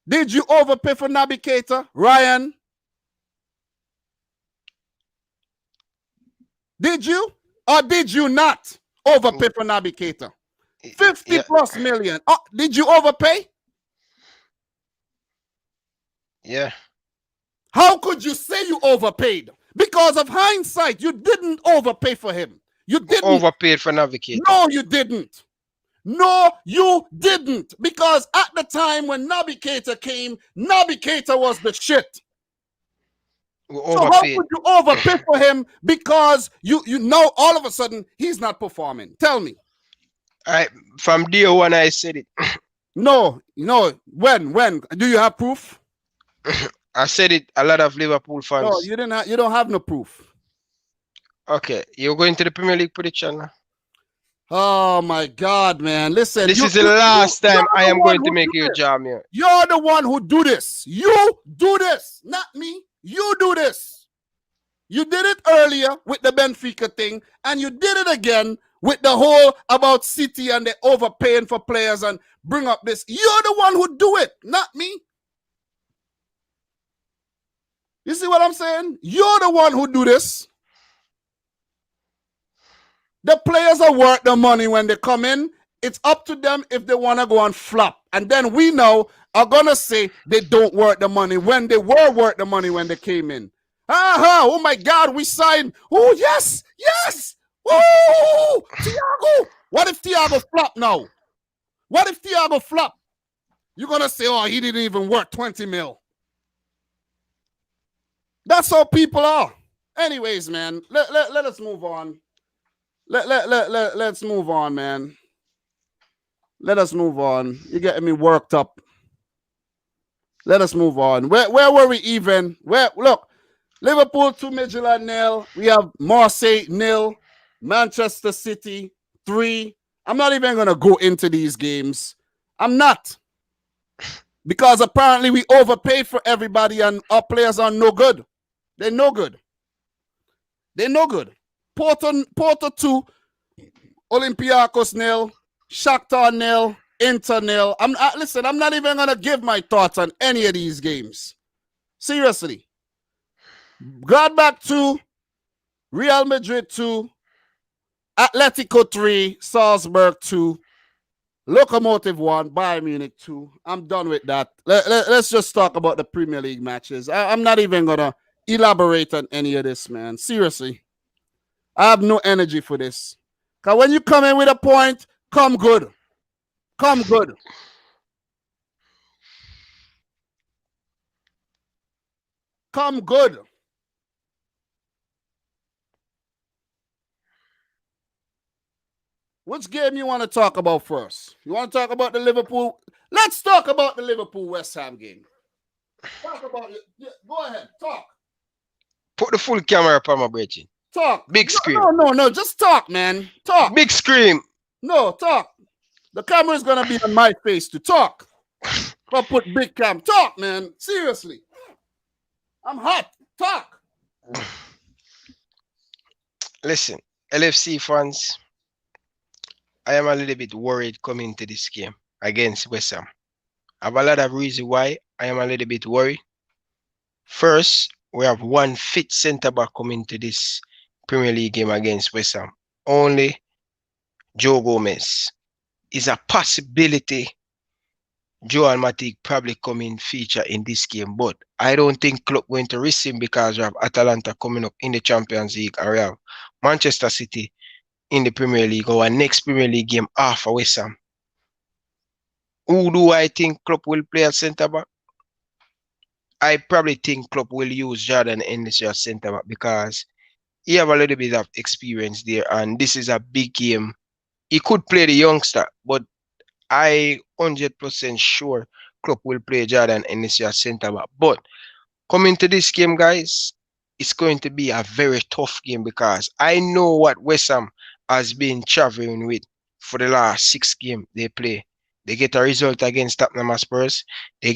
Did you overpay for Naby Keita, Ryan? Did you or did you not overpay for Naby Keita? 50 plus million. Oh, did you overpay? Yeah. How could you say you overpaid? Because of hindsight, you didn't overpay for him. You didn't. Overpaid for Naby Keita. No, you didn't. No, you didn't. Because at the time when Naby Keita came, Naby Keita was the shit. So how could you overpay for him because you know all of a sudden he's not performing? Tell me. From day one I said it. No. When? Do you have proof? I said it. A lot of Liverpool fans. No, you don't have no proof. Okay, you're going to the Premier League prediction now? Oh my God, man! Listen, This is the last time you're I the am one going to who make do you a this. jam here. You're the one who do this. You do this, not me. You do this. You did it earlier with the Benfica thing, and you did it again with the whole about City and the overpaying for players and bring up this. You're the one who do it, not me. You see what I'm saying? You're the one who do this. The players are worth the money when they come in. It's up to them if they want to go and flop. And then we know are going to say they don't worth the money when they were worth the money when they came in. Oh my God, we signed. Oh, yes, yes. Oh, Thiago. What if Thiago flop now? What if Thiago flop? You're going to say, oh, he didn't even worth 20 mil. That's how people are. Anyways, man, let us move on. Let's move on, man. Let us move on. You're getting me worked up. Let us move on. Where were we even? Where look, Liverpool 2 Midtjylland nil. We have Marseille nil. Manchester City 3. I'm not even gonna go into these games. I'm not. Because apparently we overpay for everybody and our players are no good. They're no good. They're no good. Porto 2, Olympiacos nil, Shakhtar nil, Inter nil. Listen, I'm not even gonna give my thoughts on any of these games. Seriously. Gladbach 2, Real Madrid 2, Atletico 3, Salzburg 2, Lokomotiv 1, Bayern Munich 2. I'm done with that. Let's just talk about the Premier League matches. I'm not even gonna elaborate on any of this, man. Seriously. I have no energy for this. Because when you come in with a point, come good. Come good. Come good. Which game you want to talk about first? You want to talk about the Liverpool? Let's talk about the Liverpool West Ham game. Talk about it. Yeah, go ahead. Talk. Put the full camera up on my bridge. Talk. Big screen. No. Just talk, man. Talk. Big screen. No, talk. The camera is gonna be on my face to talk. I'll put big cam. Talk, man. Seriously. I'm hot. Talk. Listen, LFC fans, I am a little bit worried coming to this game against West Ham. I have a lot of reasons why I am a little bit worried. First, we have one fit centre back coming to this Premier League game against West Ham. Only Joe Gomez. Is a possibility Joel Matip probably come in feature in this game, but I don't think Klopp going to risk him because we have Atalanta coming up in the Champions League and we have Manchester City in the Premier League, our next Premier League game after West Ham. Who do I think Klopp will play at centre back? I probably think Klopp will use Jordan Henderson as centre back because he have a little bit of experience there and this is a big game. He could play the youngster, but I 100% sure Klopp will play Jordan Henderson as centre back. But coming to this game, guys, it's going to be a very tough game because I know what West Ham has been traveling with for the last 6 games they play. They get a result against Tottenham Spurs. They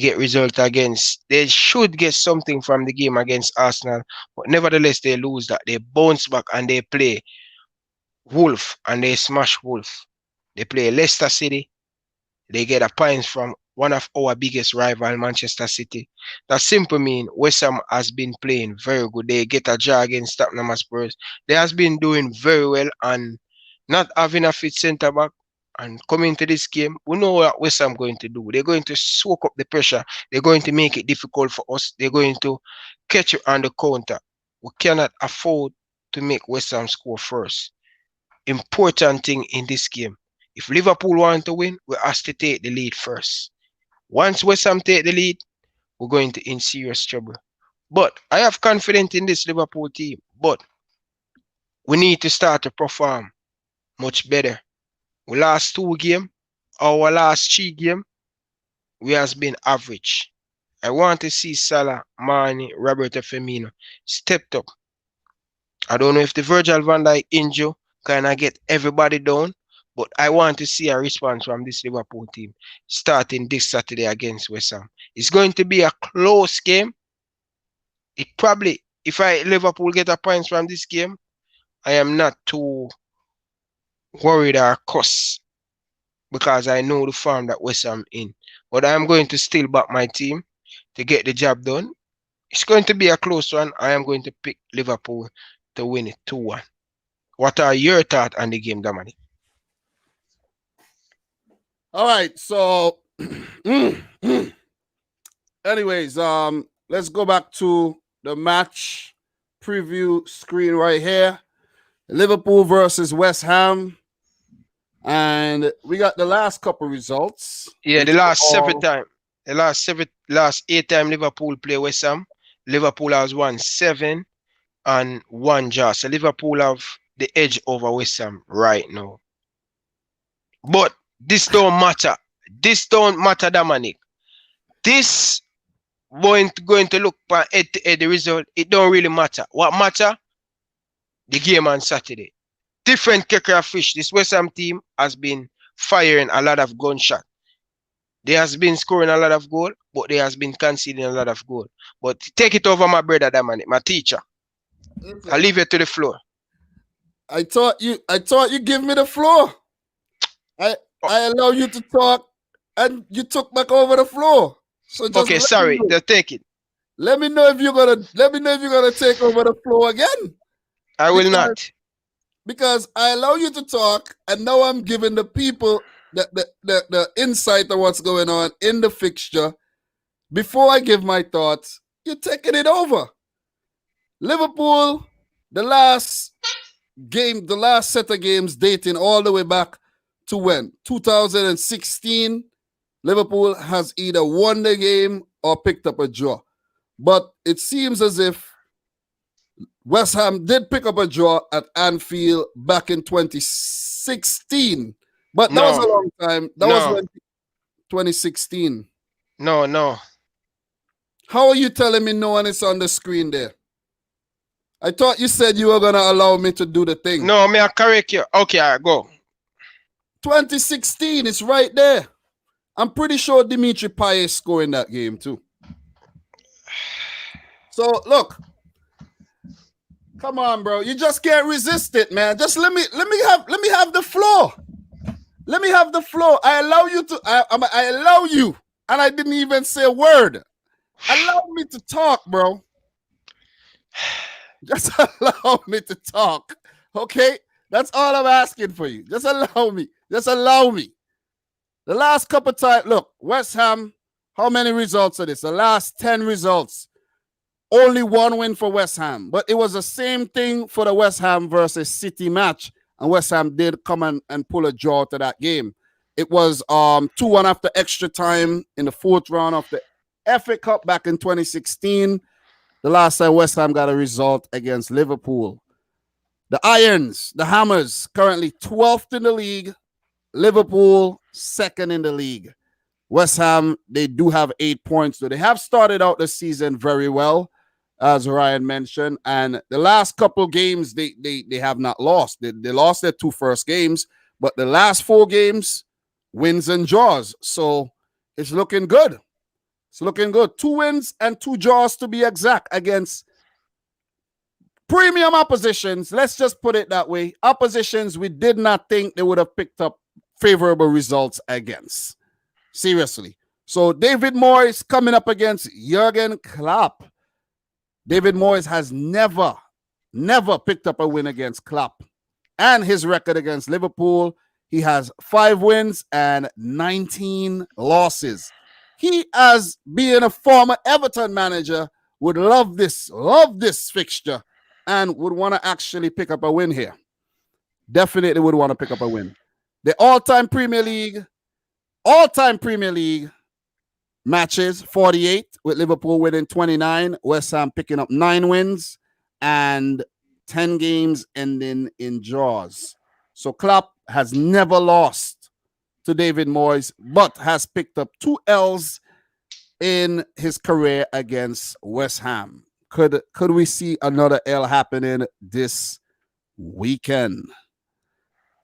should get something from the game against Arsenal. But nevertheless, they lose that. They bounce back and they play Wolf and they smash Wolf. They play Leicester City. They get a points from one of our biggest rival, Manchester City. That simply means West Ham has been playing very good. They get a draw against Tottenham Spurs. They has been doing very well and not having a fit centre back and coming to this game, we know what West Ham going to do. They're going to soak up the pressure. They're going to make it difficult for us. They're going to catch it on the counter. We cannot afford to make West Ham score first. Important thing in this game. If Liverpool want to win, we have to take the lead first. Once West Ham take the lead, we're going to in serious trouble. But I have confidence in this Liverpool team. But we need to start to perform much better. We last 2 games, our last 3 games, we has been average. I want to see Salah, Mane, Roberto Firmino stepped up. I don't know if the Virgil van Dijk injury kind of get everybody down, But I want to see a response from this Liverpool team starting this Saturday against West Ham. It's going to be a close game. It probably, if Liverpool get a points from this game, I am not too worried or cussed because I know the form that West Ham in. But I am going to still back my team to get the job done. It's going to be a close one. I am going to pick Liverpool to win it 2-1. What are your thoughts on the game, Dominic? All right, so anyways, let's go back to the match preview screen right here. Liverpool versus West Ham. And we got the last couple results. Yeah, the last 8 time Liverpool play West Ham. Liverpool has won 7 and 1 draw. So Liverpool have the edge over West Ham right now. But this don't matter. This don't matter, Dominic. This going to look at the result. It don't really matter. What matter? The game on Saturday. Different kettle of fish. This West Ham team has been firing a lot of gunshot. They has been scoring a lot of goal, but they has been conceding a lot of goal. But take it over, my brother, Dominic, my teacher. Okay. I leave it to the floor. I thought you give me the floor. I allow you to talk, and you took back over the floor. So just okay, sorry, just take it. Let me know if you're gonna take over the floor again. I will not. Because I allow you to talk, and now I'm giving the people the insight of what's going on in the fixture. Before I give my thoughts, you're taking it over. Liverpool, the last set of games dating all the way back to when? 2016. Liverpool has either won the game or picked up a draw. But it seems as if West Ham did pick up a draw at Anfield back in 2016. But that was a long time. That was 2016. No. How are you telling me no one is on the screen there? I thought you said you were going to allow me to do the thing. No, may I correct you? Okay, all right, go. 2016, it's right there. I'm pretty sure Dimitri Payet scored in that game too. So, look. Come on, bro. You just can't resist it, man. Just let me have the floor. Let me have the floor. I allow you to. I allow you, and I didn't even say a word. Allow me to talk, bro. Just allow me to talk, okay? That's all I'm asking for you. Just allow me. Just allow me. The last couple times, look, West Ham. How many results are this? The last 10 results. Only 1 win for West Ham. But it was the same thing for the West Ham versus City match. And West Ham did come and pull a draw to that game. It was 2-1 after extra time in the 4th round of the FA Cup back in 2016. The last time West Ham got a result against Liverpool. The Irons, the Hammers, currently 12th in the league. Liverpool, 2nd in the league. West Ham, they do have 8 points. So they have started out the season very well, as Ryan mentioned. And the last couple games, they have not lost. They lost their 2 first games, but the last 4 games, wins and draws. So it's looking good. It's looking good. 2 wins and 2 draws to be exact against premium oppositions. Let's just put it that way. Oppositions we did not think they would have picked up favorable results against. Seriously. So David Moyes coming up against Jurgen Klopp. David Moyes has never picked up a win against Klopp. And his record against Liverpool, he has 5 wins and 19 losses. He, as being a former Everton manager, would love this fixture and would want to actually pick up a win here. Definitely would want to pick up a win. The all-time Premier League matches, 48, with Liverpool winning 29, West Ham picking up 9 wins, and 10 games ending in draws. So Klopp has never lost to David Moyes, but has picked up 2 L's in his career against West Ham. Could we see another L happening this weekend?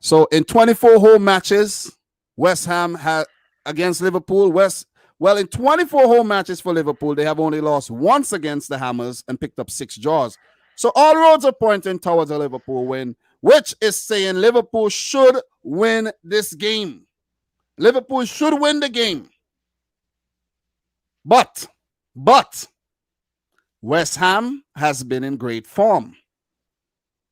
So in 24 home matches, West Ham had against Liverpool. In 24 home matches for Liverpool, they have only lost once against the Hammers and picked up 6 draws. So all roads are pointing towards a Liverpool win, which is saying Liverpool should win this game. Liverpool should win the game. But West Ham has been in great form.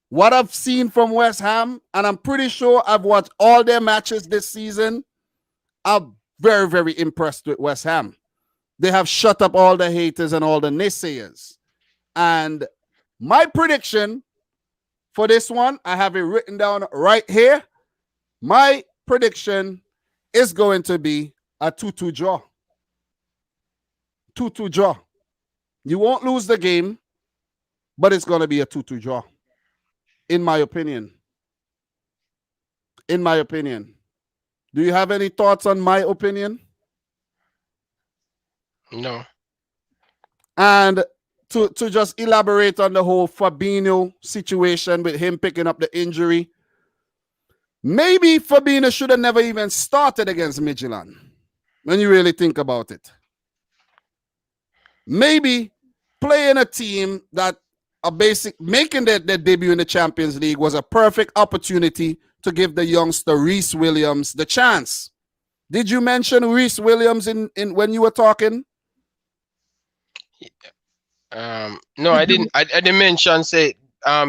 What I've seen from West Ham, and I'm pretty sure I've watched all their matches this season, I'm very, very impressed with West Ham. They have shut up all the haters and all the naysayers. And my prediction for this one, I have it written down right here. My prediction is going to be a 2-2 draw. 2-2 draw. You won't lose the game, but it's going to be a 2-2 draw. In my opinion. In my opinion. Do you have any thoughts on my opinion? No. And to just elaborate on the whole Fabinho situation with him picking up the injury, maybe Fabinho should have never even started against Midtjylland when you really think about it. Maybe playing a team that making their debut in the Champions League was a perfect opportunity to give the youngster Reece Williams the chance. Did you mention Reece Williams in when you were talking? No, I didn't. I didn't mention say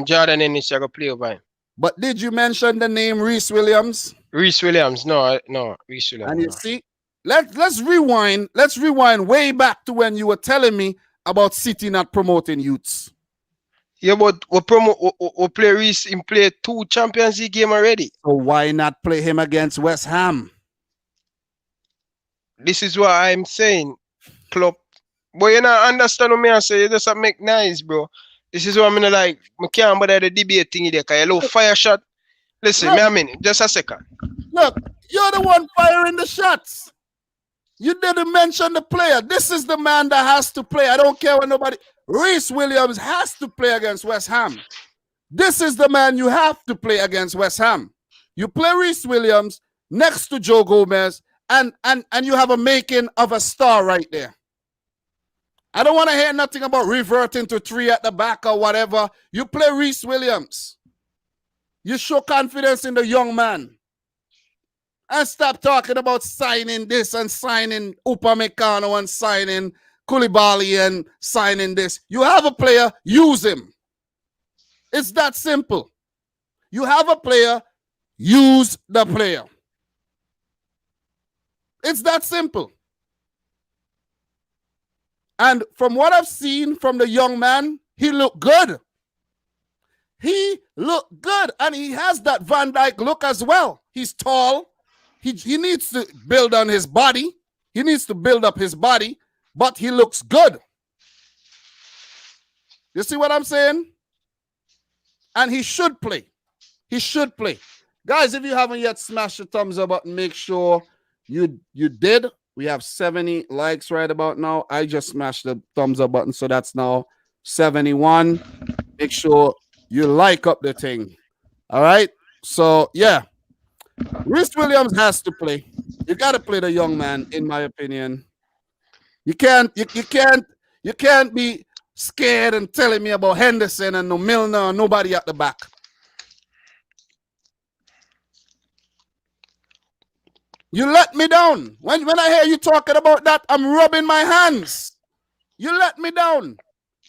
Jordan Ennis going to play over him. But did you mention the name Reece Williams? Reece Williams, no, Reece Williams. And you see, let's rewind. Let's rewind way back to when you were telling me about City not promoting youths. Yeah, but we play Reece in play 2 Champions League game already. So why not play him against West Ham? This is what I'm saying, club. But you know, understand what me I say. You just make nice, bro. This is what I'm like. I can't bother the debate thing there. Cause you little fire shot. Listen, look, me just a second. Look, you're the one firing the shots. You didn't mention the player. This is the man that has to play. I don't care what nobody. Reece Williams has to play against West Ham. This is the man you have to play against West Ham. You play Reece Williams next to Joe Gomez, and you have a making of a star right there. I don't want to hear nothing about reverting to 3 at the back or whatever. You play Reece Williams. You show confidence in the young man. And stop talking about signing this and signing Upamecano and signing Koulibaly and signing this. You have a player, use him. It's that simple. You have a player, use the player. It's that simple. And from what I've seen from the young man, he looked good. He looked good. And he has that Van Dijk look as well. He's tall. He needs to build on his body. He needs to build up his body. But he looks good. You see what I'm saying? And he should play. He should play. Guys, if you haven't yet smashed the thumbs up button, make sure you did. We have 70 likes right about now. I just smashed the thumbs up button, so that's now 71. Make sure you like up the thing. All right? So, yeah. Reece Williams has to play. You got to play the young man, in my opinion. You can't be scared and telling me about Henderson and no Milner and nobody at the back. You let me down. When I hear you talking about that, I'm rubbing my hands. You let me down.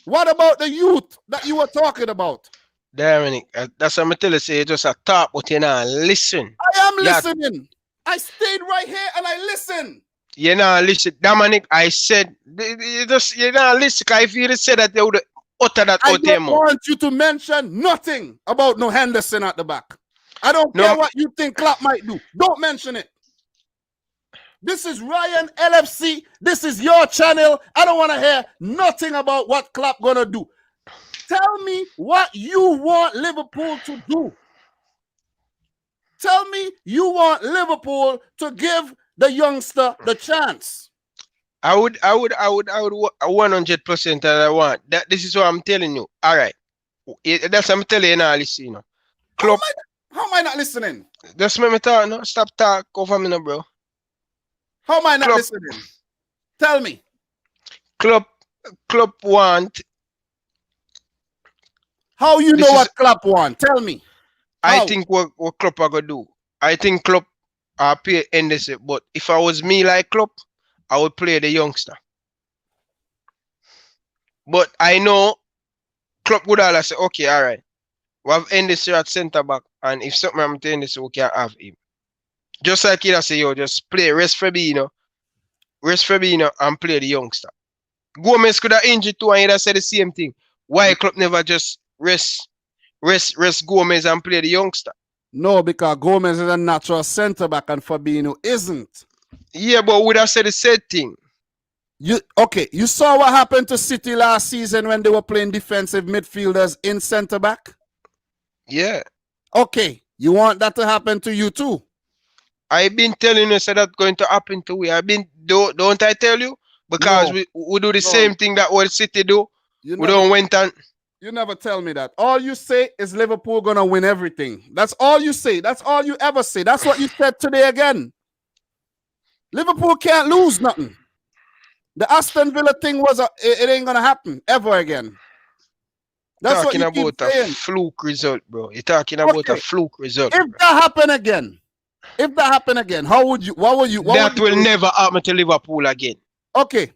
What about the youth that you were talking about? Dominic, that's what I'm telling you. Say you just a talk, but you know, listen. I am listening. I stayed right here and I listened. You know, listen, Dominic, I said, you know, listen, if you said that they would utter that out there. I don't want you to mention nothing about no Henderson at the back. I don't care what you think Klopp might do. Don't mention it. This is Ryan LFC. This is your channel. I don't want to hear nothing about what Klopp gonna do. Tell me what you want Liverpool to do. Tell me you want Liverpool to give the youngster the chance. I would 100% that I want. This is what I'm telling you. All right. That's what I'm telling you now, listen. Klopp. How am I not listening? Just make me talk, no? Stop talk over me, no, bro. How am I not Club, listening? Tell me. club, club want. How you know This is, what Klopp want? Tell me. I How? think what club are gonna do. I think club are pay Henderson, but if I was me like club, I would play the youngster. But I know club would all say, okay, all right. We have Henderson at centre back, and if something happens to Henderson, we can have him. Just like he say, yo, just play rest Fabinho, and play the youngster. Gomez could have injured too, and he'd have said the same thing. Why club never just rest Gomez and play the youngster? No, because Gomez is a natural centre back and Fabinho isn't. Yeah, but would have said the same thing. You saw what happened to City last season when they were playing defensive midfielders in centre back? Yeah. Okay, you want that to happen to you too? I've been telling you so that's going to happen to we. Don't I tell you? Because No. we do the same thing that what City do. You We don't went and You never tell me that. All you say is Liverpool gonna win everything. That's all you say. That's all you ever say. That's what you said today again. Liverpool can't lose nothing. The Aston Villa thing it ain't gonna happen ever again. That's talking what you about keep saying. a fluke result, bro. You're talking about a fluke result. If that happen again, what would you that will never happen to Liverpool again. Okay.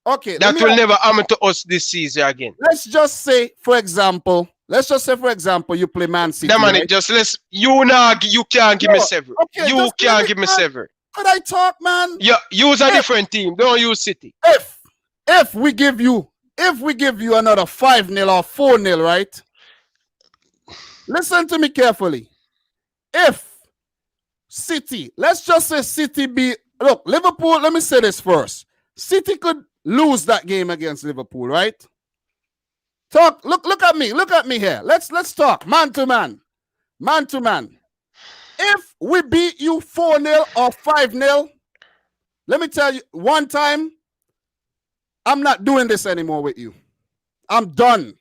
That will never happen to us this season again. Let's just say, for example, you play Man City. Dominic, right? You can't give me seven. Okay, you can't give me seven. Could I talk, man? Yeah, use a different team. Don't use City. If we give you another 5-0 or 4-0, right? Listen to me carefully. If City, let's just say City look, Liverpool, let me say this first. City could lose that game against Liverpool, right? Look at me here. Let's talk man to man. If we beat you 4-0 or 5-0, let me tell you one time, I'm not doing this anymore with you. I'm done.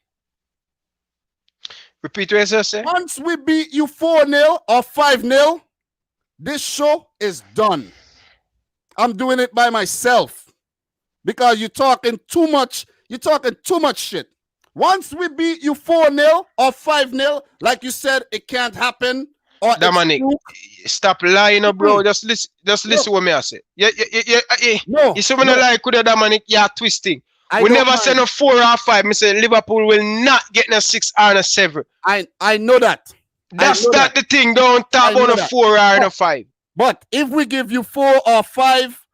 Repeat what you say. Once we beat you 4-0 or 5-0, this show is done. I'm doing it by myself because you're talking too much shit. Once we beat you 4-0 or 5-0, like you said, it can't happen. Or Dominic, stop lying, bro. Just listen what me I say. Yeah. No. You see me no like with Dominic, you're twisting. We never say no 4 or 5. Me say Liverpool will not get no 6 or no 7. I know that. That's not the thing. Don't talk about no 4 or no 5. But if we give you 4 or 5,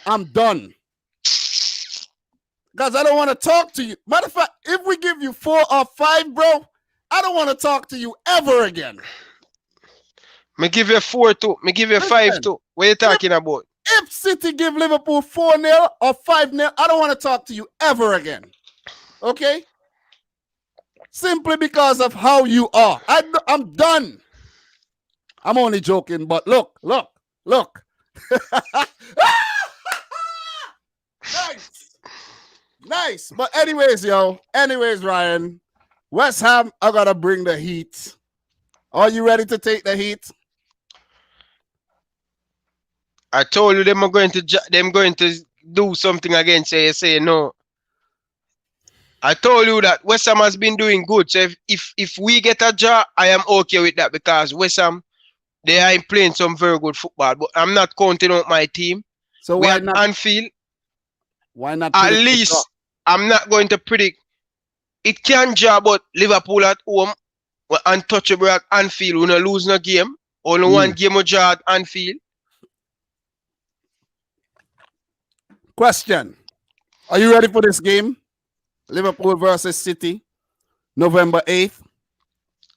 I'm done. Because I don't want to talk to you. Matter of fact, if we give you 4 or 5, bro, I don't want to talk to you ever again. Me give you 4 too. Me give you 5 too. What are you talking about? If City give Liverpool 4-0 or 5-0, I don't want to talk to you ever again. Okay? Simply because of how you are. I'm done. I'm only joking, but look. Nice. But anyways, Ryan, West Ham are going to bring the heat. Are you ready to take the heat? I told you them going to do something against you. You say no. I told you that West Ham has been doing good. So if we get a draw, I am okay with that because West Ham, they are playing some very good football. But I'm not counting out my team. So why not Anfield? Why not? At least I'm not going to predict. It can draw, but Liverpool at home, we're untouchable at Anfield. We don't lose no game. Only one game we draw at Anfield. Question. Are you ready for this game? Liverpool versus City, November 8th.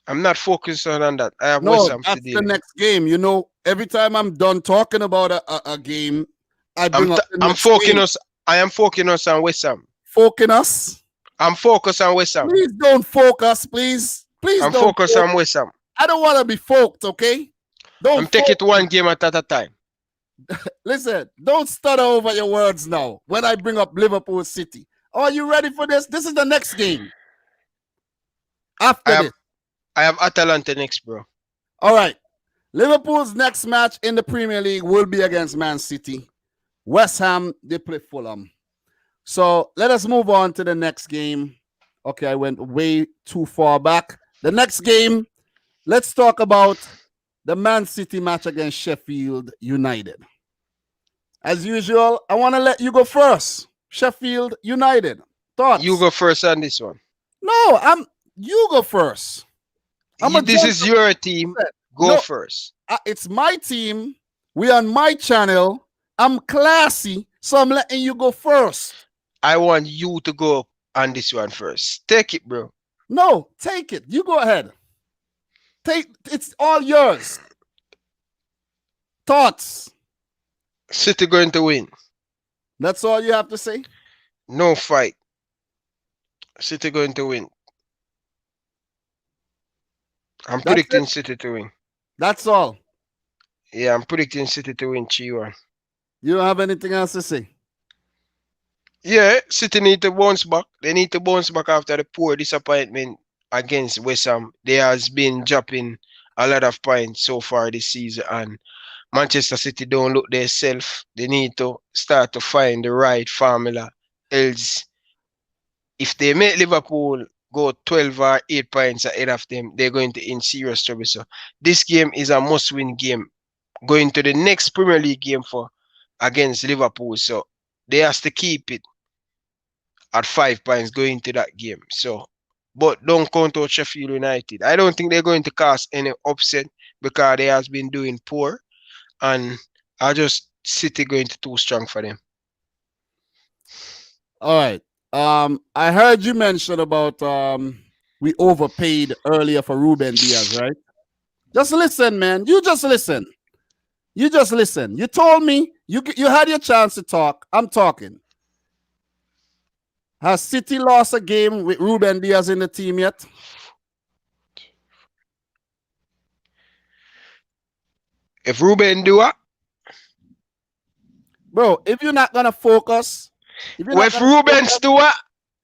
I'm not focused on that. I have West Ham that's the next game. You know, every time I'm done talking about a game, I bring up the next game. I am focused on West Ham. Focus? I'm focused on West Ham. Please don't focus, please. I'm focused on West Ham. I don't want to be focused, okay? I'm taking it one game at a time. Listen, don't stutter over your words now when I bring up Liverpool City. Are you ready for this? This is the next game. After this. I have Atalanta next, bro. All right. Liverpool's next match in the Premier League will be against Man City. West Ham, they play Fulham. So let us move on to the next game. Okay, I went way too far back. The next game, let's talk about the Man City match against Sheffield United. As usual, I want to let you go first. Sheffield United. Thoughts? You go first on this one. No, you go first. This is your team. Go first. It's my team. We on my channel. I'm classy, so I'm letting you go first. I want you to go on this one first. Take it, bro. No, take it. You go ahead. It's all yours. Thoughts? City going to win. That's all you have to say? No fight. City going to win. I'm predicting City to win. That's all. Yeah, I'm predicting City to win 3-1. You don't have anything else to say? Yeah, City need to bounce back. They need to bounce back after the poor disappointment against West Ham. They has been dropping a lot of points so far this season, and Manchester City don't look their self. They need to start to find the right formula. Else, if they make Liverpool go 12 or 8 points ahead of them, they're going to in serious trouble. So this game is a must-win game. Going to the next Premier League game against Liverpool. So they have to keep it at 5 points going to that game. So, but don't count out Sheffield United. I don't think they're going to cause any upset because they has been doing poor, and I just City going to too strong for them. All right. I heard you mention about we overpaid earlier for Ruben Diaz, right? Just listen, man. You just listen. You just listen. You told me you had your chance to talk. I'm talking. Has City lost a game with Ruben Diaz in the team yet? If Ruben do it, bro, if you're not gonna focus, if Ruben do it,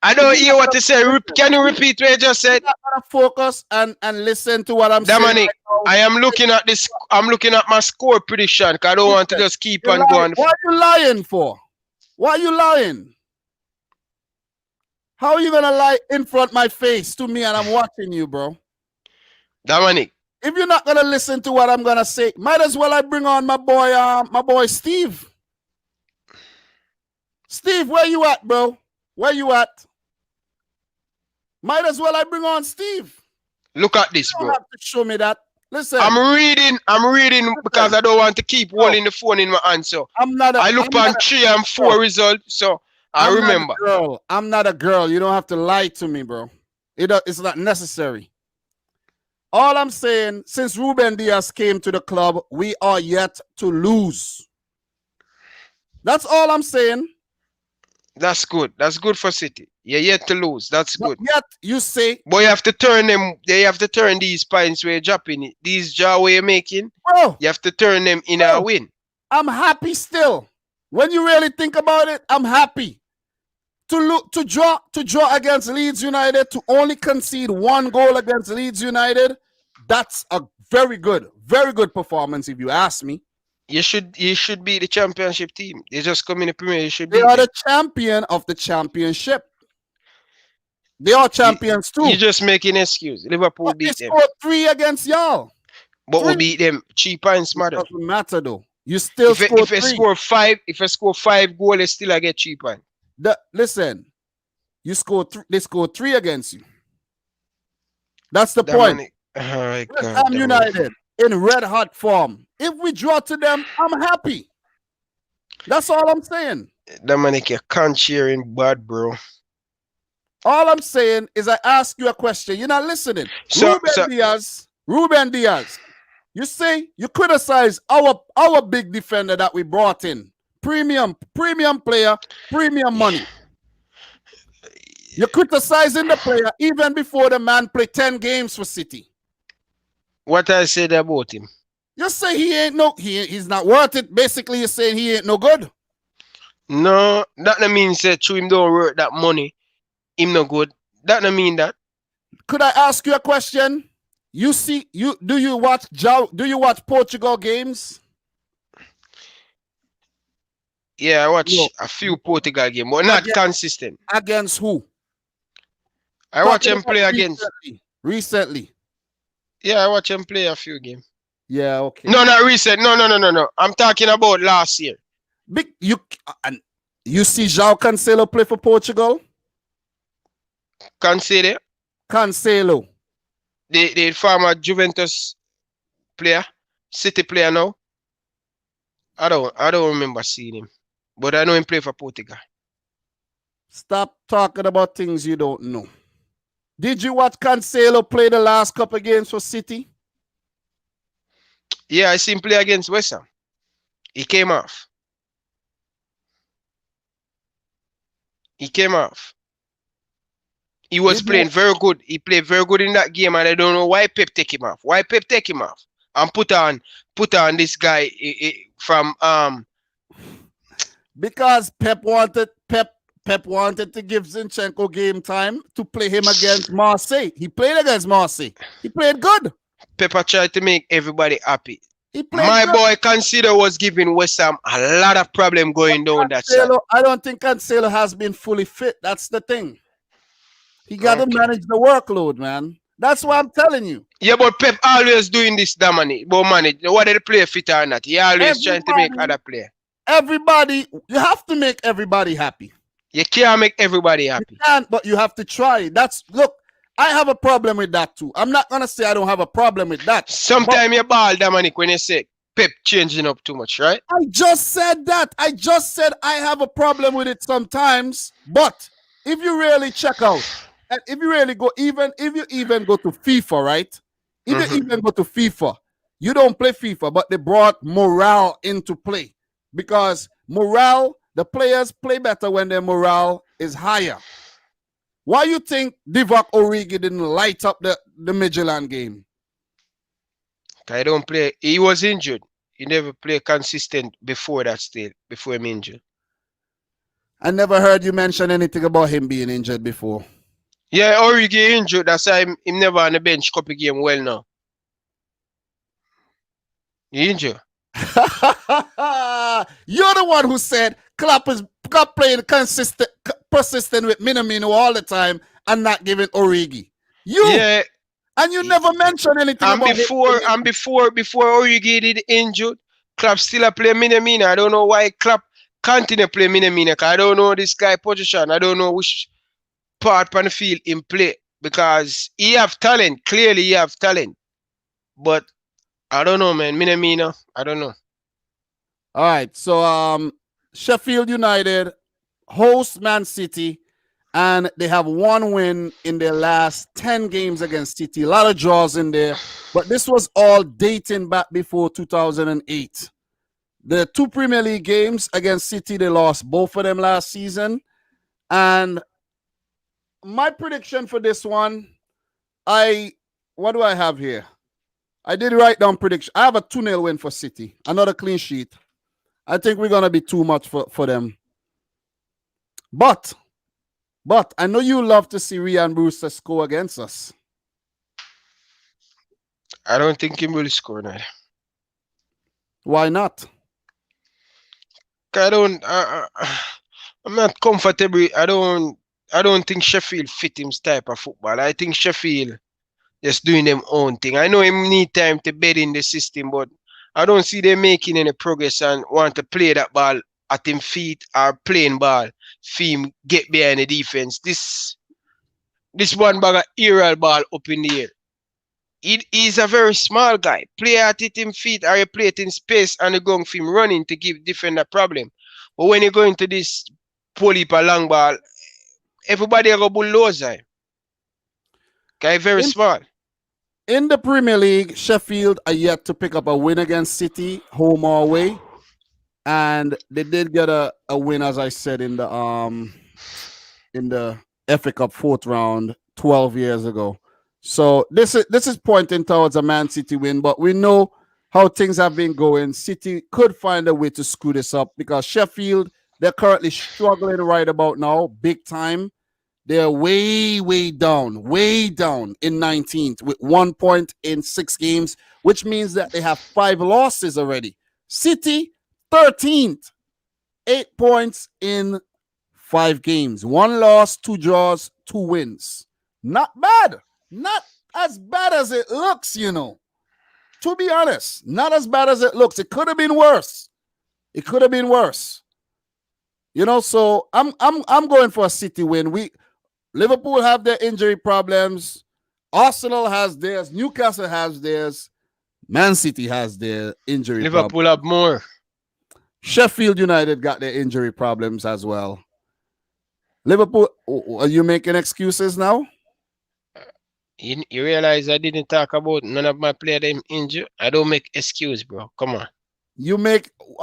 I don't hear what you say. Can you repeat what you just said? You're not gonna focus and listen to what I'm saying. Dominic, I am looking at this. I'm looking at my score prediction because I don't want to just keep on going. What are you lying for? Why are you lying? How are you gonna lie in front of my face to me and I'm watching you, bro? Dominic, if you're not gonna listen to what I'm gonna say, might as well I bring on my boy Steve. Steve, where you at, bro? Where you at? Might as well I bring on Steve. Look at this, bro. You don't have to show me that. Listen, I'm reading because I don't want to keep holding the phone in my hand. So I look on 3 and 4 results. So I remember. I'm not a girl. You don't have to lie to me, bro. It's not necessary. All I'm saying, since Ruben Diaz came to the club, we are yet to lose. That's all I'm saying. That's good. That's good for City. You're yet to lose. That's good. Yet you say, but you have to turn them. They have to turn these points where you're dropping it. These draw where you're making. Bro, you have to turn them in a win. I'm happy still. When you really think about it, I'm happy. To draw against Leeds United, to only concede 1 goal against Leeds United, that's a very good performance if you ask me. You should be the championship team. They just come in the Premier. You should be. They are the champion of the championship. They are champions too. You're just making excuse. Liverpool beat them. They scored 3 against y'all. But we beat them 3 points matter. Doesn't matter though. You still score 3. If I score 5 goals, they still I get 3 points. Listen, you scored. They scored 3 against you. That's the point. I'm United in red hot form. If we draw to them, I'm happy. That's all I'm saying. Dominic, you can't cheer in bad, bro. All I'm saying is I ask you a question. You're not listening. Ruben Diaz. You say you criticize our big defender that we brought in. Premium player, premium money. You're criticizing the player even before the man played 10 games for City. What I said about him? You say he's not worth it. Basically, you're saying he ain't no good. No, that don't mean say to him don't worth that money. Him no good. That don't mean that. Could I ask you a question? You see, do you watch Portugal games? Yeah, I watch No. a few Portugal games, but not consistent. Against who? I watch Talking him about play against. recently. Yeah, I watch him play a few games. Yeah, okay. No, not recent. No. I'm talking about last year. Big you see João Cancelo play for Portugal? Consider Cancelo. the former Juventus player, City player now. I don't remember seeing him, but I know him play for Portugal. Stop talking about things you don't know. Did you watch Cancelo play the last couple games for City? Yeah, I seen him play against West Ham. He came off. He was playing very good. He played very good in that game, and I don't know why Pep take him off. Why Pep take him off and put on this guy from because Pep wanted to give Zinchenko game time to play him against Marseille. He played against Marseille. He played good. Pepper tried to make everybody happy. My good. Boy Cancelo was giving West Ham a lot of problem going down that side. I don't think Cancelo has been fully fit. That's the thing. He got to manage the workload, man. That's what I'm telling you. Yeah, but Pep always doing this, Dominic. But manage whether the player fit or not. He always trying to make other player. Everybody, you have to make everybody happy. You can't make everybody happy. You can't, but you have to try. Look, I have a problem with that too. I'm not gonna say I don't have a problem with that. Sometimes you ball, Dominic, when you say Pep changing up too much, right? I just said that. I just said I have a problem with it sometimes. But if you really check out, and if you really go, even if you even go to FIFA, right? If you even go to FIFA, you don't play FIFA, but they brought morale into play because the players play better when their morale is higher. Why you think Divock Origi didn't light up the Midtjylland game? I don't play. He was injured. He never played consistent before that stage, before him injured. I never heard you mention anything about him being injured before. Yeah, Origi injured. That's why him never on the bench copy game well now. He injured. You're the one who said Klopp playing persistent with Minamino all the time and not giving Origi. Yeah. And you never mentioned anything about before Origi did injured, Klopp still play Minamino. I don't know why Klopp continue play Minamino. I don't know this guy position. I don't know which part on the field in play because he have talent. Clearly he have talent. But I don't know, man. Minamino, I don't know. All right. So Sheffield United host Man City, and they have one win in their last 10 games against City. A lot of draws in there, but this was all dating back before 2008. The two Premier League games against City, they lost both of them last season. And my prediction for this one, what do I have here? I did write down prediction. I have a 2-0 win for City. Another clean sheet. I think we're going to be too much for them. But I know you love to see Ryan Brewster score against us. I don't think he will score now. Why not? I'm not comfortable. I don't think Sheffield fit him type of football. I think Sheffield just doing them own thing. I know him need time to bed in the system, but I don't see them making any progress and want to play that ball at him feet or playing ball. Him get behind the defense. This one bag of aerial ball up in the air. He's a very small guy. Play at it in feet or you play it in space and you go for him running to give defender problem. But when you go into this polypa long ball, everybody go bulldozer him. Guy very small. In the Premier League, Sheffield are yet to pick up a win against City, home or away. And they did get a win, as I said, in the FA Cup fourth round 12 years ago. So this is pointing towards a Man City win, but we know how things have been going. City could find a way to screw this up because Sheffield, they're currently struggling right about now, big time. They're way down in 19th with 1 point in 6 games, which means that they have 5 losses already. City, 13th, 8 points in 5 games. 1 loss, 2 draws, 2 wins. Not bad. Not as bad as it looks, To be honest, not as bad as it looks. It could have been worse. So I'm going for a City win. Liverpool have their injury problems. Arsenal has theirs. Newcastle has theirs. Man City has their injury problems. Liverpool have more. Sheffield United got their injury problems as well. Liverpool, are you making excuses now? You realize I didn't talk about none of my players them injured? I don't make excuse, bro. Come on.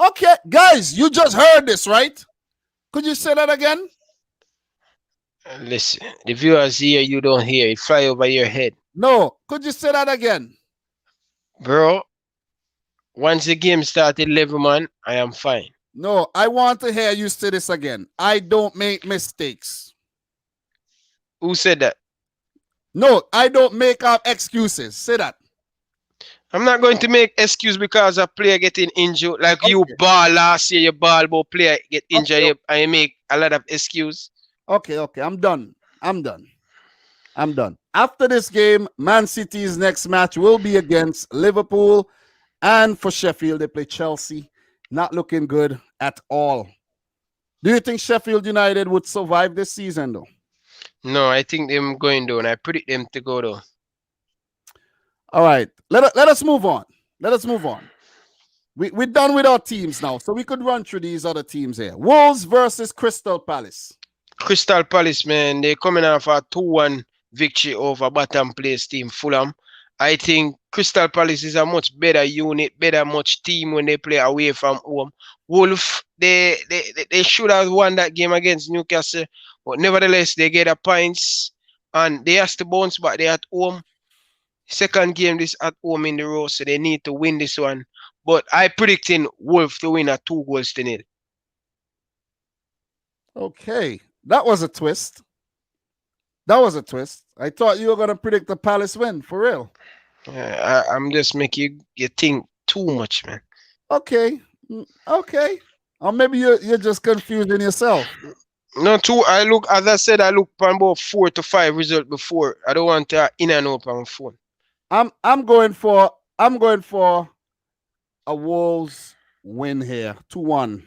Okay, guys, you just heard this, right? Could you say that again? Listen, the viewers hear, you don't hear. It fly over your head. No, could you say that again? Bro, once the game started, 11 man, I am fine. No, I want to hear you say this again. I don't make mistakes. Who said that? No, I don't make up excuses. Say that. I'm not going to make excuse because a player getting injured. Like you ball last year, your ball ball player get injured, and you make a lot of excuse. Okay, I'm done. After this game, Man City's next match will be against Liverpool, and for Sheffield, they play Chelsea. Not looking good at all. Do you think Sheffield United would survive this season, though? No, I think them going down. I predict them to go down. All right, let us move on. We're done with our teams now, so we could run through these other teams here. Wolves versus Crystal Palace. Crystal Palace, man, they're coming off a 2-1 victory over bottom place team Fulham. I think Crystal Palace is a much better unit, much team when they play away from home. Wolves, they should have won that game against Newcastle, but nevertheless, they get a points and they have to bounce back. They're at home. Second game this at home in the row, so they need to win this one. But I predicting Wolves to win at 2-0. Okay, that was a twist. I thought you were going to predict the Palace win, for real. I'm just making you think too much, man. Okay. Or maybe you're just confusing yourself. No, as I said, I look for about 4 to 5 results before. I don't want to in and out on my phone. I'm going for a Wolves win here. 2-1.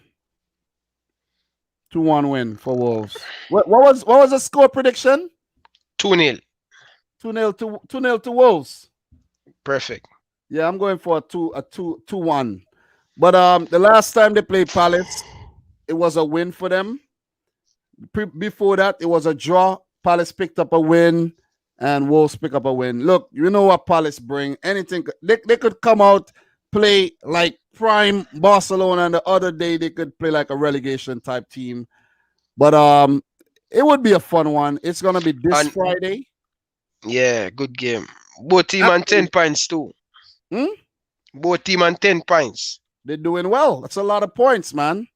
2-1 win for Wolves. What was the score prediction? 2-0. 2-0 to Wolves. Perfect. Yeah, I'm going for a 2-1. But the last time they played Palace, it was a win for them. Before that, it was a draw. Palace picked up a win, and Wolves pick up a win. Look, you know what Palace bring. Anything they could come out, play like prime Barcelona, and the other day they could play like a relegation type team. But it would be a fun one. It's gonna be this Friday. Yeah, good game. Both team on 10 points too. Both team on 10 points. They're doing well. That's a lot of points, man.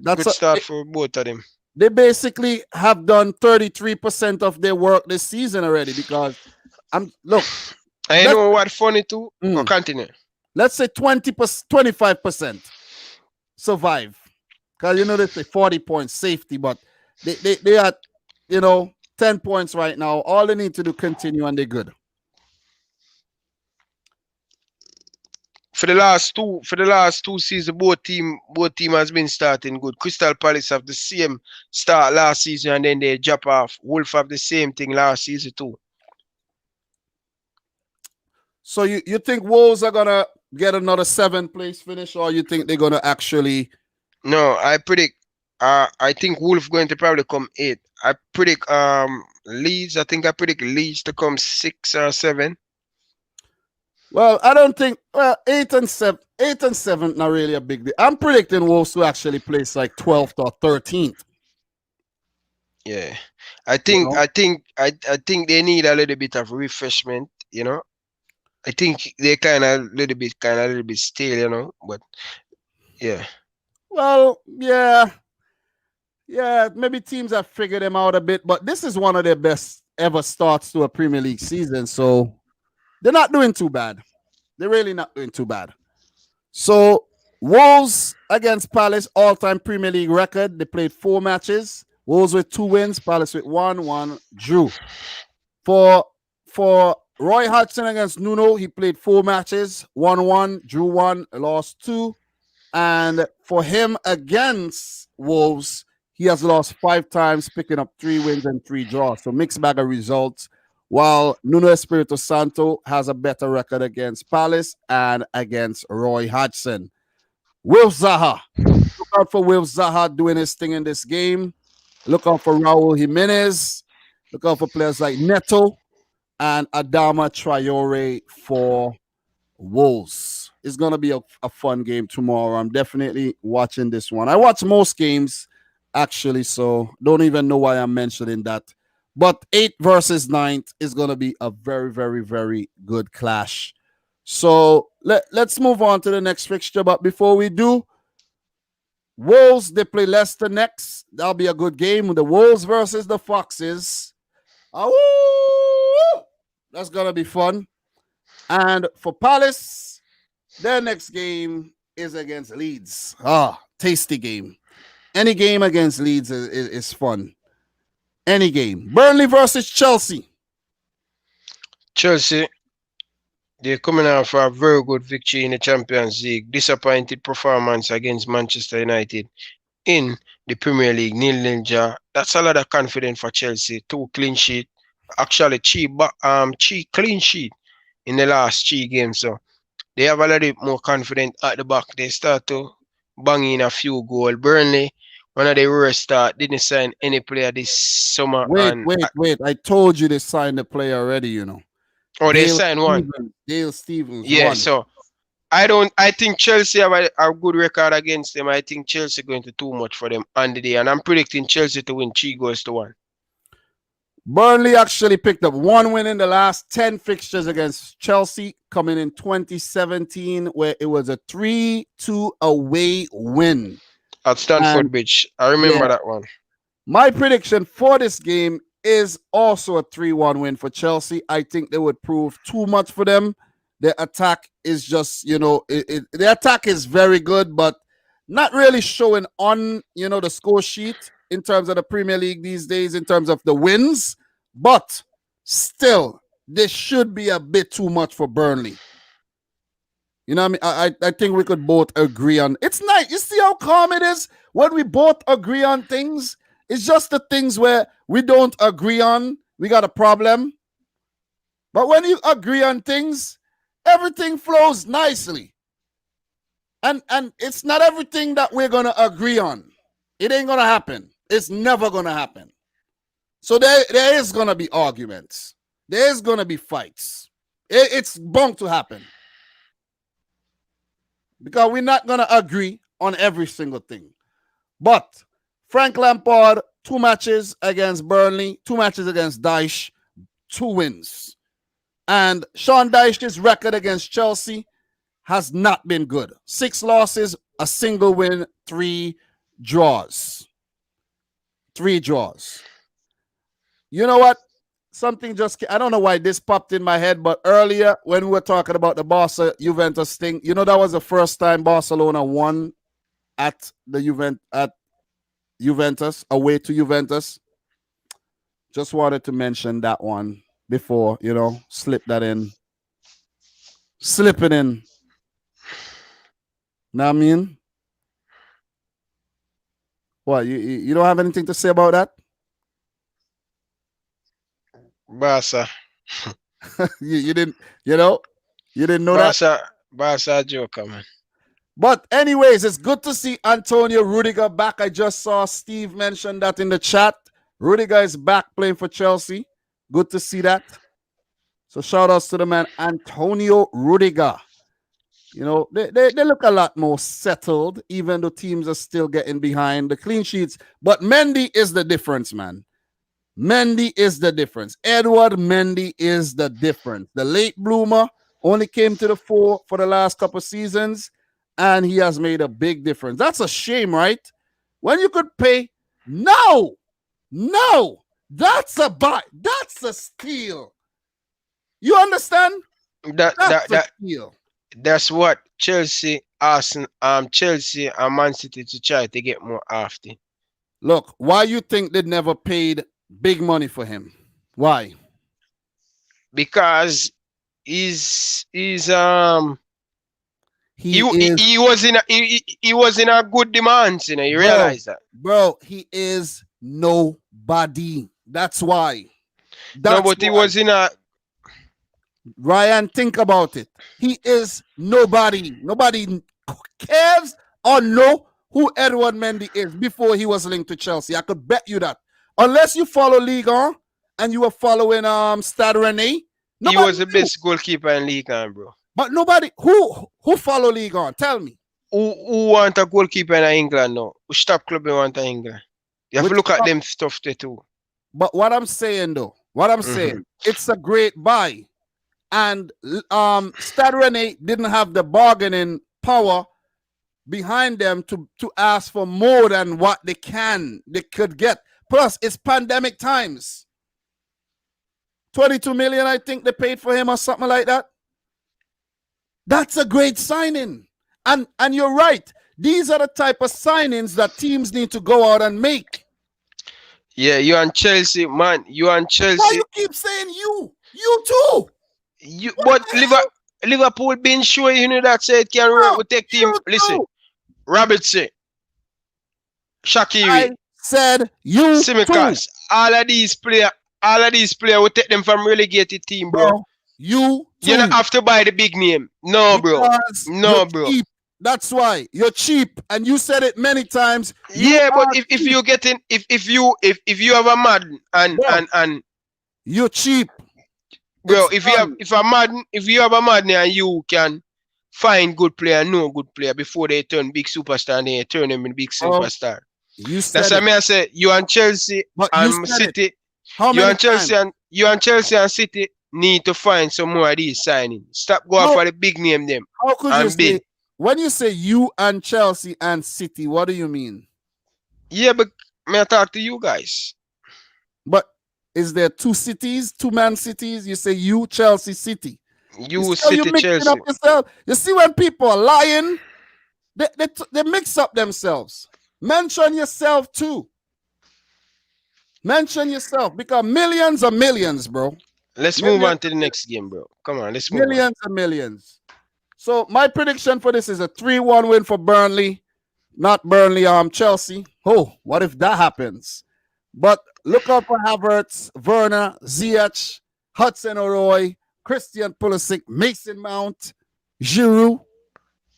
Good start for both of them. They basically have done 33% of their work this season already because look. I know what funny too. Continue. Let's say 25% survive. Because they say 40 points safety, but they are 10 points right now. All they need to do continue and they're good. For the last two seasons, both team has been starting good. Crystal Palace have the same start last season and then they drop off. Wolves have the same thing last season too. So you think Wolves are gonna get another 7th place finish, or you think they're gonna actually? No, I predict. I think Wolves going to probably come 8th. I predict Leeds. I predict Leeds to come 6 or 7. Well, I don't think 8 and 7 not really a big deal. I'm predicting Wolves to actually place like 12th or 13th. Yeah, I think they need a little bit of refreshment. I think they kind of a little bit stale. But yeah. Well, yeah. Yeah, maybe teams have figured them out a bit, but this is one of their best ever starts to a Premier League season. So they're not doing too bad. They're really not doing too bad. So Wolves against Palace, all-time Premier League record. They played 4 matches. Wolves with 2 wins, Palace with 1 drew. For Roy Hodgson against Nuno, he played 4 matches, 1-1, drew 1, lost 2. And for him against Wolves, he has lost 5 times, picking up 3 wins and 3 draws. So mixed bag of results. While Nuno Espirito Santo has a better record against Palace and against Roy Hodgson. Wilf Zaha. Look out for Wilf Zaha doing his thing in this game. Look out for Raul Jimenez. Look out for players like Neto and Adama Traore for Wolves. It's going to be a fun game tomorrow. I'm definitely watching this one. I watch most games, actually, so don't even know why I'm mentioning that. But 8 versus 9th is going to be a very, very, very good clash. So let's move on to the next fixture. But before we do, Wolves, they play Leicester next. That'll be a good game. The Wolves versus the Foxes. Oh, that's going to be fun. And for Palace, their next game is against Leeds. Tasty game. Any game against Leeds is fun. Any game. Burnley versus Chelsea. Chelsea, they're coming out for a very good victory in the Champions League. Disappointed performance against Manchester United in the Premier League. 0-0 draw. That's a lot of confidence for Chelsea. 2 clean sheet. Actually, 3 clean sheet in the last 3 games. So they have a little more confidence at the back. They start to bang in a few goals. Burnley, one of the worst start, didn't sign any player this summer. Wait. I told you they signed the player already, you know. Oh, they signed one. Dale Stevens. Yeah, one. So I think Chelsea have a good record against them. I think Chelsea going to do much for them on the day. And I'm predicting Chelsea to win 3-1. Burnley actually picked up 1 win in the last 10 fixtures against Chelsea, coming in 2017, where it was a 3-2 away win at Stamford Bridge. I remember that one. My prediction for this game is also a 3-1 win for Chelsea. I think they would prove too much for them. Their attack is just, the attack is very good, but not really showing on, the score sheet in terms of the Premier League these days, in terms of the wins. But still, this should be a bit too much for Burnley. You know what I mean? I think we could both agree on. It's nice. You see how calm it is when we both agree on things? It's just the things where we don't agree on, we got a problem. But when you agree on things, everything flows nicely. And it's not everything that we're going to agree on. It ain't going to happen. It's never going to happen. So there is going to be arguments. There's going to be fights. It's bound to happen. Because we're not going to agree on every single thing. But Frank Lampard, 2 matches against Burnley, 2 matches against Dyche, 2 wins. And Sean Dyche's record against Chelsea has not been good. 6 losses, a single win, 3 draws. 3 draws. You know what? Something I don't know why this popped in my head, but earlier when we were talking about the Barca Juventus thing, that was the first time Barcelona won at Juventus, away to Juventus. Just wanted to mention that one before, slip that in. Slip it in. Know what I mean? What, you don't have anything to say about that? Barca. you didn't, you didn't know that? Barca joker, man. But anyways, it's good to see Antonio Rudiger back. I just saw Steve mention that in the chat. Rudiger is back playing for Chelsea. Good to see that. So shout outs to the man Antonio Rudiger. They look a lot more settled, even though teams are still getting behind the clean sheets. But Mendy is the difference, man. Mendy is the difference. Edward Mendy is the difference. The late bloomer only came to the fore for the last couple of seasons, and he has made a big difference. That's a shame, right? When you could pay No, no, that's a buy. That's a steal. You understand? That That's that a that steal. that's what Chelsea, Arsenal, Chelsea and Man City to try to get more after. Look, why you think they never paid big money for him? Why? Because he's He is, he was in a good demand, you know. You bro, realize that? he is nobody. That's why. No, That's but he why. was in a Ryan, think about it. He is nobody. Nobody cares or know who Edward Mendy is before he was linked to Chelsea. I could bet you that. Unless you follow Ligue 1 and you were following Stade Rennais, he nobody was the knew. best goalkeeper in League, bro. But nobody who follow Ligue 1. Tell me. Who want a goalkeeper in England now? Which top club you want in England? You have to Which look at club? them stuff there too. But what I'm saying though, it's a great buy. And Stade Rennais didn't have the bargaining power behind them to ask for more than what they could get. Plus, it's pandemic times. 22 million, I think they paid for him or something like that. That's a great signing. And you're right. These are the type of signings that teams need to go out and make. Yeah, you and Chelsea, man. You and Chelsea. Why you keep saying you? You too. But Liverpool been sure you know that say it can work with tech team. Listen, Robertson, Shaqiri, I said you Simicas, all of these players will take them from relegated team, bro. You too. You don't have to buy the big name. No, bro. No, bro. Cheap. That's why you're cheap, and you said it many times. Yeah, but if you getting if you have a Madden and you're cheap, bro. If you have a Madden and you can find good player, know good player before they turn big superstar, and they turn them in big superstar. You said that's what I say. You and Chelsea and City. You and Chelsea and City need to find some more of these signings. Stop going for the big name them. How could you say, when you say you and Chelsea and City, what do you mean? Yeah, but may I talk to you guys? But is there two cities, two-man cities? You say you, Chelsea, City. You City, Chelsea. Up yourself. You see when people are lying, they mix up themselves. Mention yourself too. Mention yourself because millions are millions, bro. Let's move on to the next game, bro. Come on, let's move millions and millions. So my prediction for this is a 3-1 win for Burnley. Not Burnley, Chelsea. Oh, what if that happens? But look out for Havertz, Werner, Ziyech, Hudson-Odoi, Christian Pulisic, Mason Mount, Giroud,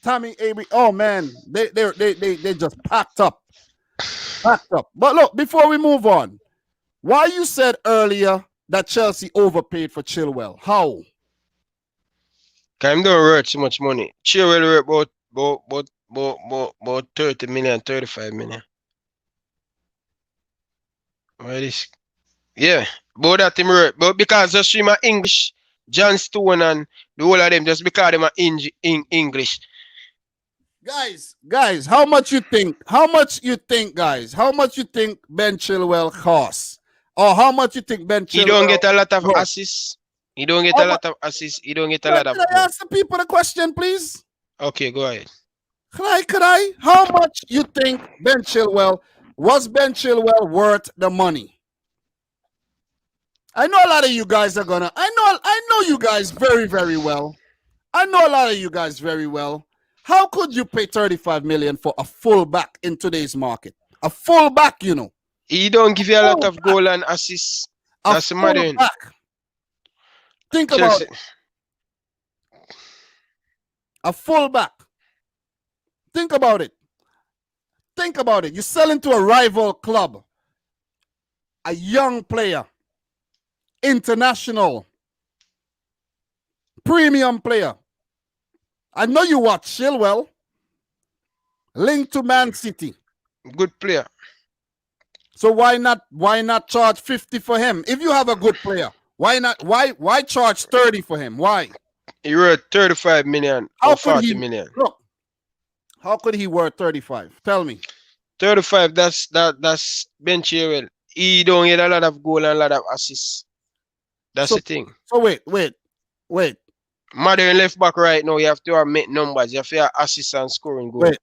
Tammy Abraham. Oh man, they just packed up. But look, before we move on, why you said earlier that Chelsea overpaid for Chilwell? How? Cause don't worth too much money. Chilwell worth about 30 million, 35 million. Why this? Yeah, but that him worth. But because just stream English, John Stone and the whole of them just because them are English. Guys, how much you think? Guys? How much you think Ben Chilwell costs? Or how much you think Ben Chilwell? He don't get a lot of assists. He don't get a lot of assists. He don't get a lot of. Can I ask the people the question, please? Okay, go ahead. Could I? How much you think Ben Chilwell was worth the money? I know a lot of you guys are gonna. I know you guys very, very well. I know a lot of you guys very well. How could you pay 35 million for a fullback in today's market? A fullback, you know. He don't give you a lot of goal and assists. That's the matter. Think about it. A fullback. Think about it. Think about it. You sell into a rival club. A young player. International. Premium player. I know you watch Chilwell. Linked to Man City. Good player. So why not charge 50 for him? If you have a good player, why not? Why charge 30 for him? Why? He worth 35 million or 40 million. Look, how could he worth 35? Tell me. 35. That's Ben Chilwell. He don't get a lot of goal and a lot of assists. That's So, the thing. so wait. Modern left back right now, you have to make numbers. You have to have assists and scoring goal. Wait.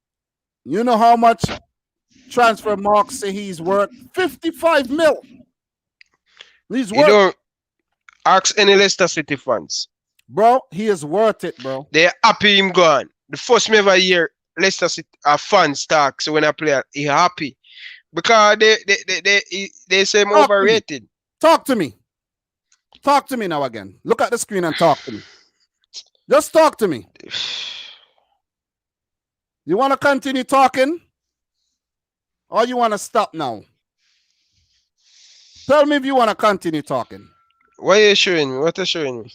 You know how much transfer marks say he's worth? 55 mil. He's You worth, don't ask any Leicester City fans. bro. He is worth it, bro. They're happy him gone. The first me ever hear Leicester City fans talk. So when I play, he happy because they say him overrated. Talk to me. Talk to me now again. Look at the screen and talk to me. Just talk to me. You want to continue talking? Or you want to stop now? Tell me if you want to continue talking. What are you showing me? What are you showing me?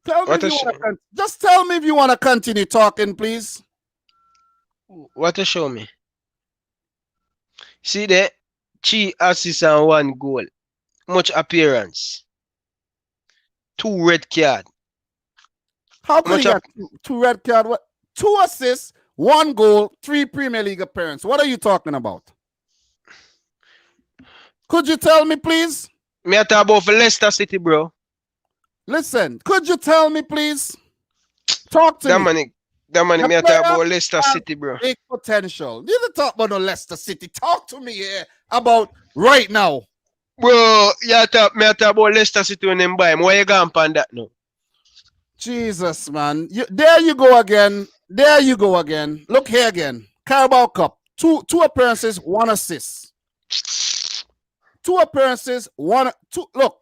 Tell me if you want to just tell me if you want to continue talking, please. What to show me? See there? 3 assists and 1 goal. Much appearance. 2 red card. How could he get 2 red card? What? 2 assists, 1 goal, 3 Premier League appearances. What are you talking about? Could you tell me, please? Me talk about for Leicester City, bro. Listen, could you tell me, please? Talk to me. Dominic, me talk about Leicester City, bro. Big potential. You don't talk about no Leicester City. Talk to me here about right now. Bro, me talk about Leicester City when them buy him. Why you gone on that now? Jesus, man. There you go again. There you go again. Look here again. Carabao Cup. 2 appearances, 1 assist. 2 appearances, 1, 2. Look.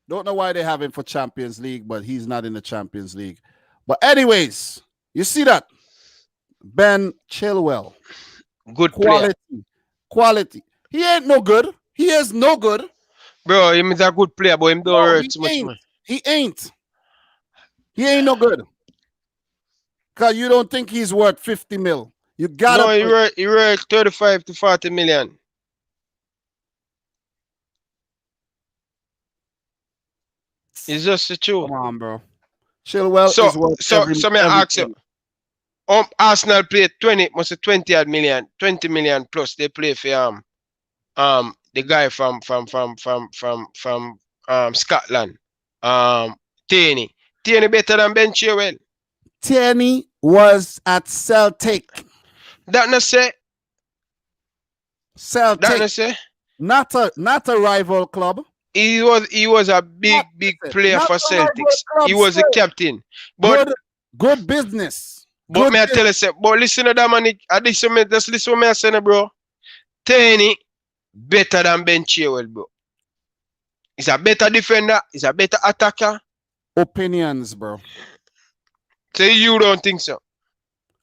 Don't know why they have him for Champions League, but he's not in the Champions League. But anyways, you see that? Ben Chilwell. Good quality. player. Quality. He ain't no good. He is no good. Bro, he is a good player, but him don't hurt too much, man. He ain't. He ain't no good. Because you don't think he's worth 50 mil. You gotta. No, he worth 35 to 40 million. It's just the truth. Come on, bro. Chilwell is worth so me ask you. Arsenal play 20 million, 20 million plus. They play for the guy from Scotland. Tierney better than Ben Chilwell. Tierney was at Celtic. That not say. Celtic. That not say. Not a rival club. He was a big player for Celtics. He was a captain. But good business. But me I tell you, but listen to that man. Just listen to me I say, bro. Tierney better than Ben Chilwell, bro. He's a better defender. He's a better attacker. Opinions, bro. So you don't think so?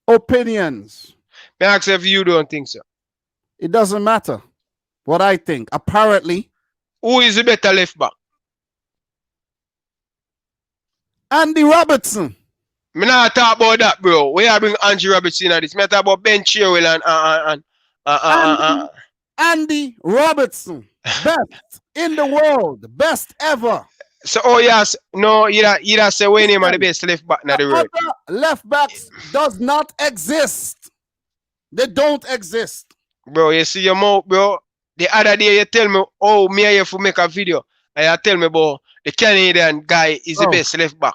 Opinions. Me ask if you don't think so. It doesn't matter what I think. Apparently. Who is the better left back? Andy Robertson. Me not talk about that, bro. We are bring Andy Robertson in this. Me talk about Ben Chilwell and Andy Robertson. Best in the world. Best ever. So yes, no, you say when him are the best left back in the world. Left backs does not exist. They don't exist. Bro, you see your mouth, bro. The other day you tell me, oh, me here for make a video. And you tell me, bro, the Canadian guy is the best left back.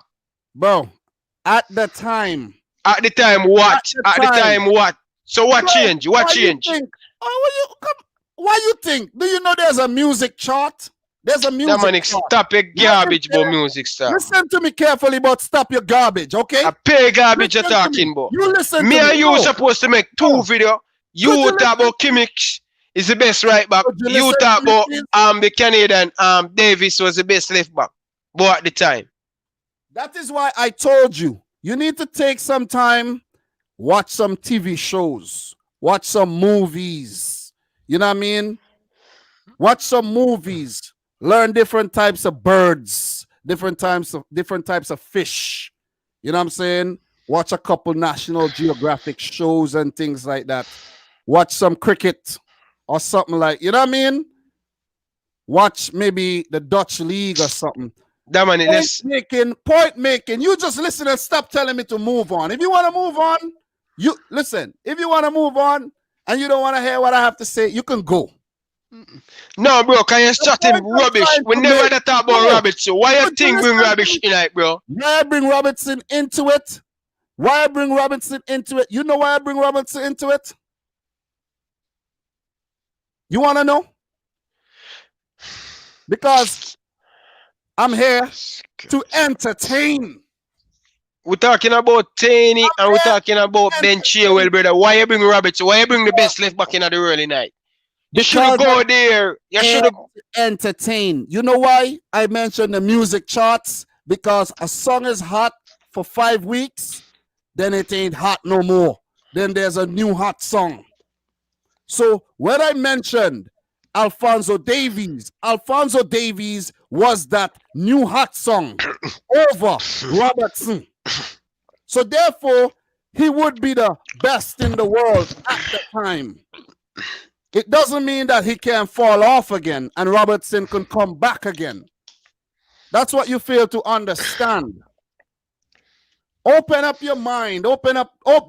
Bro, at the time. At the time what? At the time what? So what change? What change? Why you think? Do you know there's a music chart? There's a music chart. Stop your garbage about music stuff. Listen to me carefully about stop your garbage, okay? I pay garbage you're talking about. You listen to me. And you supposed to make 2 videos. You talk about Kimmich is the best right back. You talk about the Canadian Davis was the best left back. But at the time. That is why I told you. You need to take some time, watch some TV shows, watch some movies. You know what I mean? Watch some movies. Learn different types of birds, different types of fish. You know what I'm saying? Watch a couple National Geographic shows and things like that. Watch some cricket or something like, you know what I mean? Watch maybe the Dutch League or something. Dominic, Point let's making, point making. You just listen and stop telling me to move on. If you want to move on, you listen. If you want to move on and you don't want to hear what I have to say, you can go. no, bro. Can you The start him point I'm rubbish? trying We to never make. had to talk about No, rabbits. So why you would you think bring listen to rubbish me? in, like, bro? Why I bring Robinson into it? Why I bring Robinson into it? You know why I bring Robinson into it? You want to know? Because I'm here to entertain. We're talking about Taney and we're I'm talking about here Ben to entertain. Chilwell, brother. Why you bring rabbits? Why you bring the best left back in the early night? You should have Because go there. You I'm should here have. to entertain. You know why I mentioned the music charts? Because a song is hot for 5 weeks, then it ain't hot no more. Then there's a new hot song. So when I mentioned Alphonso Davies was that new hot song over Robertson. So therefore, he would be the best in the world at the time. It doesn't mean that he can fall off again and Robertson can come back again. That's what you fail to understand. Open up your mind.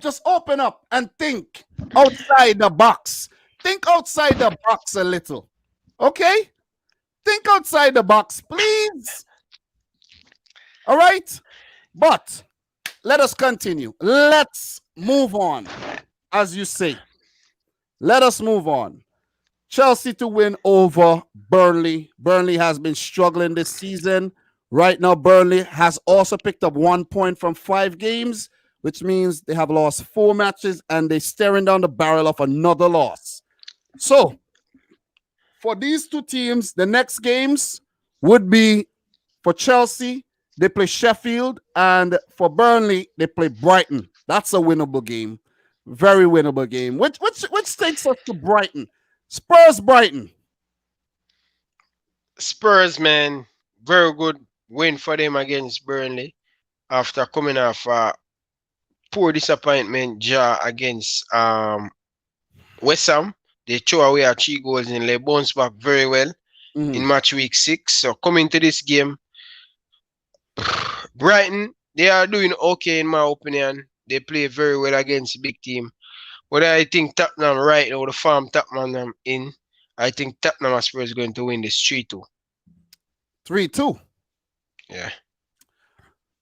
Just open up and think outside the box. Think outside the box a little. Okay? Think outside the box, please. All right? But let us continue. Let's move on, as you say. Let us move on. Chelsea to win over Burnley. Burnley has been struggling this season. Right now, Burnley has also picked up 1 point from 5 games, which means they have lost 4 matches and they're staring down the barrel of another loss. So, for these two teams, the next games would be for Chelsea, they play Sheffield, and for Burnley, they play Brighton. That's a winnable game. Very winnable game. Which takes us to Brighton. Spurs Brighton. Spurs, man, very good win for them against Burnley after coming off a poor disappointment draw against West Ham. They threw away a 3 goals and they bounced back very well in match week 6. So coming to this game, Brighton, they are doing okay in my opinion. They play very well against big team. But I think Tottenham right now, the farm Tottenham in, I think Tottenham Hotspur is going to win this 3-2. 3-2. Yeah.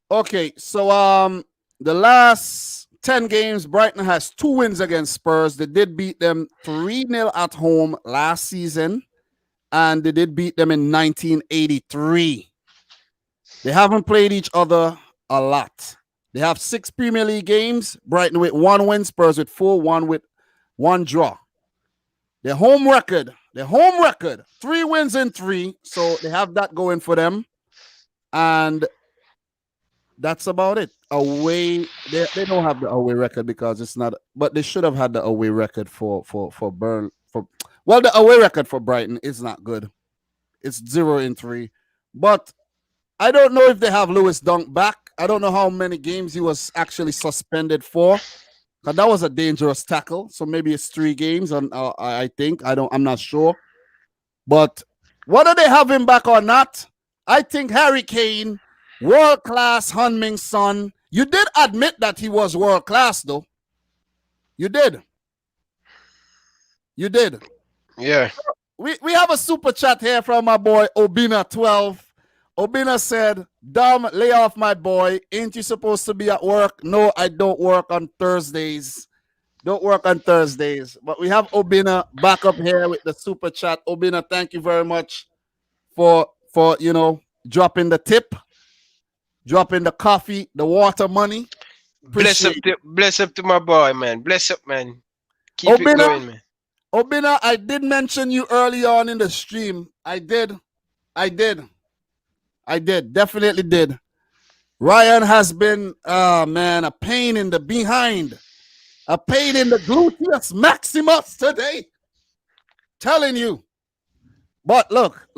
Okay, so the last 10 games, Brighton has 2 wins against Spurs. They did beat them 3-0 at home last season, and they did beat them in 1983. They haven't played each other a lot. They have 6 Premier League games, Brighton with 1 win, Spurs with 4, 1 with 1 draw. Their home record, 3 wins in 3, so they have that going for them. And that's about it. Away, they don't have the away record because it's not, but they should have had the away record for Burn. Well, the away record for Brighton is not good. It's 0-3. But I don't know if they have Lewis Dunk back. I don't know how many games he was actually suspended for. Because that was a dangerous tackle. So maybe it's 3 games. I think. I'm not sure. But whether they have him back or not, I think Harry Kane, world class Hunming son. You did admit that he was world class, though. You did. You did. Yeah. We have a super chat here from my boy Obina12. Obina said, Dom, lay off my boy. Ain't you supposed to be at work? No, I don't work on Thursdays. Don't work on Thursdays. But we have Obina back up here with the super chat. Obina, thank you very much for dropping the tip, dropping the coffee, the water money. Bless up to my boy, man. Bless up, man. Keep Obina, it going, man. Obina, I did mention you early on in the stream. I did. Definitely did. Ryan has been, a pain in the behind. A pain in the gluteus maximus today. Telling you. But look.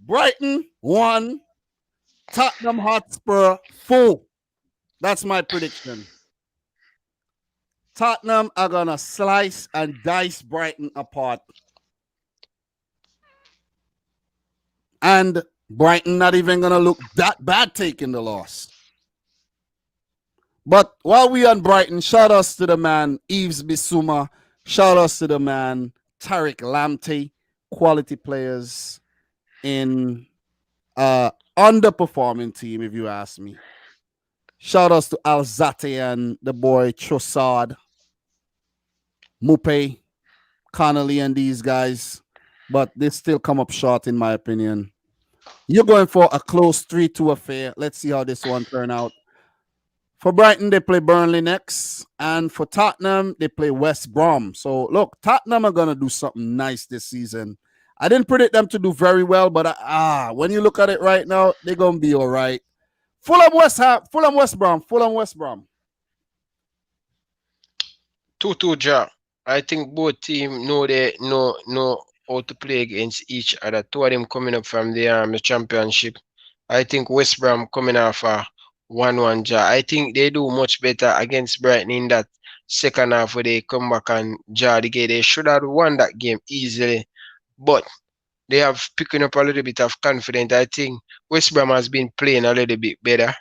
Brighton 1, Tottenham Hotspur 4. That's my prediction. Tottenham are going to slice and dice Brighton apart. And Brighton not even going to look that bad taking the loss. But while we on Brighton, shout outs to the man Yves Bissouma. Shout outs to the man Tariq Lamptey. Quality players in underperforming team, if you ask me. Shout outs to Alzate and the boy Trossard, Mupe, Connolly, and these guys. But they still come up short, in my opinion. You're going for a close 3-2 affair. Let's see how this one turn out. For Brighton, they play Burnley next. And for Tottenham, they play West Brom. So, look, Tottenham are going to do something nice this season. I didn't predict them to do very well, but when you look at it right now, they're going to be all right. Fulham West Brom. 2-2 draw. I think both teams know how to play against each other. Two of them coming up from the championship. I think West Brom coming off a 1-1 draw. I think they do much better against Brighton in that second half where they come back and draw the game. They should have won that game easily, but they have picking up a little bit of confidence. I think West Brom has been playing a little bit better,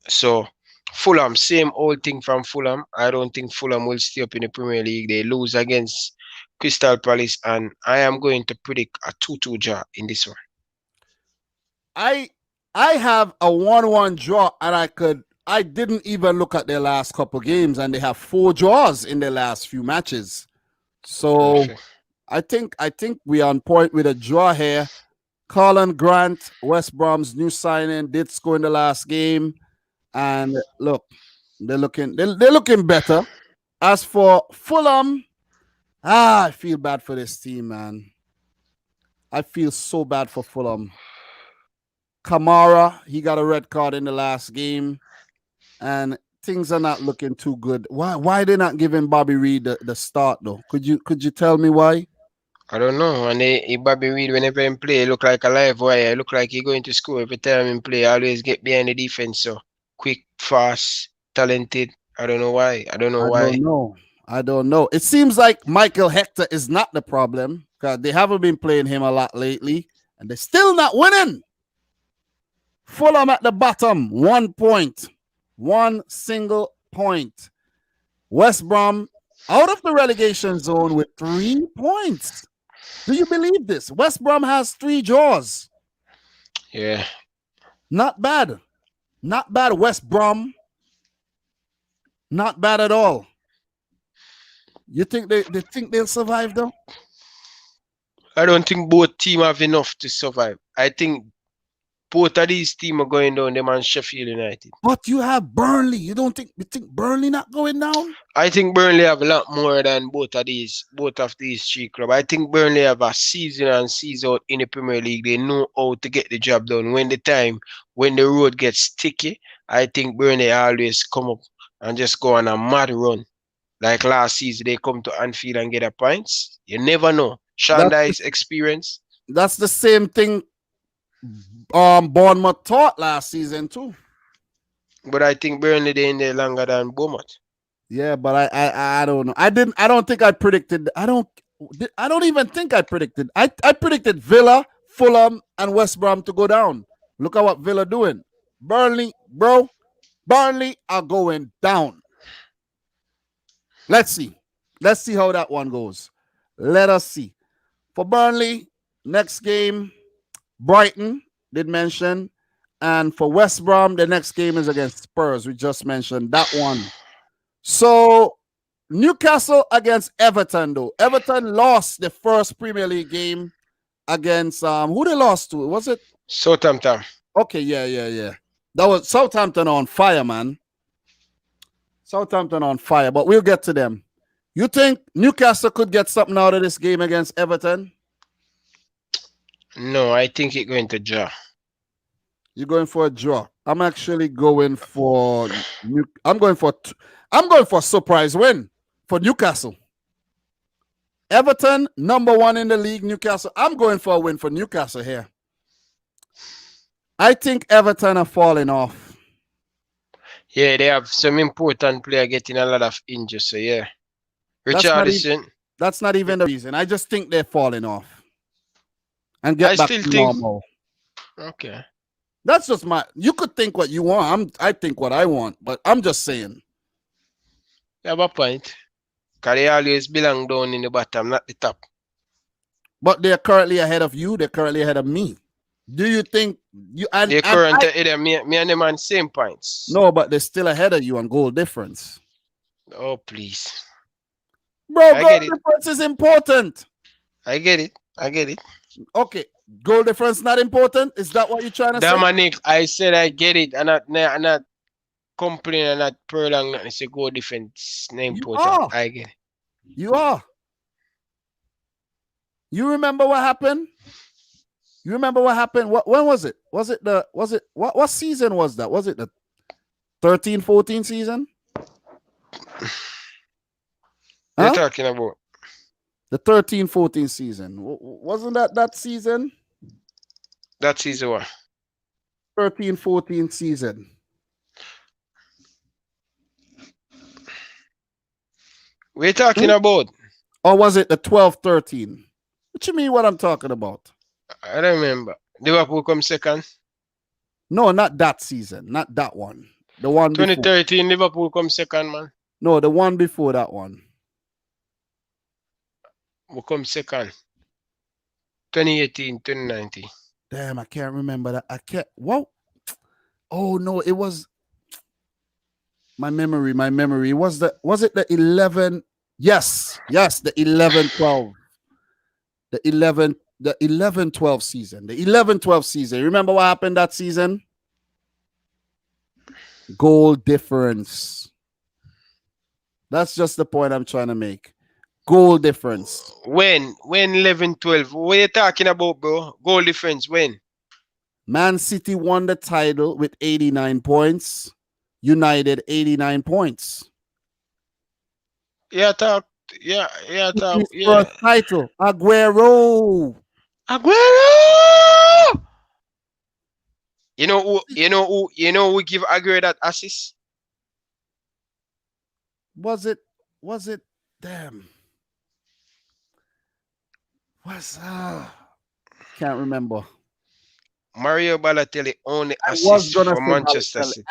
So Fulham, same old thing from Fulham. I don't think Fulham will stay up in the Premier League. They lose against Crystal Palace, and I am going to predict a 2-2 draw in this one. I have a 1-1 draw, and I didn't even look at their last couple games, and they have 4 draws in their last few matches. So perfect. I think we are on point with a draw here. Colin Grant, West Brom's new signing, did score in the last game, and look, they're looking better. As for Fulham, I feel bad for this team, man. I feel so bad for Fulham. Kamara, he got a red card in the last game, and things are not looking too good. Why they not giving Bobby Reid the start though? Could you tell me why? I don't know. And Bobby Reid, whenever he play, look like a live wire. Look like he going to score every time he play. Always get behind the defense. So quick, fast, talented. I don't know why. I don't know. It seems like Michael Hector is not the problem because they haven't been playing him a lot lately, and they're still not winning. Fulham at the bottom, 1 point. 1 single point. West Brom out of the relegation zone with 3 points. Do you believe this? West Brom has 3 draws. Yeah. Not bad. Not bad, West Brom. Not bad at all. You think they think they'll survive though? I don't think both teams have enough to survive. I think both of these teams are going down, them and Sheffield United. But you have Burnley. You think Burnley not going down? I think Burnley have a lot more than both of these 3 clubs. I think Burnley have a season and season out in the Premier League. They know how to get the job done. When the road gets sticky, I think Burnley always come up and just go on a mad run. Like last season, they come to Anfield and get a points. You never know. Shandai's experience. That's the same thing Bournemouth taught last season too. But I think Burnley they in there longer than Bournemouth. Yeah, but I don't know. I don't think I predicted. I don't even think I predicted. I predicted Villa, Fulham, and West Brom to go down. Look at what Villa doing. Burnley are going down. Let's see how that one goes. Let us see. For Burnley, next game, Brighton did mention. And for West Brom, the next game is against Spurs. We just mentioned that one. So, Newcastle against Everton, though. Everton lost the first Premier League game against, who they lost to? Was it? Southampton. Okay, yeah. That was Southampton on fire, man. Southampton on fire, but we'll get to them. You think Newcastle could get something out of this game against Everton? No, I think it's going to draw. You're going for a draw. I'm actually going for a surprise win for Newcastle. Everton, number 1 in the league. Newcastle. I'm going for a win for Newcastle here. I think Everton are falling off. Yeah, they have some important player getting a lot of injuries. So yeah, Richarlison. That's not even the reason. I just think they're falling off. and I get back still to think. normal. Okay. That's just my. You could think what you want. I think what I want, but I'm just saying. You have a point. Because they always belong down in the bottom, not the top. But they're currently ahead of you. They're currently ahead of me. Do you think you They and current I? either me and them on same points. No, but they're still ahead of you on goal difference, Oh please. bro. I Goal get it. difference is important. I get it. I get it. Okay, goal difference not important. Is that what you're trying to say? Dominic, I said I get it. I'm not complaining and not prolong nothing. It's a goal defense not You important. are. I get it. You are. You remember what happened? You remember what happened? When was it? Was it what season was that? Was it the 13-14 season? You're Huh? talking about The 13-14 season. Wasn't that season? that season one. 13-14 season. We're talking about. Or was it the 12-13? What you mean what I'm talking about? I don't remember. Liverpool come second. No, not that season. Not that one. The one before. 2013, Liverpool come second, man. No, the one before that one. We come second. 2018, 2019. Damn, I can't remember that. I can't. What? Oh no, it was my memory. Was it the 11? Yes, the 11-12. The 11-12 season. The 11-12 season. Remember what happened that season? Goal difference. That's just the point I'm trying to make. Goal difference. When 11-12. What are you talking about, bro? Goal difference, when? Man City won the title with 89 points. United 89 points. Yeah, talk. Yeah. First title, Aguero. You know who give Aguero that assist? Was it? Damn. Can't remember. Mario Balotelli only assist for Manchester City.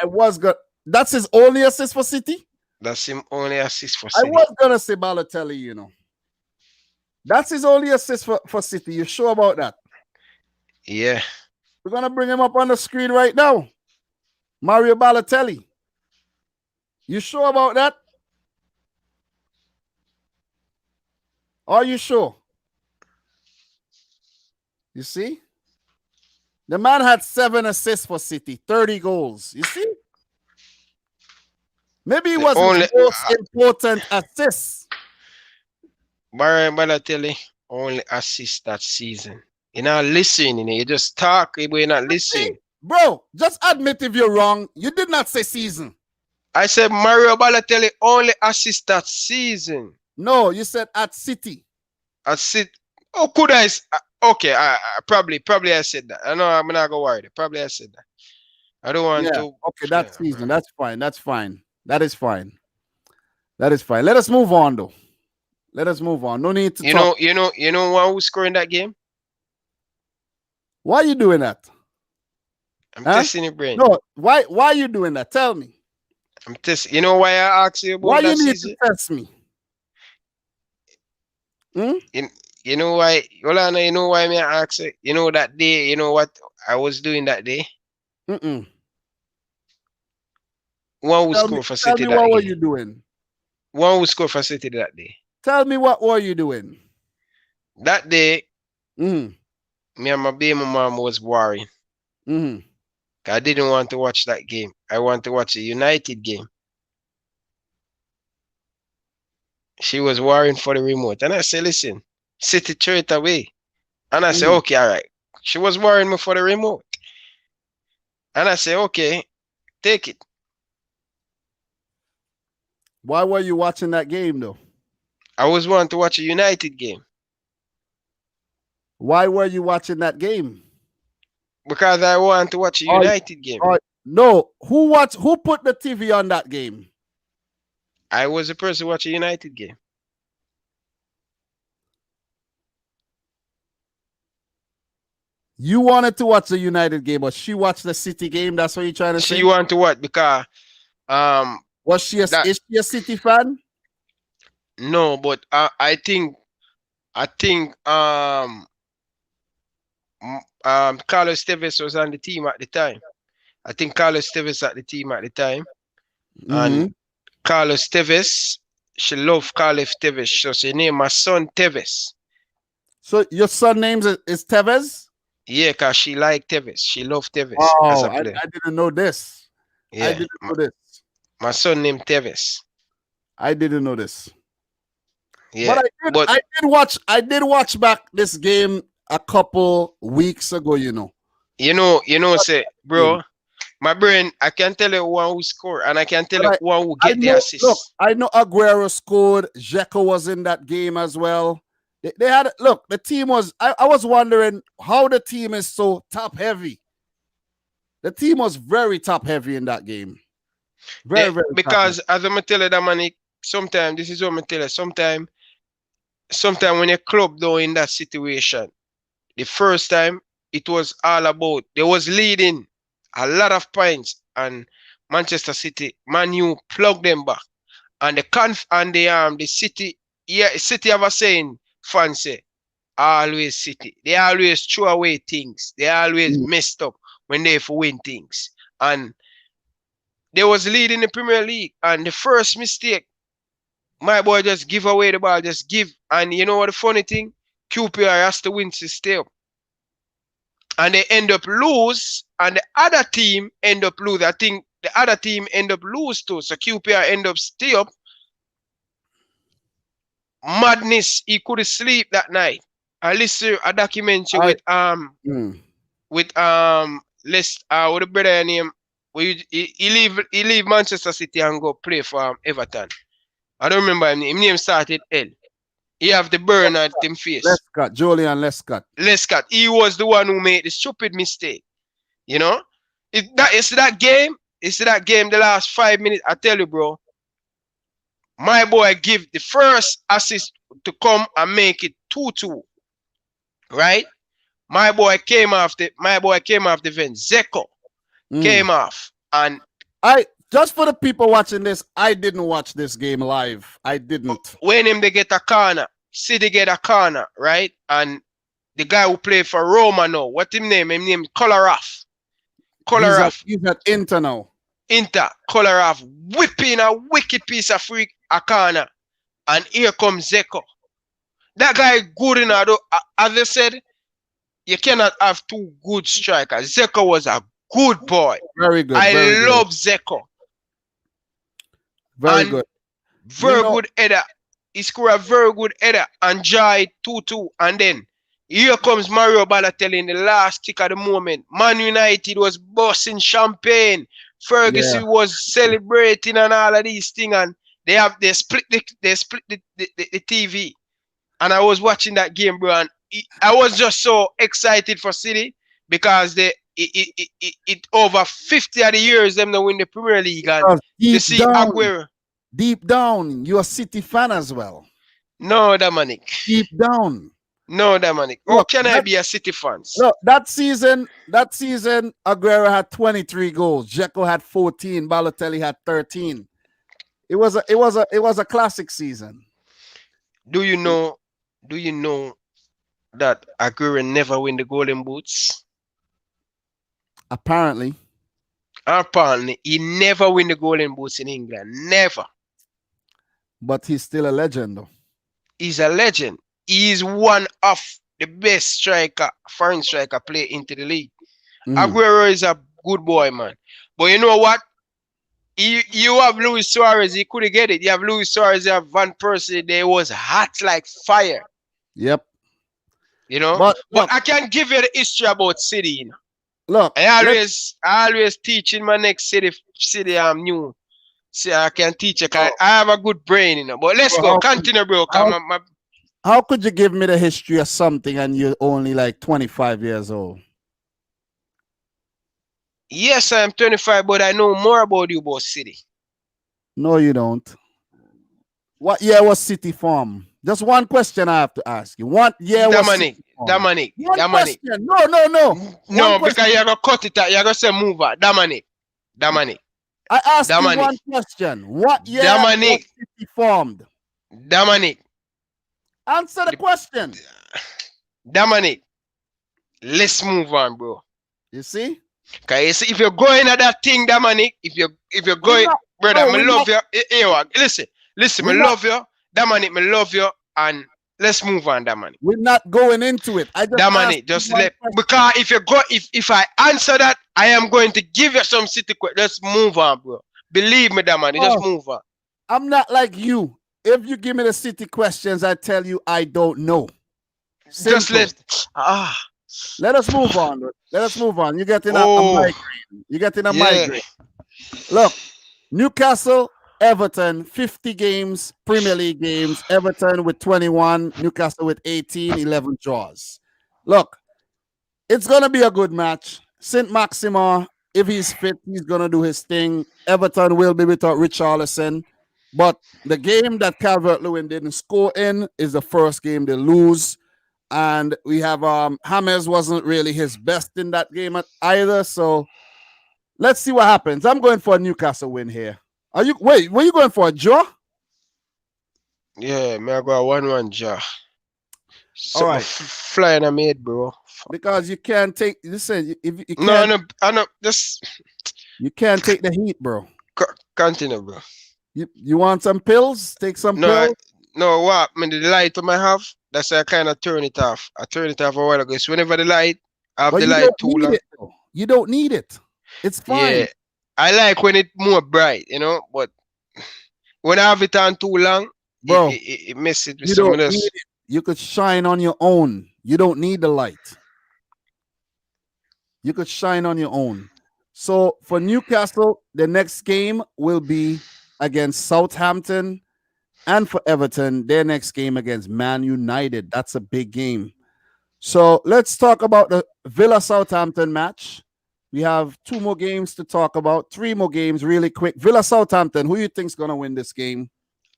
That's his only assist for City? That's him only assist for I City. was gonna say Balotelli, you know. That's his only assist for City. You sure about that? Yeah. We're gonna bring him up on the screen right now. Mario Balotelli. You sure about that? Are you sure? You see? The man had 7 assists for City, 30 goals. You see? Maybe it was his most important assist. Mario Balotelli only assist that season. You're not listening. You just talk, but you're not listening. Bro, just admit if you're wrong. You did not say season. I said Mario Balotelli only assist that season. No, you said at City. At City. Oh, could I? Okay, probably I said that. I know I'm not gonna worry. Probably I said that. I don't want to. Okay, that season. That's fine. That is fine. Let us move on, though. No need to talk. You know why who's scoring that game? Why are you doing that? I'm testing your brain. No, why are you doing that? Tell me. I'm testing. You know why I asked you about why that you need season? to test me? You know why? Yolanda, you know why me I asked you? You know that day, you know what I was doing that day? One who scored for City that day. Tell me what were you doing? One who scored for City that day. Tell me what were you doing? That day, me and my baby mom was worrying. I didn't want to watch that game. I want to watch a United game. She was worrying for the remote. And I said, listen, City threw it away. And I said, okay, all right. She was worrying me for the remote. And I said, okay, take it. Why were you watching that game, though? I was wanting to watch a United game. Why were you watching that game? Because I want to watch a United game. No, who put the TV on that game? I was the person watching a United game. You wanted to watch the United game, but she watched the City game. That's what you're trying to She say? want to what? Because um that Is she a City fan? no, but I think Carlos Tevez was on the team at the time. I think Carlos Tevez at the team at the time, and Mm-hmm. Carlos Tevez, she loved Carlos Tevez, so she named my son Tevez. So your son names is Tevez? Yeah, cause she liked Tevez. She loved Tevez as Oh, a player. I didn't know this. I Yeah, didn't know this. my son named Tevez. I didn't know this. But Yeah, but I did watch back this game a couple weeks ago, you know. say, Game. bro, my brain, I can tell you one who score and I can tell you But one who I get the know, look, assist. I know Aguero scored. Dzeko was in that game as well. They had, look, the team was, I was wondering how the team is so top heavy. The team was very top heavy in that game. Yeah, Very, very top heavy. because as I'm tell you, Dominic, sometimes this is what I'm tell you. Sometimes when a club though in that situation, the first time it was all about they was leading a lot of points and Manchester City, Man U plug them back. And the City, yeah, City have a saying, fans say, always City. They always throw away things. They always Mm. messed up when they win things. And they was leading the Premier League. And the first mistake, my boy just give away the ball, just give. And you know what the funny thing? QPR has to win to stay up. And they end up lose, and the other team end up lose. I think the other team end up lose too. So QPR end up stay up. Madness, he couldn't sleep that night. I listened to a documentary I, with mm, let's with a brother name. He leave Manchester City and go play for Everton. I don't remember him. His name started L. He have the burn at him face. Lescott, Julian Lescott. Lescott. He was the one who made the stupid mistake. You know? It's that game. It's that game, the last 5 minutes. I tell you, bro. My boy give the first assist to come and make it 2-2. Right? My boy came off the fence. Zeko came off. And I just for the people watching this, I didn't watch this game live. I didn't. when him they get a corner, City get a corner, right? And the guy who played for Roma now, what him name? Him name Kolarov. Kolarov. He's at Inter now. Inter, Kolarov whipping a wicked piece of freak a corner. And here comes Zeko. That guy good enough. As I said, you cannot have two good strikers. Zeko was a good boy. Very good. I very love good. Zeko. Very and good. Very good header. He scored a very good header and draw 2-2. And then here comes Mario Balotelli in the last kick of the moment. Man United was busting champagne. Ferguson was celebrating and all of these things. And they split the TV. And I was watching that game, bro. And I was just so excited for City because it over 50 of the years them to win the Premier League. And to see Aguero. Deep down, you're a City fan as well. No, Dominic. Deep down. No, Dominic. How can I be a City fan? Look, that season, Aguero had 23 goals. Dzeko had 14. Balotelli had 13. It was a classic season. Do you know that Aguero never win the Golden Boots? Apparently, he never win the Golden Boots in England. Never. But he's still a legend, though. He's a legend. He's one of the best foreign striker play into the league. Aguero is a good boy, man. But you know what? You have Luis Suarez, he couldn't get it. You have Luis Suarez, you have Van Persie, they was hot like fire. Yep. You know? But I can give you the history about City, you know. Look, I always teach in my next city I'm new. See, I can teach you. I have a good brain, you know. But let's go. Continue, bro. How could you give me the history of something and you're only like 25 years old? Yes, I'm 25, but I know more about you about City. No, you don't. What year was City formed? Just one question I have to ask you. What year was City Dominic. One Dominic. question. No. One No, question. because you're gonna cut it out. You're gonna say move on. Dominic. Dominic. I asked you Dominic. one question. What year was Dominic. City formed? Dominic. Answer the question. Dominic. Let's move on, bro. You see? Cause if you're going at that thing, Dominic, if you're going, brother, me love you. Here, listen, me love you. Dominic, me love you, and let's move on, Dominic. We're not going into it. I just Dominic, just let, because if I answer that, I am going to give you some city quick. Let's move on, bro. Believe me, Dominic, just move on. I'm not like you. If you give me the city questions, I tell you I don't know. Simple. Just let us move on. Let us move on. You're getting a migraine. You're getting a migraine. Look, Newcastle, Everton, 50 games, Premier League games. Everton with 21, Newcastle with 18, 11 draws. Look, it's going to be a good match. St. Maxima, if he's fit, he's going to do his thing. Everton will be without Richarlison. But the game that Calvert-Lewin didn't score in is the first game they lose. And we have James wasn't really his best in that game either. So let's see what happens. I'm going for a Newcastle win here. Were you going for a draw? Yeah, me I go 1-1 draw. So all right. Flying I made, bro. Because you can't take, listen, if you can't, I know, just you can't take the heat, bro. Continue, bro. You want some pills? Take some pills? No, what? I mean, the light I have, that's why I kind of turn it off. I turn it off a while ago. So whenever the light, I have the light too long. You don't need it. It's fine. Yeah, I like when it's more bright, you know, but when I have it on too long, bro, it messes with someone else. You could shine on your own. You don't need the light. You could shine on your own. So for Newcastle, the next game will be against Southampton. And for Everton, their next game against Man United. That's a big game. So let's talk about the Villa-Southampton match. We have 2 more games to talk about. 3 more games really quick. Villa-Southampton, who you think's going to win this game?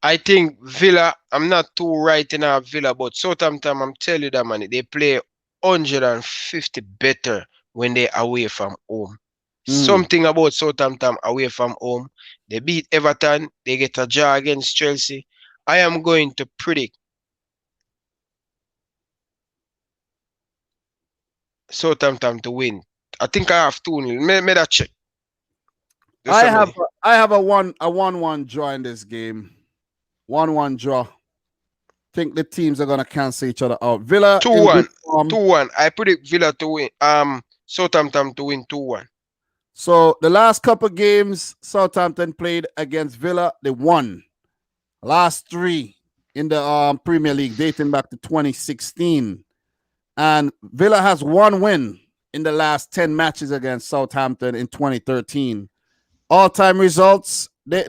I think Villa, I'm not too right in our Villa, but Southampton, I'm telling you that, man, they play 150 better when they're away from home. Something about Southampton away from home. They beat Everton. They get a draw against Chelsea. I am going to predict Southampton to win. I think I have 2-0. May that check. I have a 1-1 draw in this game. 1-1 draw. Think the teams are gonna cancel each other out. Villa 2-1. 2-1. I predict Villa to win. Southampton to win 2-1. So the last couple games Southampton played against Villa, they won. Last 3 in the Premier League dating back to 2016. And Villa has 1 win in the last 10 matches against Southampton in 2013. All-time results, they're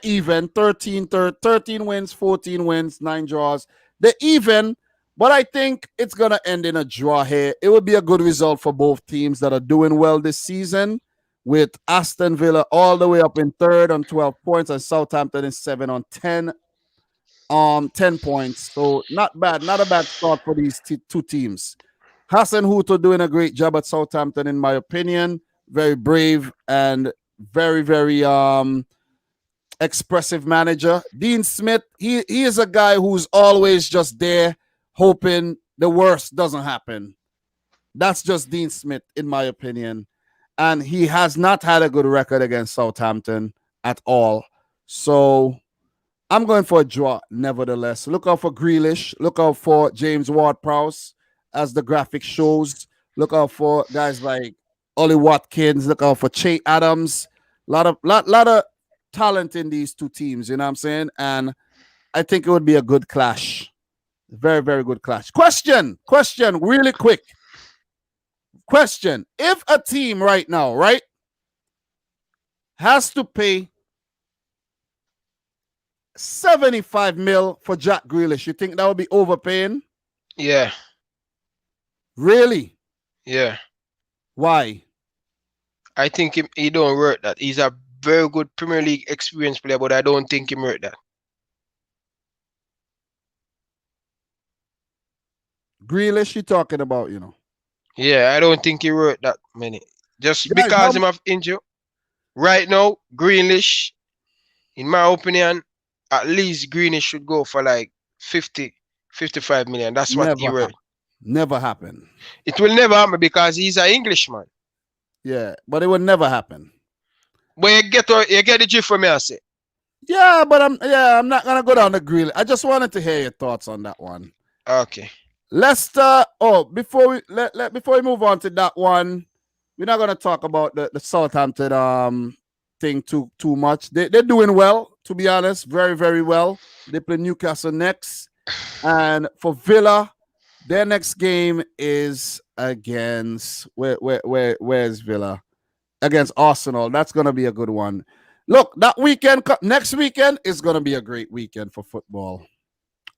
even. 13 wins, 14 wins, 9 draws. They're even, but I think it's going to end in a draw here. It would be a good result for both teams that are doing well this season, with Aston Villa all the way up in 3rd on 12 points and Southampton in 7 on 10 points. So not bad. Not a bad start for these 2 teams. Hassan Hooto doing a great job at Southampton, in my opinion. Very brave and very, very expressive manager. Dean Smith, he is a guy who's always just there hoping the worst doesn't happen. That's just Dean Smith, in my opinion. And he has not had a good record against Southampton at all. So I'm going for a draw, nevertheless. Look out for Grealish. Look out for James Ward-Prowse, as the graphic shows. Look out for guys like Ollie Watkins. Look out for Che Adams. Lot of talent in these 2 teams, you know what I'm saying? And I think it would be a good clash. Very, very good clash. Question, really quick. Question. If a team right now, right, has to pay 75 mil for Jack Grealish, you think that would be overpaying? Yeah. Really? Yeah. Why? I think he don't work that. He's a very good Premier League experienced player, but I don't think he work that. Grealish you talking about, you know. Yeah, I don't think he wrote that many. Just Guys, how because him have injury. Right now, Greenish, in my opinion, at least Greenish should go for like 50, 55 million. That's what he never wrote. happened. Never happen. It will never happen because he's an Englishman. Yeah, but it would never happen. But you get the drift from me, I say. Yeah, but I'm not gonna go down the grill. I just wanted to hear your thoughts on that one. Okay. Leicester. Oh, before we move on to that one, we're not gonna talk about the Southampton thing too much. They're doing well, to be honest, very very well. They play Newcastle next, and for Villa, their next game is against where's Villa? Against Arsenal. That's gonna be a good one. Look, that weekend, next weekend is gonna be a great weekend for football.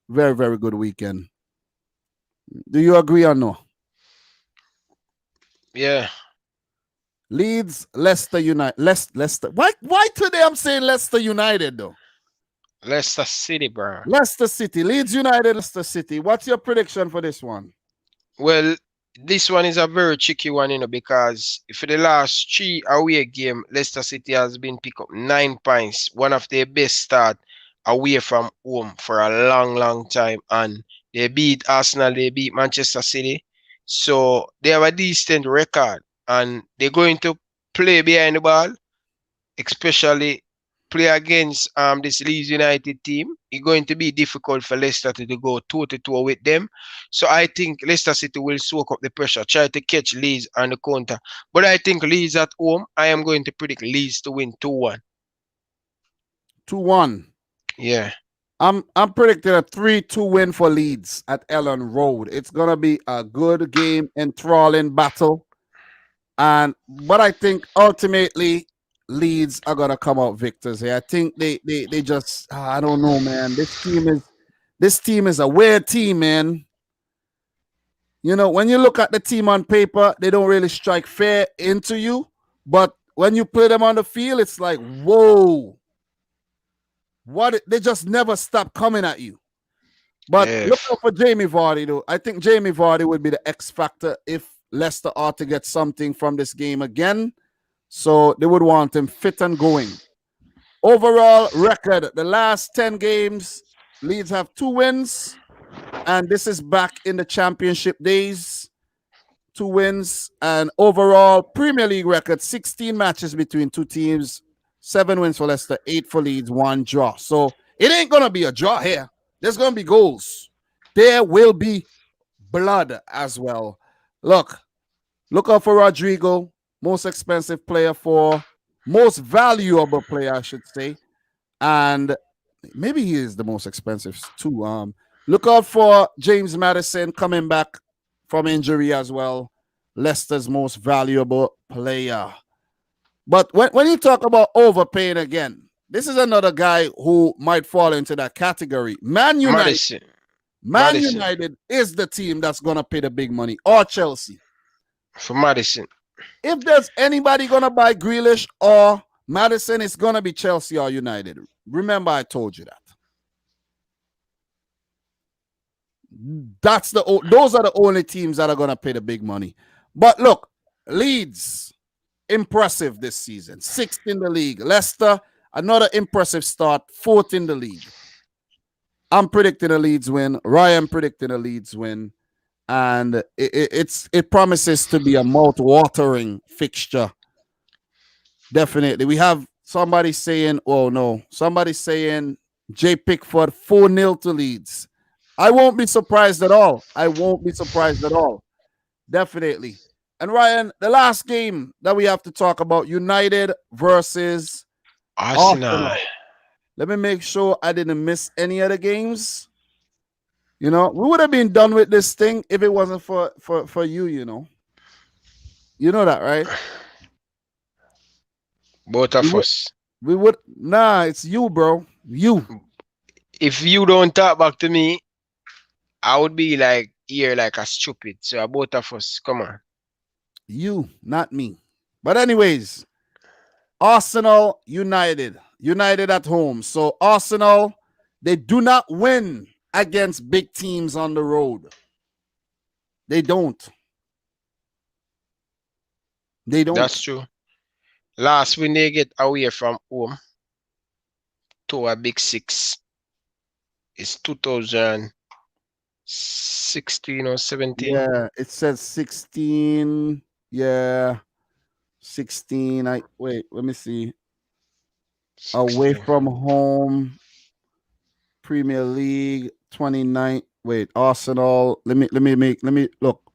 Very very good weekend. Do you agree or no? Yeah. Leeds, Leicester United. Leicester. Why today I'm saying Leicester United though? Leicester City, bro. Leicester City. Leeds United, Leicester City. What's your prediction for this one? Well, this one is a very tricky one, because for the last three away game, Leicester City has been pick up 9 points, one of their best start away from home for a long, long time. And they beat Arsenal, they beat Manchester City. So they have a decent record and they're going to play behind the ball, especially play against this Leeds United team. It's going to be difficult for Leicester to go toe-to-toe with them. So I think Leicester City will soak up the pressure, try to catch Leeds on the counter. But I think Leeds at home, I am going to predict Leeds to win 2-1. 2-1. Yeah. I'm predicting a 3-2 win for Leeds at Ellen Road. It's gonna be a good game, enthralling battle. But I think ultimately Leeds are gonna come out victors here. I think they just I don't know, man. This team is a weird team, man. You know, when you look at the team on paper, they don't really strike fair into you. But when you play them on the field, it's like, whoa. They just never stop coming at you. But Yeah. look out for Jamie Vardy, though. I think Jamie Vardy would be the X factor if Leicester ought to get something from this game again. So they would want him fit and going. Overall record, the last 10 games, Leeds have 2 wins. And this is back in the championship days. 2 wins. And overall Premier League record, 16 matches between two teams. 7 wins for Leicester, 8 for Leeds, 1 draw. So it ain't going to be a draw here. There's going to be goals. There will be blood as well. Look out for Rodrigo, most expensive player most valuable player, I should say. And maybe he is the most expensive too. Look out for James Maddison coming back from injury as well. Leicester's most valuable player. But when you talk about overpaying again, this is another guy who might fall into that category. Man United is the team that's going to pay the big money, or Chelsea. For Madison. If there's anybody going to buy Grealish or Madison, it's going to be Chelsea or United. Remember, I told you that. Those are the only teams that are going to pay the big money. But look, Leeds, impressive this season. 6th in the league. Leicester, another impressive start. 4th in the league. I'm predicting a Leeds win. Ryan predicting a Leeds win. And it promises to be a mouth-watering fixture. Definitely. We have somebody saying, somebody saying Jay Pickford 4-0 to Leeds. I won't be surprised at all. Definitely. And Ryan, the last game that we have to talk about, United versus Arsenal. Let me make sure I didn't miss any of the games. You know, we would have been done with this thing if it wasn't for you, you know. You know that, right? Both of us. We would. Nah, it's you, bro. You. If you don't talk back to me, I would be like here like a stupid. So both of us, come on. You, not me. But anyways, Arsenal, United at home. So Arsenal, they do not win against big teams on the road. They don't. They don't. That's true. Last win they get away from home to a big six is 2016 or 17. Yeah, it says 16. Yeah, 16. I wait, let me see. Away 16. from home, Premier League 29. Wait, Arsenal. Let me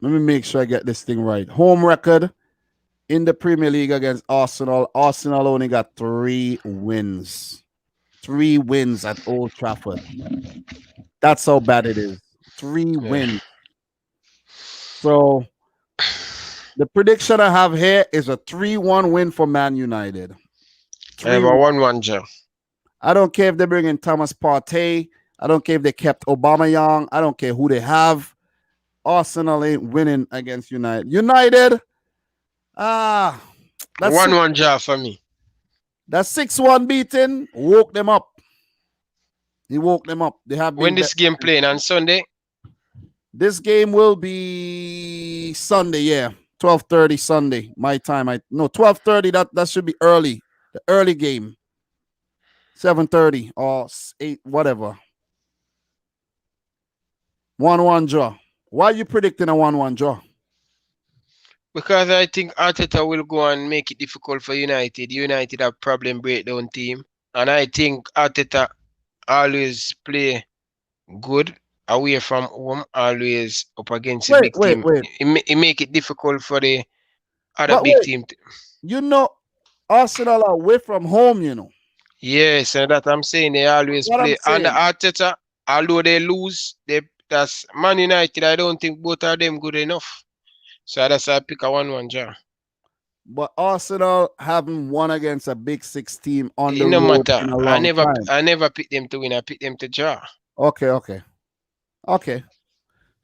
make sure I get this thing right. Home record in the Premier League against Arsenal. Arsenal only got 3 wins. 3 wins at Old Trafford. That's how bad it is. Three Yeah. wins. So the prediction I have here is a 3-1 win for Man United. I have 3 a 1-1 draw. I don't care if they bring in Thomas Partey. I don't care if they kept Aubameyang. I don't care who they have. Arsenal ain't winning against United. United, ah, that's 1-1 draw for me. that 6-1 beating woke them up. He woke them up. They have When been this game playing on Sunday, This game will be Sunday, yeah. 12:30 Sunday, my time. 12:30, that should be early. The early game. 7:30 or 8, whatever. 1-1 draw. Why are you predicting a 1-1 draw? because I think Arteta will go and make it difficult for United. United have problem breakdown team, and I think Arteta always play good away from home, always up against a Wait, big wait, team. wait. It make it difficult for the other But big wait, team. you know, Arsenal are away from home, you know. Yes, and that I'm saying they always What I'm play under saying. Arteta. Although they lose, that's Man United. I don't think both of them good enough. So that's why I pick a 1-1 draw. But Arsenal haven't won against a big six team on It the no road matter. in a long time. I never pick them to win. I pick them to draw. Okay, okay. Okay.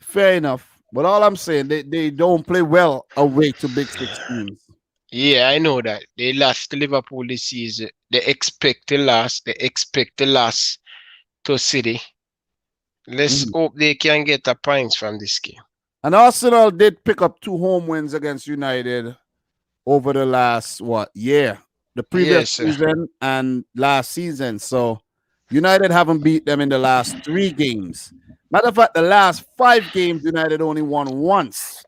Fair enough. But all I'm saying, they don't play well away to big six teams. Yeah, I know that they lost to Liverpool this season. They expect to last. They expect to last to City. Let's Mhm. hope they can get a points from this game. And Arsenal did pick up 2 home wins against United over the last year, the previous Yes, season and last season. So United haven't beat them in the last 3 games. Matter of fact, the last 5 games, United only won once,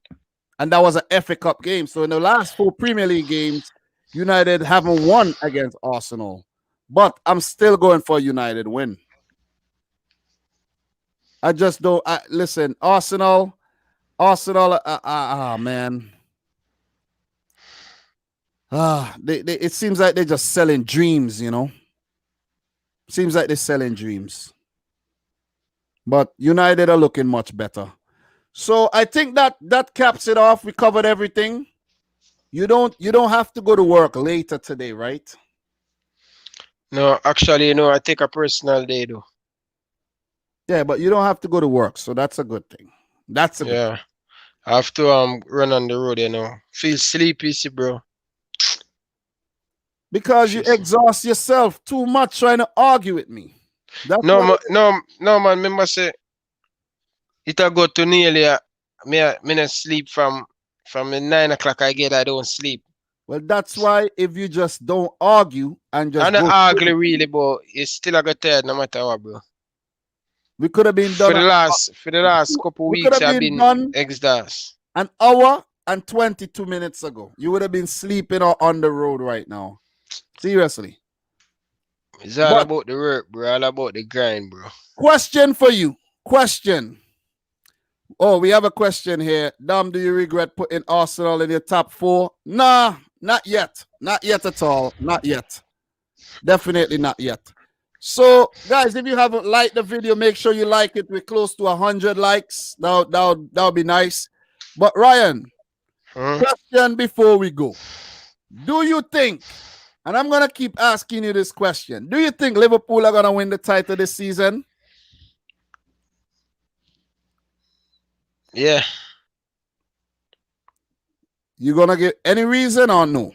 and that was an FA Cup game. So in the last 4 Premier League games, United haven't won against Arsenal. But I'm still going for a United win. I just don't. Listen, Arsenal. Man. It seems like they're just selling dreams, you know. Seems like they're selling dreams. But United are looking much better. So I think that caps it off. We covered everything. You don't have to go to work later today, right? no, actually, no. I take a personal day though. Yeah, but you don't have to go to work, so that's a good thing. That's a good thing. Yeah, I have to run on the road. Feel sleepy, see, bro. Because you Feel exhaust yourself too much trying to argue with me. That's no, what it is. no, man. Remember say it'll go to nearly me not sleep from the 9 o'clock. I get I don't sleep. Well, that's why if you just don't argue and I just not go ugly straight, really, but it's still I got tired no matter what, bro. we could have been For done. the last couple We could weeks, have I've been been done exhausted. an hour and 22 minutes ago. You would have been sleeping or on the road right now. Seriously. It's all But about the work, bro. All about the grind, bro. question for you. Question. Oh, we have a question here. Dom, do you regret putting Arsenal in your top 4? Nah, not yet. Not yet at all. Not yet. Definitely not yet. So, guys, if you haven't liked the video, make sure you like it. We're close to 100 likes. That'll be nice. But Ryan, Hmm? question before we go. Do you think, and I'm going to keep asking you this question, do you think Liverpool are going to win the title this season? Yeah. You going to give any reason or no?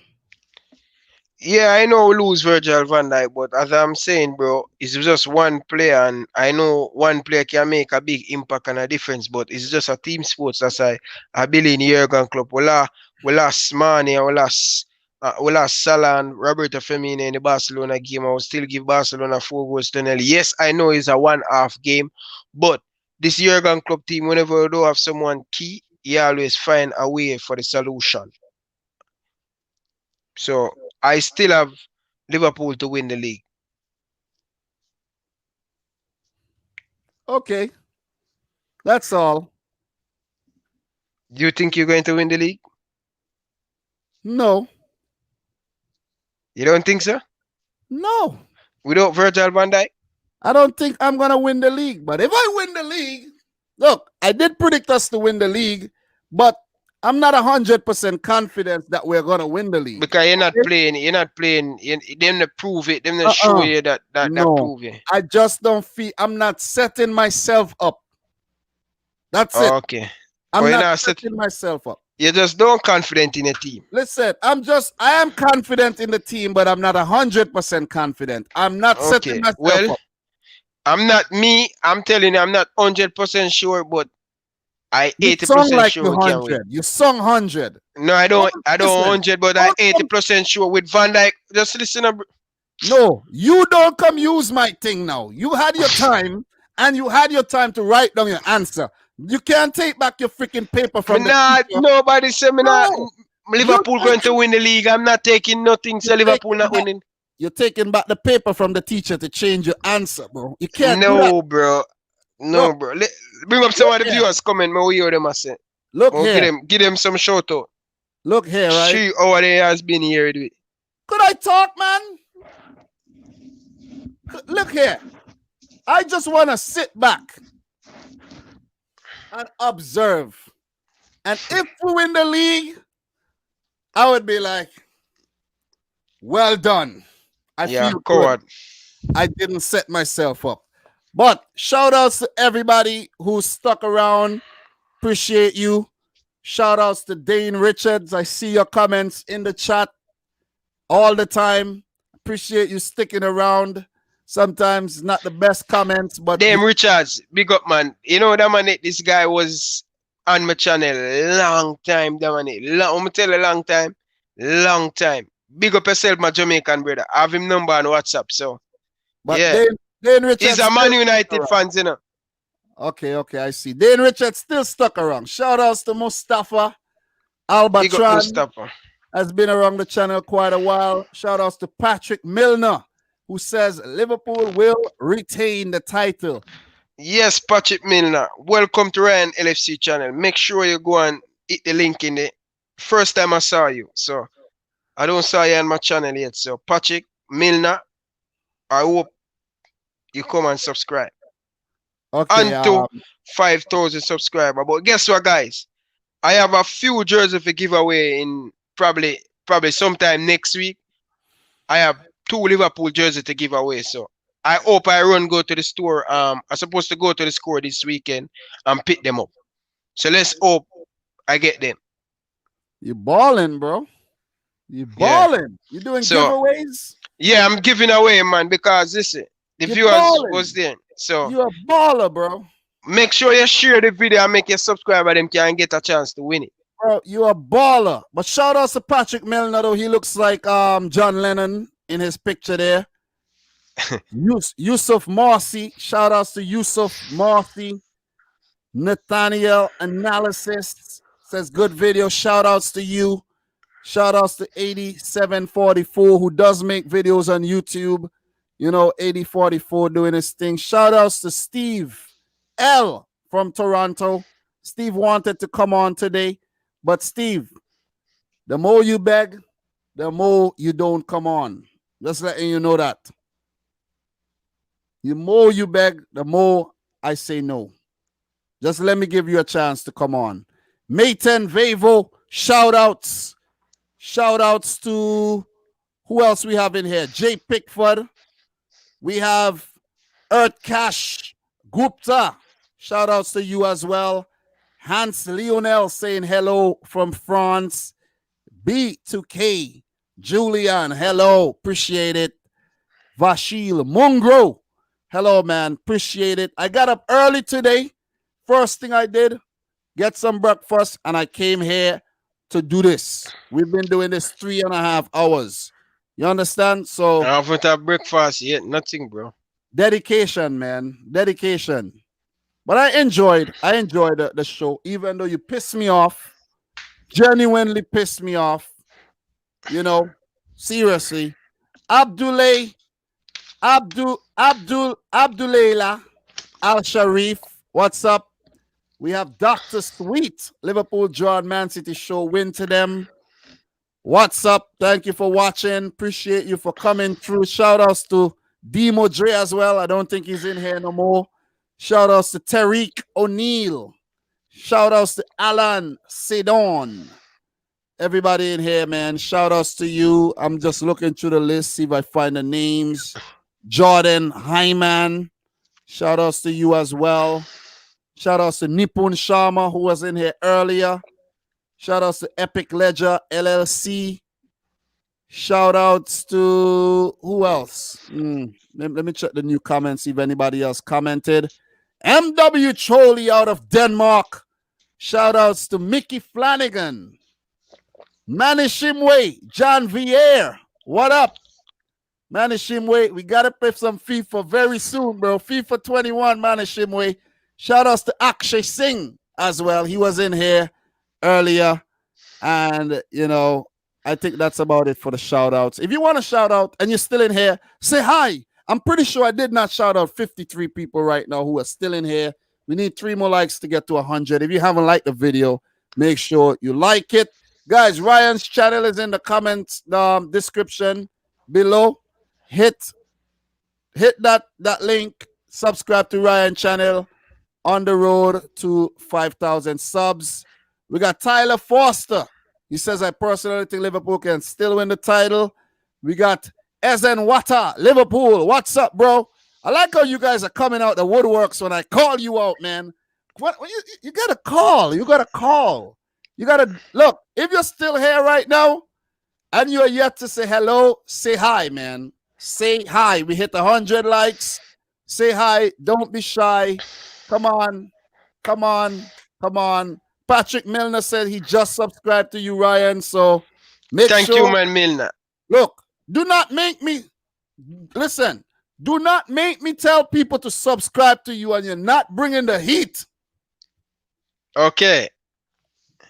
Yeah, I know we lose Virgil van Dijk, but as I'm saying, bro, it's just one player, and I know one player can make a big impact and a difference, but it's just a team sports. That's I believe in Jurgen Klopp. We lost Mane, we lost Salah and Roberto Firmino in the Barcelona game. I will still give Barcelona 4 goals to 0. Yes, I know it's a one-half game, but this Jurgen Klopp team, whenever you don't have someone key, he always find a way for the solution. So I still have Liverpool to win the league. Okay, that's all. Do you think you're going to win the league? No, You don't think so? no. Without Virgil van Dijk? I don't think I'm gonna win the league. But if I win the league, look, I did predict us to win the league, but I'm not 100% confident that we're gonna win the league. Because you're not playing, them to prove it, them to show Uh-uh. you that No, prove it. I just don't feel. I'm not setting myself up. That's it. Okay. I'm You're not not setting myself up. you just don't confident in a team. Listen, I am confident in the team, but I'm not 100% confident. I'm not setting Okay. myself Well, up. I'm telling you, I'm not 100% sure, but I You sung 80% like sure you we can win. 100. You sung 100. No, I don't Listen, 100, but I 80% sure with Van Dijk. Just listen up. no, you don't come use my thing now. You had your time, and you had your time to write down your answer. You can't take back your freaking paper from the teacher. Nobody said me not No, Liverpool going to win the league. I'm not taking nothing. So Liverpool not winning. you're taking back the paper from the teacher to change your answer, bro. You can't do that. No, bro. No, Look, bro. Bring up some of the here. viewers comment. Me we hear them I say. Look Oh, here. give them some shout out. Look here, right? She over there has been here. With it. Could I talk, man? Look here. I just want to sit back and observe. And if we win the league, I would be like, well done. I feel good. I didn't set myself up. But shout outs to everybody who stuck around. Appreciate you. Shout outs to Dane Richards. I see your comments in the chat all the time. Appreciate you sticking around. Sometimes not the best comments, but Dame Richards, big up man. You know that man, this guy was on my channel long time. That man, I'm tell you long time. Long time. Big up yourself, my Jamaican brother. I have him number on WhatsApp, so but yeah. Dane Richards, he's a Man United fan, you know. Okay, I see. Dane Richards still stuck around. Shout outs to Mustafa Albatron. Has been around the channel quite a while. Shout outs to Patrick Milner, who says Liverpool will retain the title. Yes, Patrick Milner. Welcome to Ryan LFC channel. Make sure you go and hit the link in the first time I saw you. So I don't saw you on my channel yet. So Patrick Milner, I hope you come and subscribe. Okay. Unto 5,000 subscribers. But guess what, guys? I have a few jerseys for giveaway in probably sometime next week. I have 2 Liverpool jerseys to give away. So I hope I go to the store. I'm supposed to go to the store this weekend and pick them up. So let's hope I get them. You balling, bro. You balling. You doing giveaways? Yeah, I'm giving away, man, because listen, the viewers was there. So you're a baller, bro. Make sure you share the video and make your subscriber them can get a chance to win it. Bro, you're a baller. But shout out to Patrick Milner, though. He looks like John Lennon in his picture there. Yusuf Marcy. Shout outs to Yusuf Marcy. Nathaniel Analysis says good video. Shout outs to you. Shout outs to 8744 who does make videos on YouTube. You know, 8044 doing his thing. Shout outs to Steve L from Toronto. Steve wanted to come on today, but Steve, the more you beg, the more you don't come on. Just letting you know that. The more you beg, the more I say no. Just let me give you a chance to come on. Mayton Vavo, shout outs. Shout outs to who else we have in here? Jay Pickford. We have Earth Cash Gupta. Shout outs to you as well. Hans Lionel saying hello from France. B2K. Julian, hello. Appreciate it. Vashil Mungro. Hello, man. Appreciate it. I got up early today. First thing I did, get some breakfast, and I came here to do this. We've been doing this 3.5 hours. You understand? I So haven't had breakfast yet. Nothing, bro. dedication, man. Dedication. But I enjoyed the show, even though you pissed me off. Genuinely pissed me off. You know, seriously. Abdullah Abdulayla Al Sharif. What's up? We have Dr. Sweet. Liverpool draw and Man City show win to them. What's up? Thank you for watching. Appreciate you for coming through. Shout outs to Demo Dre as well. I don't think he's in here no more. Shout outs to Tariq O'Neill. Shout outs to Alan Sedon. Everybody in here, man. Shout outs to you. I'm just looking through the list, see if I find the names. Jordan Hyman. Shout outs to you as well. Shout outs to Nipun Sharma, who was in here earlier. Shout outs to Epic Ledger LLC. Shout outs to who else? Let me check the new comments, see if anybody else commented. MW Trolley out of Denmark. Shout outs to Mickey Flanagan. Manny Shimway, John Vier. What up? Manny Shimway, we got to play some FIFA very soon, bro. FIFA 21, Manny Shimway. Shout outs to Akshay Singh as well. He was in here earlier. And, you know, I think that's about it for the shout outs. If you want to shout out and you're still in here, say hi. I'm pretty sure I did not shout out 53 people right now who are still in here. We need 3 more likes to get to 100. If you haven't liked the video, make sure you like it. Guys, Ryan's channel is in the comments description below. Hit that link. Subscribe to Ryan's channel. On the road to 5,000 subs. We got Tyler Foster. He says, I personally think Liverpool can still win the title. We got Ezen Wata, Liverpool. What's up, bro? I like how you guys are coming out the woodworks when I call you out, man. You got to call. You got to call. You got to, look, if you're still here right now and you're yet to say hello, say hi, man. Say hi. We hit 100 likes. Say hi. Don't be shy. Come on. Come on. Come on. Patrick Milner said he just subscribed to you, Ryan. So Thank you, man, Milner. Look, do not make me, listen, do not make me tell people to subscribe to you and you're not bringing the heat. Okay.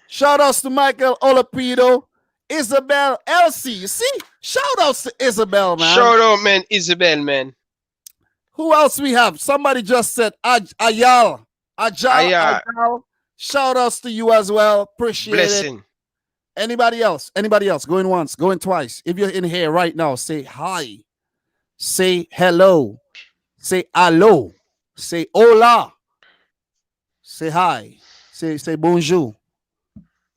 Shout outs to Michael Olapido, Isabel Elsie. You see? Shout outs to Isabel, man. Shout out, man, Isabel, man. Who else we have? Somebody just said Ayal. Ayal. Shout outs to you as well. Appreciate Blessing. it. Anybody else? Anybody else? Going once, going twice. If you're in here right now, say hi. Say hello. Say hello. Say hola. Say hi. Say bonjour.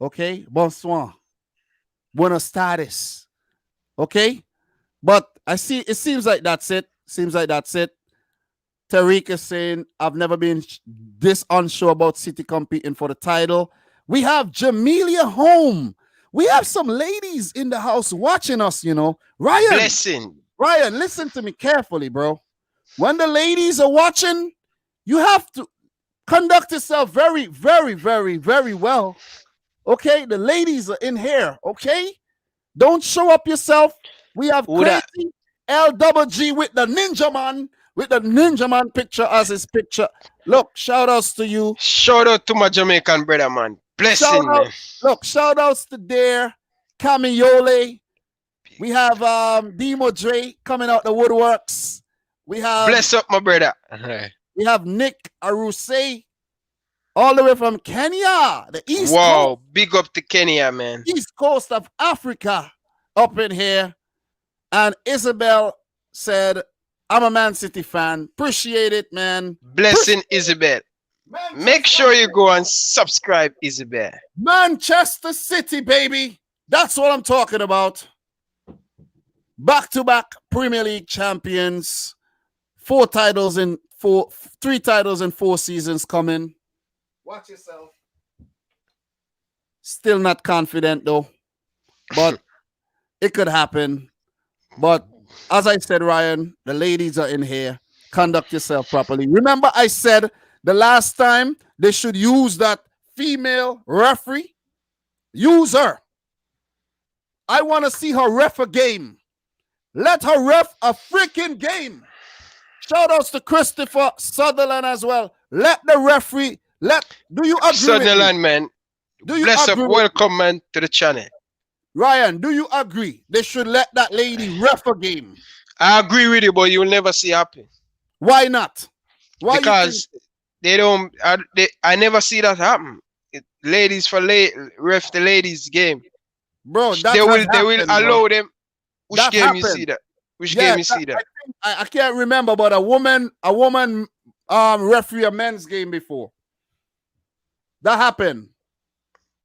Okay? Bonsoir. Buenos tardes. Okay? But I see it seems like that's it. Seems like that's it. Tariq is saying, I've never been this unsure about City competing for the title. We have Jamelia home. We have some ladies in the house watching us, you know. Ryan, Blessing. Ryan, listen to me carefully, bro. When the ladies are watching, you have to conduct yourself very, very, very, very well. Okay? The ladies are in here, okay? Don't show up yourself. We have Crazy LGG with the Ninja Man. With the Ninja Man picture as his picture. Look, shout outs to you. Shout out to my Jamaican brother, man. Blessing, man. Look, shout outs to Dare, Camiole. We have Demo Dre coming out the woodworks. We have bless up, my brother. We have Nick Aruse, all the way from Kenya, the East Coast. Wow, big up to Kenya, man. East Coast of Africa up in here. And Isabel said, I'm a Man City fan. Appreciate it, man. Blessing, Isabel. Make sure you go and subscribe, Isabel. Manchester City, baby. That's what I'm talking about. Back-to-back Premier League champions. 3 titles in 4 seasons coming. Watch yourself. Still not confident, though. But It could happen. But as I said, Ryan, the ladies are in here. Conduct yourself properly. Remember, I said the last time they should use that female referee. Use her. I want to see her ref a game. Let her ref a freaking game. Shout outs to Christopher Sutherland as well. Let the referee. Do you agree? Sutherland, man. Do you Bless agree? up, welcome, man, to the channel. Ryan, do you agree? They should let that lady ref a game. I agree with you, but you'll never see it happen. Why not? Why? Because they don't. I never see that happen. Ladies for ref the ladies game. Bro, they will allow them. Which that game happened. you see that? Which game you see that? I can't remember, but a woman referee a men's game before. That happened.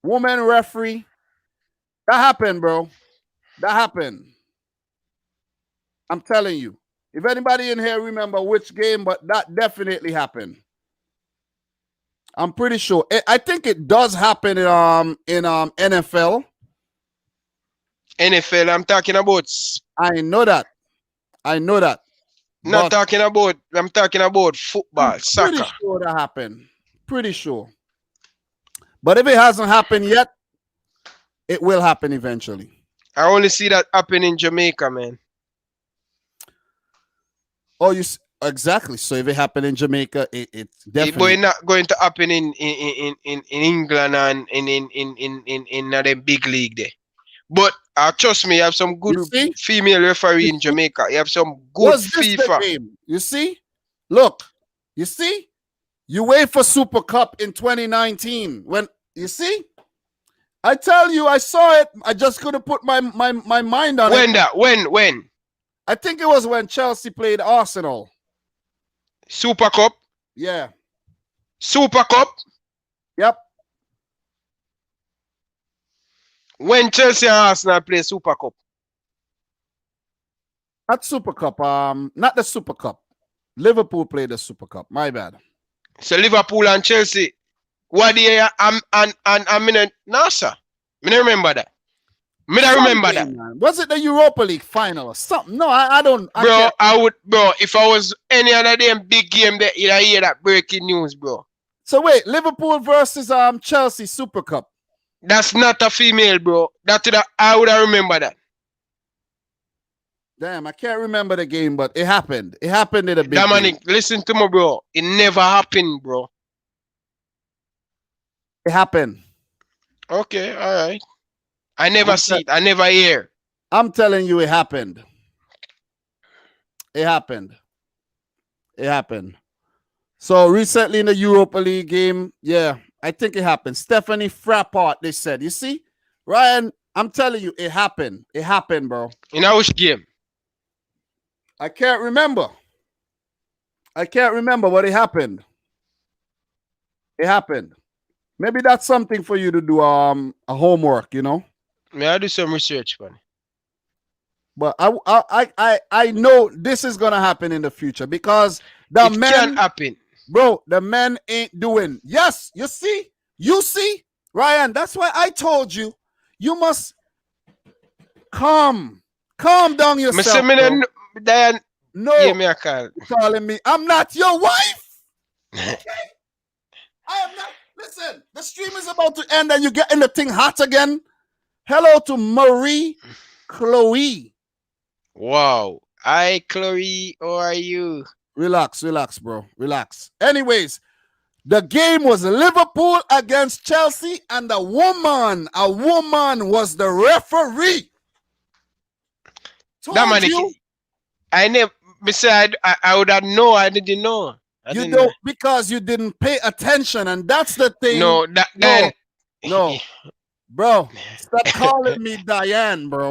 Woman referee. That happened, bro. That happened. I'm telling you. If anybody in here remember which game, but that definitely happened. I'm pretty sure. I think it does happen in NFL. NFL, I'm talking about. I know that. Not talking about. I'm talking about football, soccer. Pretty sure that happened. Pretty sure. But if it hasn't happened yet, it will happen eventually. I only see that happen in Jamaica, man. Oh, exactly. So if it happened in Jamaica, it's definitely. But it's not going to happen in England and in the big league there. But trust me, you have some good female referee in Jamaica. You have some good FIFA. Game? You see? Look, you see? You wait for Super Cup in 2019. When you see? I tell you, I saw it. I just couldn't put my mind on it. When? I think it was when Chelsea played Arsenal. Super Cup? Yeah. Super Cup? Yep. When Chelsea and Arsenal play Super Cup? Not Super Cup. Not the Super Cup. Liverpool played the Super Cup. My bad. So Liverpool and Chelsea. What the I'm in a NASA. I don't remember that. I remember that. Man. Was it the Europa League final or something? No, I don't. I would, if I was any other damn big game there, you'd hear that breaking news, bro. So wait, Liverpool versus Chelsea Super Cup. That's not a female, bro. I would remember that. Damn, I can't remember the game, but it happened. It happened in a big Dominic, listen to me, bro. It never happened, bro. It happened. Okay, all right. I never see it. I never hear. I'm telling you, it happened. It happened. It happened. So recently in the Europa League game, yeah, I think it happened. Stephanie Frappart, they said. You see? Ryan, I'm telling you, it happened. It happened, bro. In which game? I can't remember. But it happened. It happened. Maybe that's something for you to do a homework, you know? May I do some research, man? But I know this is gonna happen in the future because it can happen. Bro, the men ain't doing. Yes, you see, Ryan. That's why I told you, you must calm down yourself. Diane, no, give me a call. You're calling me. I'm not your wife. Okay, I am not. Listen, the stream is about to end, and you're getting the thing hot again. Hello to Marie Chloe. Wow. Hi, Chloe. How are you? Relax, bro. Relax. Anyways, the game was Liverpool against Chelsea, and a woman was the referee. Dominic, I never. Besides, I would have known. I didn't know. Because you didn't pay attention, and that's the thing. No, no, bro. Stop calling me Diane, bro.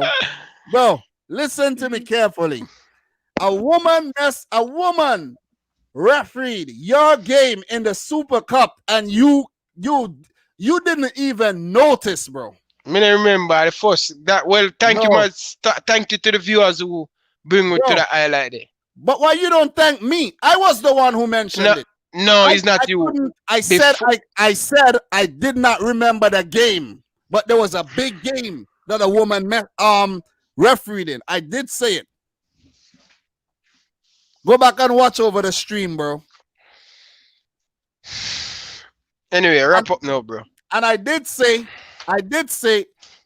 Bro, listen to me carefully. A woman refereed your game in the Super Cup, and you didn't even notice, bro. I remember the first that. Well, thank you much. Thank you to the viewers who bring me to the highlight there. But why you don't thank me? I was the one who mentioned it. No, it's not you. I said I did not remember the game, but there was a big game that a woman refereeing. I did say it. Go back and watch over the stream, bro. Anyway, wrap up now, bro. And I did say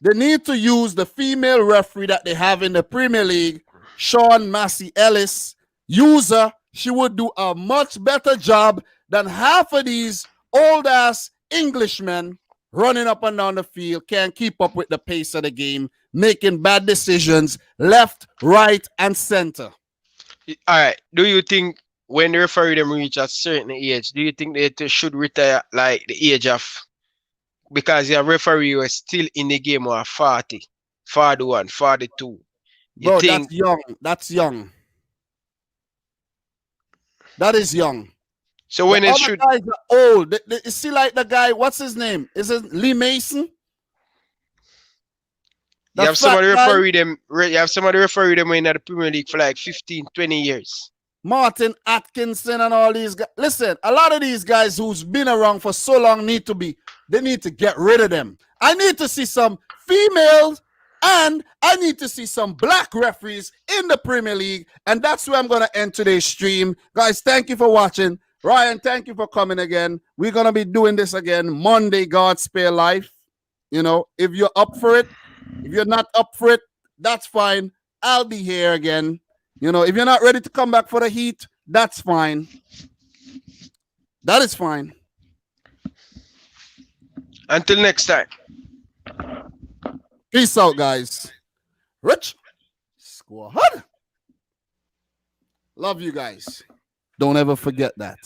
they need to use the female referee that they have in the Premier League, Sean Massey Ellis. Use her. She would do a much better job than half of these old-ass Englishmen running up and down the field, can't keep up with the pace of the game, making bad decisions left, right, and center. All right. Do you think when the referee them reach a certain age, do you think they should retire like the age of, because your referee was still in the game or 40, 41, 42? Bro, that's young. That's young. That is young. So when the it should, guys are old. You see, like the guy, what's his name? Is it Lee Mason? You have somebody referee them in the Premier League for like 15, 20 years. Martin Atkinson and all these guys. Listen, a lot of these guys who's been around for so long need to get rid of them. I need to see some females and I need to see some black referees in the Premier League. And that's where I'm going to end today's stream. Guys, thank you for watching. Ryan, thank you for coming again. We're going to be doing this again Monday, God spare life. You know, if you're up for it, if you're not up for it, that's fine. I'll be here again. You know, if you're not ready to come back for the heat, that's fine. That is fine. Until next time. Peace out, guys. Rich Squad. Love you guys. Don't ever forget that.